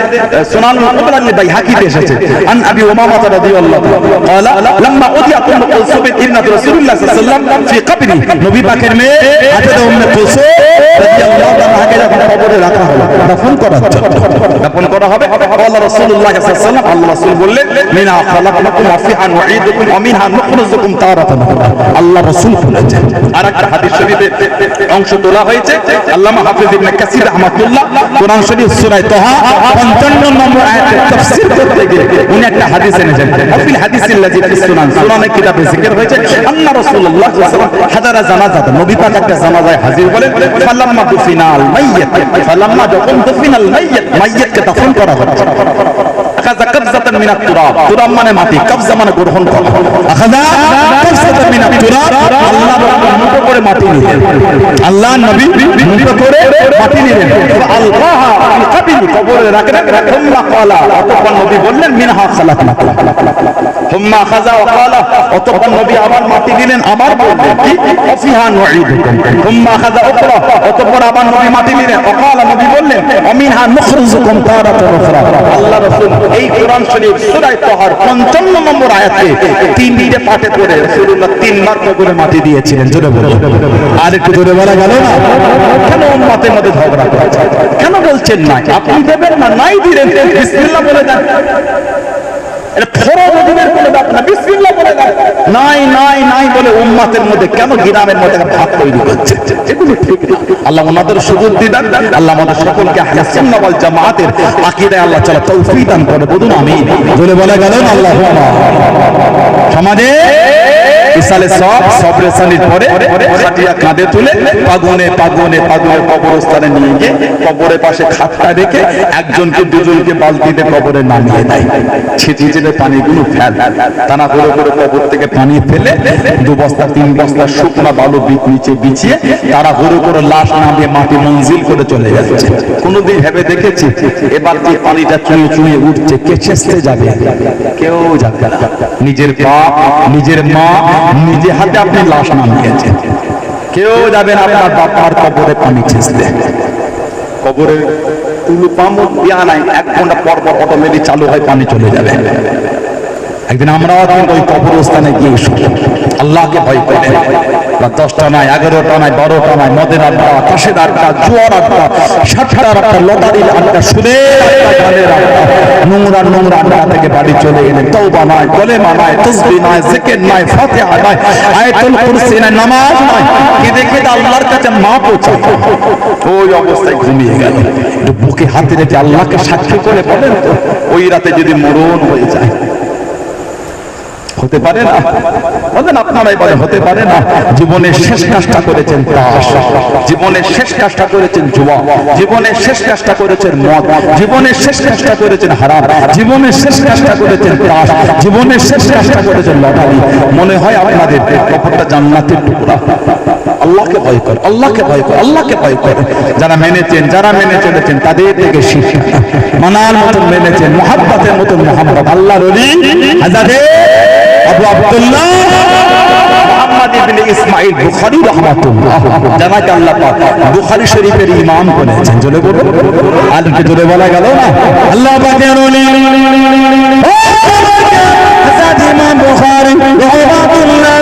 সুনান কুবরা বাইহাকিতে এসেছে। আন আবি উমামা রাদিয়াল্লাহু তাআলা লাম্মা উদিয়া উম্মু কুলসুম ইবনাত রাসূলুল্লাহ সাল্লাল্লাহু আলাইহি ওয়াসাল্লাম ফি কবরি, নবী পাকের মেয়ে হযরত উম্মে কুলসুম রাদিয়াল্লাহু তাআলাকে যখন কবরে রাখা হলো দাফন করার জন্য, দাফন করা হবে, আল্লাহ রাসূলুল্লাহ সাল্লাল্লাহু আলাইহি ওয়াসাল্লাম আল্লাহ রাসূল বললেন মিনা খালাকনাকুম ওয়া ফিহা নুঈদুকুম ওয়া মিনহা নুখরিজুকুম তারাতান উখরা। আল্লাহ রাসূল বলেছেন। আরেকটা হাদিস শরীফে অংশ তোলা হয়েছে, আল্লামা হাফিজ ইবনে কাসির রাহমাতুল্লাহ কোরআন শরীফ সূরা তাহা 55 নম্বর আয়াতের তাফসীর করতে গিয়ে উনি একটা হাদিস এনেছেন। ফিল হাদিসিল্লাযী ফিস সুনান, সুনানে কিতাবে জিকির হয়েছে আন্না রাসূলুল্লাহ সাল্লাল্লাহু আলাইহি ওয়াসাল্লাম হাদারা জানাজা, নবী পাক একটা জানাজায় হাজির হলেন। ফালাম্মা দুফিনাল মাইয়িত, ফালাম্মা যখন দুফিনাল মাইয়িত, মাইয়িতকে দাফন করা হচ্ছে, আখাযা কবজাতান মিনাত তুরাব, তুরাব মানে মাটি, কবজা মানে গ্রহণ করা, আখাযা কবজাতান মিনাত তুরাব, আল্লাহ মুঠো করে মাটি নিলেন, আল্লাহ নবী মুঠো করে মাটি নিলেন, আলকাহা ফি কবরি, কবরে রাখলেন। হুম্মা ক্বালা, অতঃপর নবী বললেন মিনহা খালাকনাকুম, হুম্মা আখাযা ওয়া ক্বালা, অতঃপর নবী আবার মাটি দিলেন, আবার বললেন কি ফিহা নুঈদুকুম, হুম্মা আখাযা উখরা, অতঃপর আবার নবী মাটি দিলেন, ওয়া ক্বালা, নবী বললেন ওয়া মিনহা নুখরিজুকুম তারাতান উখরা। আল্লাহ রাসূল এই কোরআন শরীফ সূরা তাহার 55 নম্বর আয়াতে তিনটে পাঠে করে রাসূলুল্লাহ তিনবার কবরে মাটি দিয়েছিলেন। জোরে বলো, আর একটু জোরে বলা গেল না? কেন উম্মতের মধ্যে ঝগড়া করছে? কেন বলছেন না আপনি দেবেন না, নাই দিলেন, বিসমিল্লাহ বলে দেন, এটা ফরজ দিনের কোনো ব্যাপার না, বিসমিল্লাহ বলে দেন। নাই নাই নাই বলে উম্মতের মধ্যে কেন গ্রামের মধ্যে ভাগ তৈরি করছে? এগুলো ঠিক না। আল্লাহ ওনাদের সুযোগ দিবেন, আল্লাহ আমাদের সকলকে আহলে সুন্নাহ ওয়াল জামাতের আকীদায় আল্লাহ তাআলা তৌফিক দান করে, বলুন আমিন। বলে বলা গেল না আল্লাহুম্মা। সমাজে ইসালে সব সবরেসানির পরে খাটিয়া কাঁধে তুলে পাগুনে পাগুনে পাগুনে কবরস্থানে নিয়ে গিয়ে কবরের পাশে খাটটা রেখে একজনকে দুজনকে বালতিতে কবরে নামিয়ে দেয়, ছিটিয়ে ছিটে পানিগুলো ফেল, টানা করে করে কবর থেকে পানি ফেলে 2 বস্তা 3 বস্তা শুকনা বালু নিচে বিছিয়ে তারা ঘুরে করে লাশ নামিয়ে মাটি মঞ্জিল করে চলে যাচ্ছে। কোনদিন ভেবে দেখেছি এবার যে পানিটা চুঁয়ে চুঁয়ে উঠছে কে ছেঁচতে যাবে? কেউ যাবে না। নিজের বাপ নিজের মা নিজে হাতে আপনি লাশ নামিয়েছেন, কেউ যাবে না আপনার বাবার কবরে পানি ছেঁচতে। কবরের তুলু পাম্প দেওয়া নাই, 1 ঘন্টা পর পর অটোমেটিক চালু হয়, পানি চলে যাবে। একদিন আমরাও ওই কবরস্থানে গিয়ে আল্লাহকে ভয় করে 10টা নয় 11টা নয় 12টা নয় মদের আড্ডা, তাসের আড্ডা, জুয়ার আড্ডা, সাতটার আড্ডা, লটারির আড্ডা, সুদের আড্ডা, গানের আড্ডা, নোংরা নোংরা আড্ডা থেকে বাড়ি চলে এলেন। তওবা নয়, কলেমা নয়, তাসবিহ নয়, জিকির নয়, ফাতিহা নয়, আয়াতুল কুরসি নয়, নামাজ নয়, কেঁদে কেঁদে আল্লাহর কাছে মাপ চায়। ওই অবস্থায় ঘুমিয়ে গেল। একটু বুকে হাতে রেখে আল্লাহকে সাক্ষী করে বলেন তো ওই রাতে যদি মরণ হয়ে যায় হতে পারে না? বলেন আপনারাই বলেন হতে পারে না? জীবনের শেষ কাজটা করেছেন তাস, জীবনের শেষ কাজটা করেছেন জুয়া, জীবনের শেষ কাজটা করেছেন মদ, জীবনের শেষ কাজটা করেছেন হারাম, জীবনের শেষ কাজটা করেছেন তাস, জীবনের শেষ কাজটা করেছেন লটারি। মনে হয় আপনাদের কবরটা জান্নাতের টুকরা। আল্লাহকে ভয় করে, আল্লাহকে ভয় করে, আল্লাহকে ভয় করে। যারা মেনেছেন, যারা মেনে চলেছেন তাদের থেকে শিক্ষা, মানার মতন মেনেছেন, মুহাব্বতের মতন মুহাব্বত। আল্লাহর ওলি হযরত আবু আব্দুল্লাহ মুহাম্মদ ইবনে ইসমাঈল বুখারী রাহমাতুল্লাহ, যাকে আল্লাহ পাক বুখারী শরীফের ইমাম বলেছেন। জোরে বলুন, আর কি জোরে বলা গেল না? আল্লাহ পাকের ওলি হযরত ইমাম বুখারী রাহমাতুল্লাহ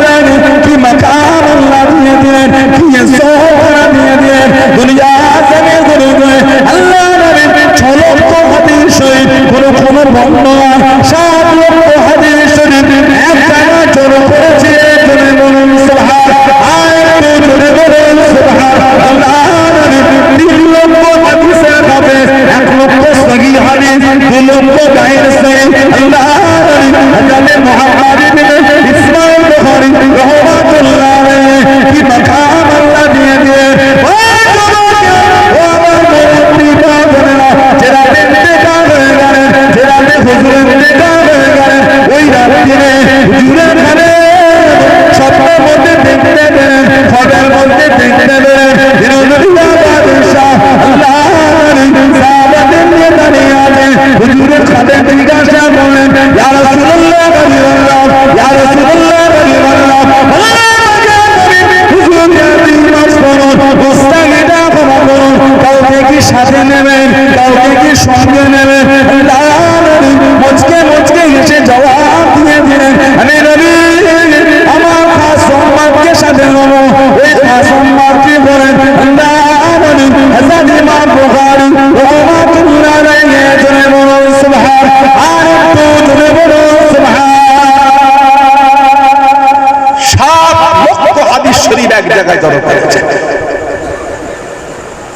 কি মাকাম আল্লাহ দিয়ে দিলেন, কি সোহরা দিয়ে দিলেন। দুনিয়া জমিন গুলো আল্লাহ নবী 6 লক্ষ হাদিস শরীফ কোন বর্ণনা 7 লক্ষ হাদিস শরীফ এক জায়গায় জড়ো করেছে। তুমি বলুন সুবহানাল্লাহ, আয়াতে জোরে বলুন সুবহানাল্লাহ। 3 লক্ষ হাদিসের হবে 1 লক্ষ সহিহ হাদিস, 2 লক্ষ গায়ের সহিহ। আল্লাহ হযরত মুহাম্মদ ইবনে ইসমাঈল বুখারী রাহমাতুল্লাহ কি মাকাম আল্লাহ দিয়ে দিয়ে হুজুরের খাদের জিজ্ঞাসা করলেন, ইয়া রাসূলুল্লাহ দেব ওই শাসনমাত্রী বলেন না বলেন হযরত ইমাম বুখারী রাহমাতুল্লাহ আলাইহি জনে বলেন সুবহান আর একটু জনে বলেন সুবহান। 7 লক্ষ হাদিস শরীফ এক জায়গায় জড়ো করেছে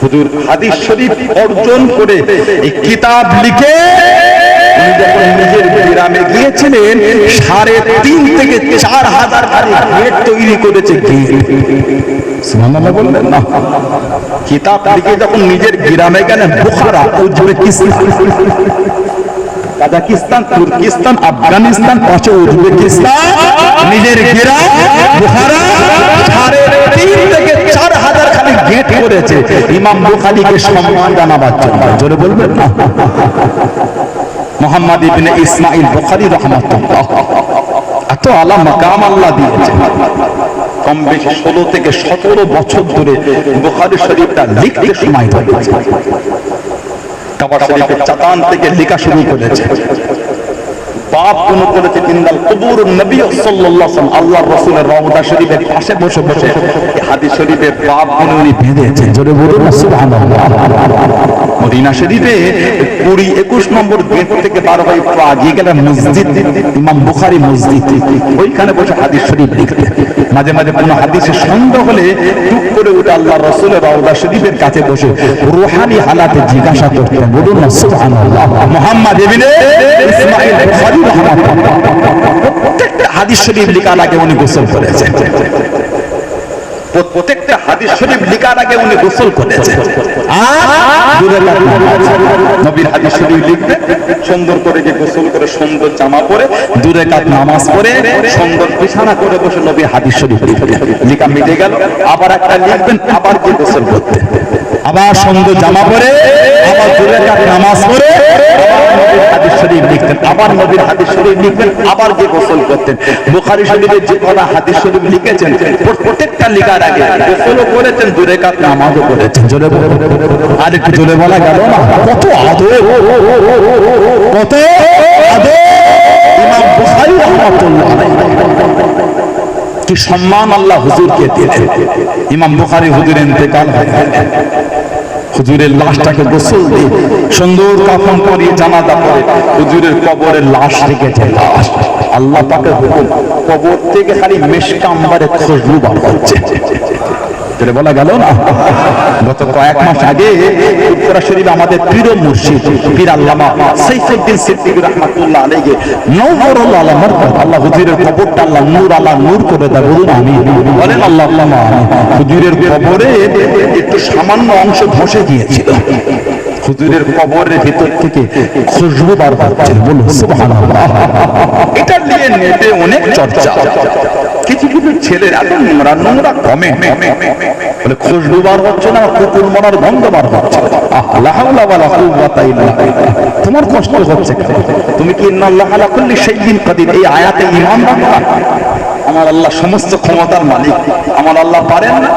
হুজুর। হাদিস শরীফ অর্জন করে এই কিতাব লিখে উনি যখন নিজের গ্রামে গিয়েছিলেন 3.5 থেকে 4,000 খালি গেট তৈরি করেছে। সুবহানাল্লাহ বললেন না? কিতাব লিখে যখন নিজের গ্রামে গেলেন, Bukhara, Uzbekistan, Kazakhstan, Turkestan, Afghanistan, পাশে উজবেকিস্তান, নিজের গ্রাম বুখারা 3.5 থেকে 4,000 খালি গেট করেছে ইমাম বুখারীকে সম্মান জানাবার জন্য। জোরে বলবেন না? মুহাম্মদ ইবনে ইসমাইল বুখারী রাহমাতুল্লাহ এত আলা মাকাম আল্লাহ দিয়েছে। কম বেশি 16 থেকে 17 বছর ধরে বুখারী শরীফটা লিখতে সময় ধরেছে। কাবা শরীফের চাতান থেকে লেখা শুরু করেছে। বাপ কোন করেছে তিনদাল কবুর নবী সাল্লাল্লাহু আলাইহি ওয়াসাল্লাম আল্লাহর রাসূলের রওজা শরীফের পাশে বসে বসে এই হাদিস শরীফের বাপ কোন উনি বেঁধেছেন। জোরে বলুন সুবহানাল্লাহ। মদিনা শরীফে 20-21 নম্বর গেট থেকে 12 বাই আগিয়ে গেলে মসজিদ, ইমাম বুখারী মসজিদ, ওইখানে বসে হাদিস শরীফ লিখতেন। মাঝে মাঝে কোনো হাদিসের সন্দেহ হলে টুক করে উঠে আল্লাহর রাসূলের রওজা শরীফের কাছে বসে রূহানি হালাতে জিজ্ঞাসা করতেন। বলুন না সুবহানাল্লাহ। মুহাম্মদ ইবনে ইসমাইল বুখারী রাহমাতুল্লাহ প্রত্যেকটা হাদিস শরীফ লেখার আগে উনি গোসল করেছেন। প্রত্যেকটা হাদিস শরীফ লেখার আগে উনি গোসল করেছেন। আর নবীর হাদিস শরীফ লিখবে সুন্দর করে যে গোসল করে সুন্দর জামা পরে 2 রাকাত নামাজ পড়ে সুন্দর বিছানা করে বসে নবীর হাদিস শরীফ লিখবেন। লেখা মিটে গেল, আবার একটা লিখবেন, আবার যে গোসল করতেন, আবার সুন্দর জামা পরে, আবার 2 রাকাত নামাজ পড়ে নবীর হাদিস শরীফ লিখতেন, আবার নবীর হাদিস শরীফ লিখবেন, আবার যে গোসল করতেন। বুখারী শরীফের যে কটা হাদিস শরীফ লিখেছেন প্রত্যেকটা লেখার আগে গোসলও করেছেন, 2 রাকাত নামাজও করেছেন। জোরে বলে আর একটু জোরে বলা গেল না? কত আদর, কত আদর ইমাম বুখারী রাহমাতুল্লাহ আলাইহি, কি সম্মান আল্লাহ হুজুরকে দিলেন। ইমাম বুখারী হুজুরের ইন্তেকাল হয়ে গেল। হুজুরের লাশটাকে গোসল দিয়ে সুন্দর কাফন পরিয়ে জানাজা পড়ে হুজুরের কবরের লাশ রেখেছে। লাশ আল্লাহ পাকের হুকুম, কবর থেকে খালি মেশক আম্বারে খুশবু বার হচ্ছে। এটা বলা গেল না? গত কয়েক মাস আগে উত্তরা শরীফ আমাদের পীর মুর্শিদ পীর আল্লামা সাইফুদ্দিন সিদ্দিক রাহমাতুল্লাহ আলাইহি নওয়ারুল্লাহ আলা মারকাত আল্লাহ হুজুরের কবরটা আল্লাহ নূর আলা নূর করে দেয়। বলুন আমিন। বলেন আল্লাহুম্মা আমিন। হুজুরের কবরে একটু সামান্য অংশ ধসে গিয়েছিল। হুজুরের কবরের ভিতর থেকে খুশবু বার হচ্ছে। বলুন সুবহানাল্লাহ। এটা নিয়ে নেটে অনেক চর্চা। কিছু কিছু ছেলের এত নোংরা কমে বলে খুশবু বার হচ্ছে না, কুকুর মরার গন্ধ বার হচ্ছে। লা হাওলা ওয়ালা কুওয়াতা ইল্লা বিল্লাহ। তোমার কষ্ট হচ্ছে কেন? তুমি কি ইন্নাল্লাহা আলা কুল্লি শাইইন কাদির এই আয়াতে ঈমান রাখো? আমার আল্লাহ সমস্ত ক্ষমতার মালিক, আমার আল্লাহ পারেন না?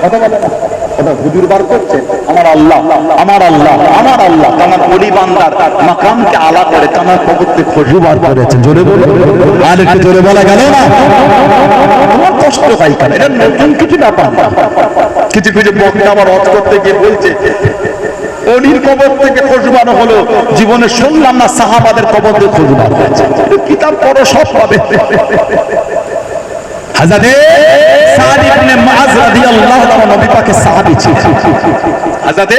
কথা বলে না, কথা হুজুর বার করছে। আমার আল্লাহ, আমার আল্লাহ, আমার আল্লাহ আমার ওলি বান্দার মাকামকে আলা করে তার কবরতে খুশবু বার করেছেন। জোরে বলে আর একটু জোরে বলা গেল না? তোমার কষ্ট হয় কেন? এটা নতুন কিছু ব্যাপার না। কিছু কিছু বক্তা আবার রদ করতে গিয়ে বলছে ওলির কবর থেকে খুশবু হলো, জীবনে শুনলাম না সাহাবাদের কবর থেকে খুশবু বার হয়েছে। কিতাব পড়ো সব পাবে। হযরত সাদ ইবনে মুআজ রাদিয়াল্লাহু তাআলা নবী পাকের সাহাবী ছিলেন। হযরত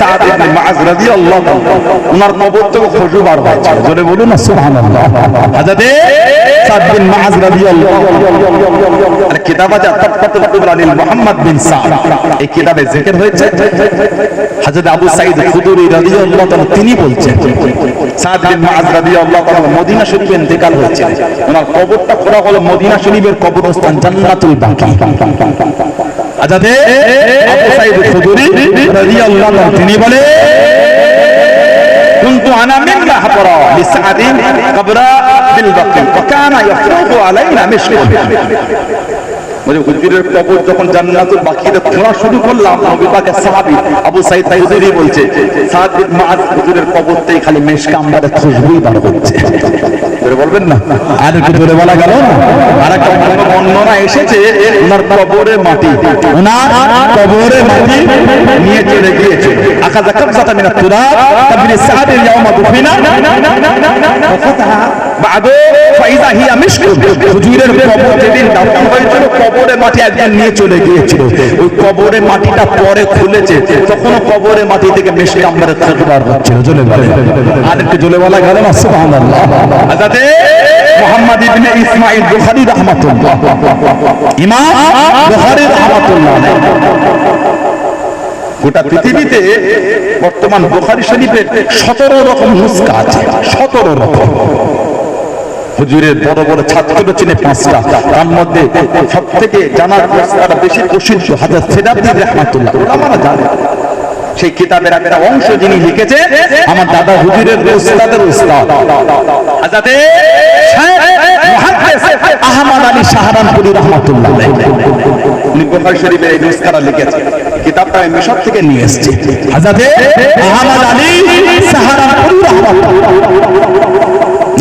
সাদ ইবনে মুআজ রাদিয়াল্লাহু তাআলা ওনার কবর থেকে খুশবু বার হয়েছে। জোরে বলুন না সুবহানাল্লাহ। হযরত সাদ বিন মুআজ রাদিয়াল্লাহু তাআলা কিতাব আছে তাফাতুল কুবরা লিল মুহাম্মদ বিন সাদ। এই কিতাবে যিকির হয়েছে হযরত আবু সাঈদ খুদরি রাদিয়াল্লাহু তাআলা তিনি বলছেন সাদ বিন মুআজ রাদিয়াল্লাহু তাআলা মদিনা শরীফে ইন্তেকাল হয়েছে। ওনার কবরটা খোঁড়া হলো মদিনা শরীফের কবরস্থান জান্নাতুল বাকি। হযরত আবু সাঈদ খুদরি রাদিয়াল্লাহু তাআলা তিনি বলে كنت انا مما حضر لسعد قبر بالبقيع وكان يفرض علينا مشكل বলে হুজুরের কবর যখন জান্নাতুল বাকিতে খোঁড়া শুরু করলাম, নবী পাকের সাহাবী আবু সাঈদ খুদরি বলছে সাদ বিন মুআজ হুজুরের কবরতেই খালি মেশক আম্বারের খুশবুই বার হচ্ছে। জোরে বলবেন না, আর একটু জোরে বলা গেল না। আর একটা বর্ণনা এসেছে ওনার কবরের মাটি নিয়ে চলে গিয়েছে। আখাযা কাবযাতান মিনাত তুরাব তাবনি সাদ ইয়াওমা দুফিনা ফাতাহা বাদু ফাইযা হিয়া মিশক। হুজুরের কবর যেদিন দাফন হয়েছিল কবরের মাটি একজন নিয়ে চলে গিয়েছিল, ওই কবরের মাটিটা পরে খুলেছে, তখন কবরের মাটি থেকে মিশক আম্বারের খুশবু বার হচ্ছিল। জোরে বলে, আর একটু জোরে বলা গেল না সুবহানাল্লাহ। হযরত মুহাম্মদ ইবনে ইসমাঈল বুখারী রাহমাতুল্লাহ, ইমাম বুখারী রাহমাতুল্লাহ, গোটা পৃথিবীতে বর্তমান বুখারী শরীফের 17 রকম নুসখা আছে, 17 রকম। হুজুরের বড় বড় ছাত্র চিনে 5টা, তার মধ্যে সব থেকে জানার নুসখাটা বেশি প্রসিদ্ধ হযরত সিরাজি রাহমাতুল্লাহ, ওলামারা জানে। সেই কিতাবের একটা অংশ যিনি লিখেছে আমার দাদা হুজুরের উস্তাদের উস্তাদ হযরত শাইখ মুহাদ্দিস আহমদ আলী সাহারানপুরী রাহমাতুল্লাহ, উনি বুখারী শরীফের এই নুসখাটা লিখেছেন। কিতাবটা আমি মিশর থেকে নিয়ে এসেছি। হযরত আহমদ আলী সাহারানপুরী রাহমাতুল্লাহ,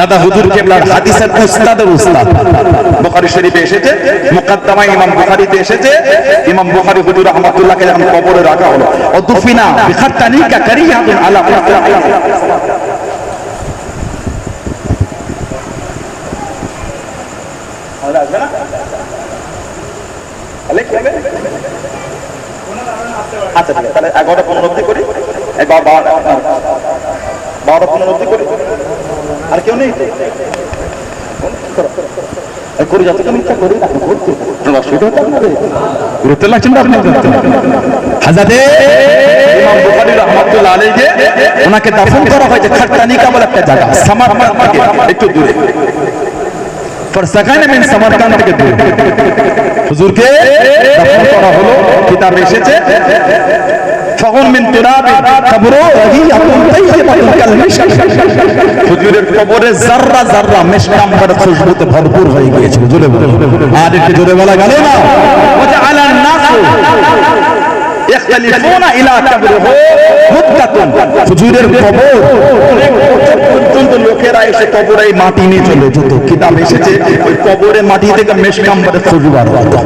দাদা হুজুর কেবলার হাদিসের উস্তাদের উস্তাদ। বুখারী শরীফে এসেছে, মুকদ্দমা ইমাম বুখারীতে এসেছে, ইমাম বুখারী হুজুর রাহমাতুল্লাহকে যখন কবরে রাখা হলো, ওদুফিনা বিখাতানিকা কারিয়াতুন আলা আচ্ছা ঠিক আছে, তাহলে 11:15 অবধি করি, 12:15 অবধি করি। আর কেউ নেই করি, যত কেমন ইচ্ছা করি ঘুরতে লাগছেন আপনি। হযরত ইমাম বুখারী রাহমাতুল্লাহ আলাইহি ওনাকে দাফন করা হয়েছে খাটতানিকা বলে একটা জায়গা, সামারকান্দ থেকে একটু দূরে, ফরসাখান মিন সামারকান্দ থেকে দূরে হুজুরকে দাফন করা হলো। কিতাব এসেছে ফাগুন মিন তুরাবি কবরু রাহিয়াতুন তাইয়্যিবাতুন কাল মিশক। হুজুরের কবরে যাররা যাররা মিশক আম্বার খুশবুতে ভরপুর হয়ে গিয়েছিল। জোরে বলে, আর একটু জোরে বলা গেল না। ওয়াজআলা নাসু ইখতালিফুনা ইলা কবরিহি মুদ্দাতুন। হুজুরের কবর পর্যন্ত লোকেরা এসে কবরে মাটি নিয়ে চলে যেত। কিতাব এসেছে ওই কবরে মাটি থেকে মিশক আম্বারের খুশবু বার হতো।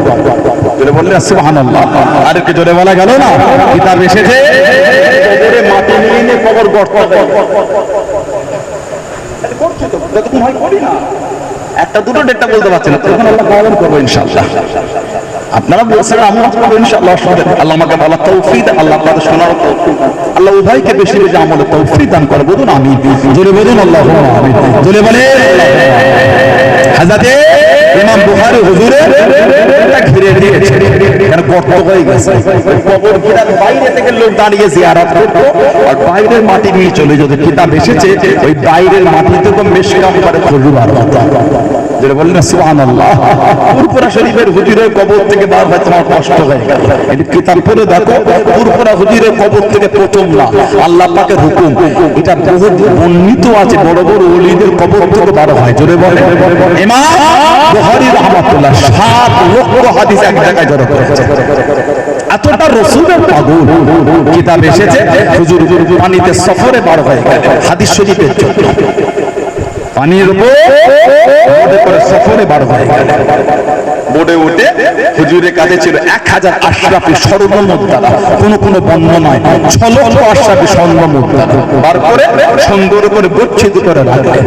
জোরে বললেন সুবহানাল্লাহ, আর একটু জোরে বলা গেল না। কিতাব এসেছে কবরে মাটি নিয়ে কবর গর্ত করছে, তো যতক্ষণ হয় করি না, একটা দুটো ডেটটা বলতে পারছি না, তখন আল্লাহ কবর করবো ইনশাআল্লাহ। আপনারা বলছেন আমরা করবো ইনশাআল্লাহ। আল্লাহ আমাকে বলা তৌফিক, আল্লাহ আপনাদের শোনার তৌফিক, আল্লাহ উভয়কে বেশি বেশি আমলে তৌফিক দান করে। বলুন আমিন, জোরে বলুন আল্লাহুম্মা আমিন, জোরে বলে। হযরত ইমাম বুখারী হুজুরের এটা ঘিরে দিয়েছে, কারণ গর্ত হয়ে গেছে। কবর ঘিরার বাইরে থেকে লোক দাঁড়িয়ে জিয়ারত করতো আর বাইরের মাটি নিয়ে চলে যেত। কিতাব এসেছে ওই বাইরের মাটি থেকে মিশক আম্বারের খুশবু বার হতো। যেটা বললেন সুবহানাল্লাহ। পুরপুরা শরীফের হুজুরের কবর থেকে বার হয়, তোমার কষ্ট হয়ে গেল। এটা কিতাব পড়ে দেখো, পুরপুরা হুজুরের কবর থেকে প্রথম না, আল্লাহ পাকের হুকুম। এটা বহু বর্ণিত আছে, বড় বড় ওলিদের কবর থেকে বার হয়। জোরে বলে ইমাম বুখারী রাহমাতুল্লাহ 7 লক্ষ হাদিস এক জায়গায় জড়ো করেছে। এতটা রাসূলের পাগল। কিতাব এসেছে হুজুর পানিতে সফরে বার হয়ে গেল হাদিস শরীফের জন্য, পানির উপর করে সফরে বার হয়ে গেল। বোর্ডে উঠে হুজুরের কাছে ছিল 1000 আশরাফি স্বর্ণ মুদ্রা, কোন বর্ণনায় 6 লক্ষ আশরাফি স্বর্ণ মুদ্রা বার করে সুন্দর করে গচ্ছিত করে রাখলেন।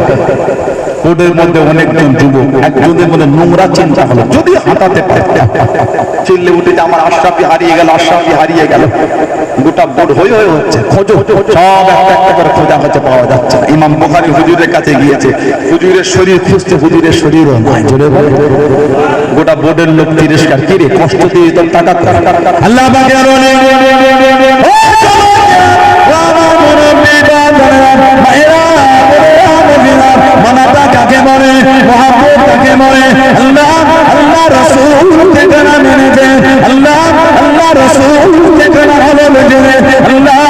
বোর্ডের মধ্যে অনেকজন যুবক, একজনের মধ্যে নোংরা চিন্তা হলো, যদি হাঁটাতে পারতাম, চিল্লে উঠে যে আমার আশরাফি হারিয়ে গেল, আশরাফি হারিয়ে গেল। গোটা বোর্ড হয়ে হচ্ছে, খোঁজো, সব একটা একটা করে খোঁজা হচ্ছে, পাওয়া যাচ্ছে না। ইমাম বুখারী হুজুরের কাছে গিয়েছে, হুজুরের শরীর খুঁজতে, হুজুরের শরীরও নাই। জোরে বলে, গোটা বোর্ডের লোক তিরস্কার, কি রে কষ্ট দিয়ে তোর টাকা আল্লাহ পাকের মানাটা কাকে বলে, মহব্বত কাকে বলে। আল্লাহ আল্লাহ রাসূল থেকে না মেনেছে, আল্লাহ আল্লাহ রাসূল থেকে না ভালো লেগেছে। আল্লাহ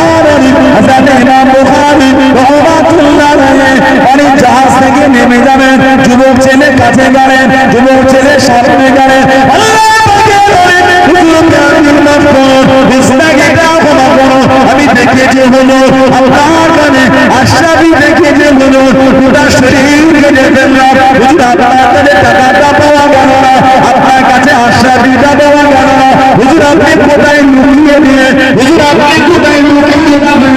হযরত ইমাম বুখারী রাহমাতুল্লাহ আলাইহি পানি জাহাজ থেকে নেমে যাবেন, যুবক ছেলে কাছে গেলেন, যুবক ছেলে সামনে গেলেন। আল্লাহ হলো আপনার কানে আশরাফি দেখে যে হলো গোটা শরীর কেটে ফেলল হুজুর আপনার কাছে টাকাটা পাওয়া গেল না আপনার কাছে আশরাফিটা পাওয়া গেল না হুজুর আপনি কোথায় লুকিয়ে দিয়ে হুজুর আপনি কোথায় লুকিয়ে যাবেন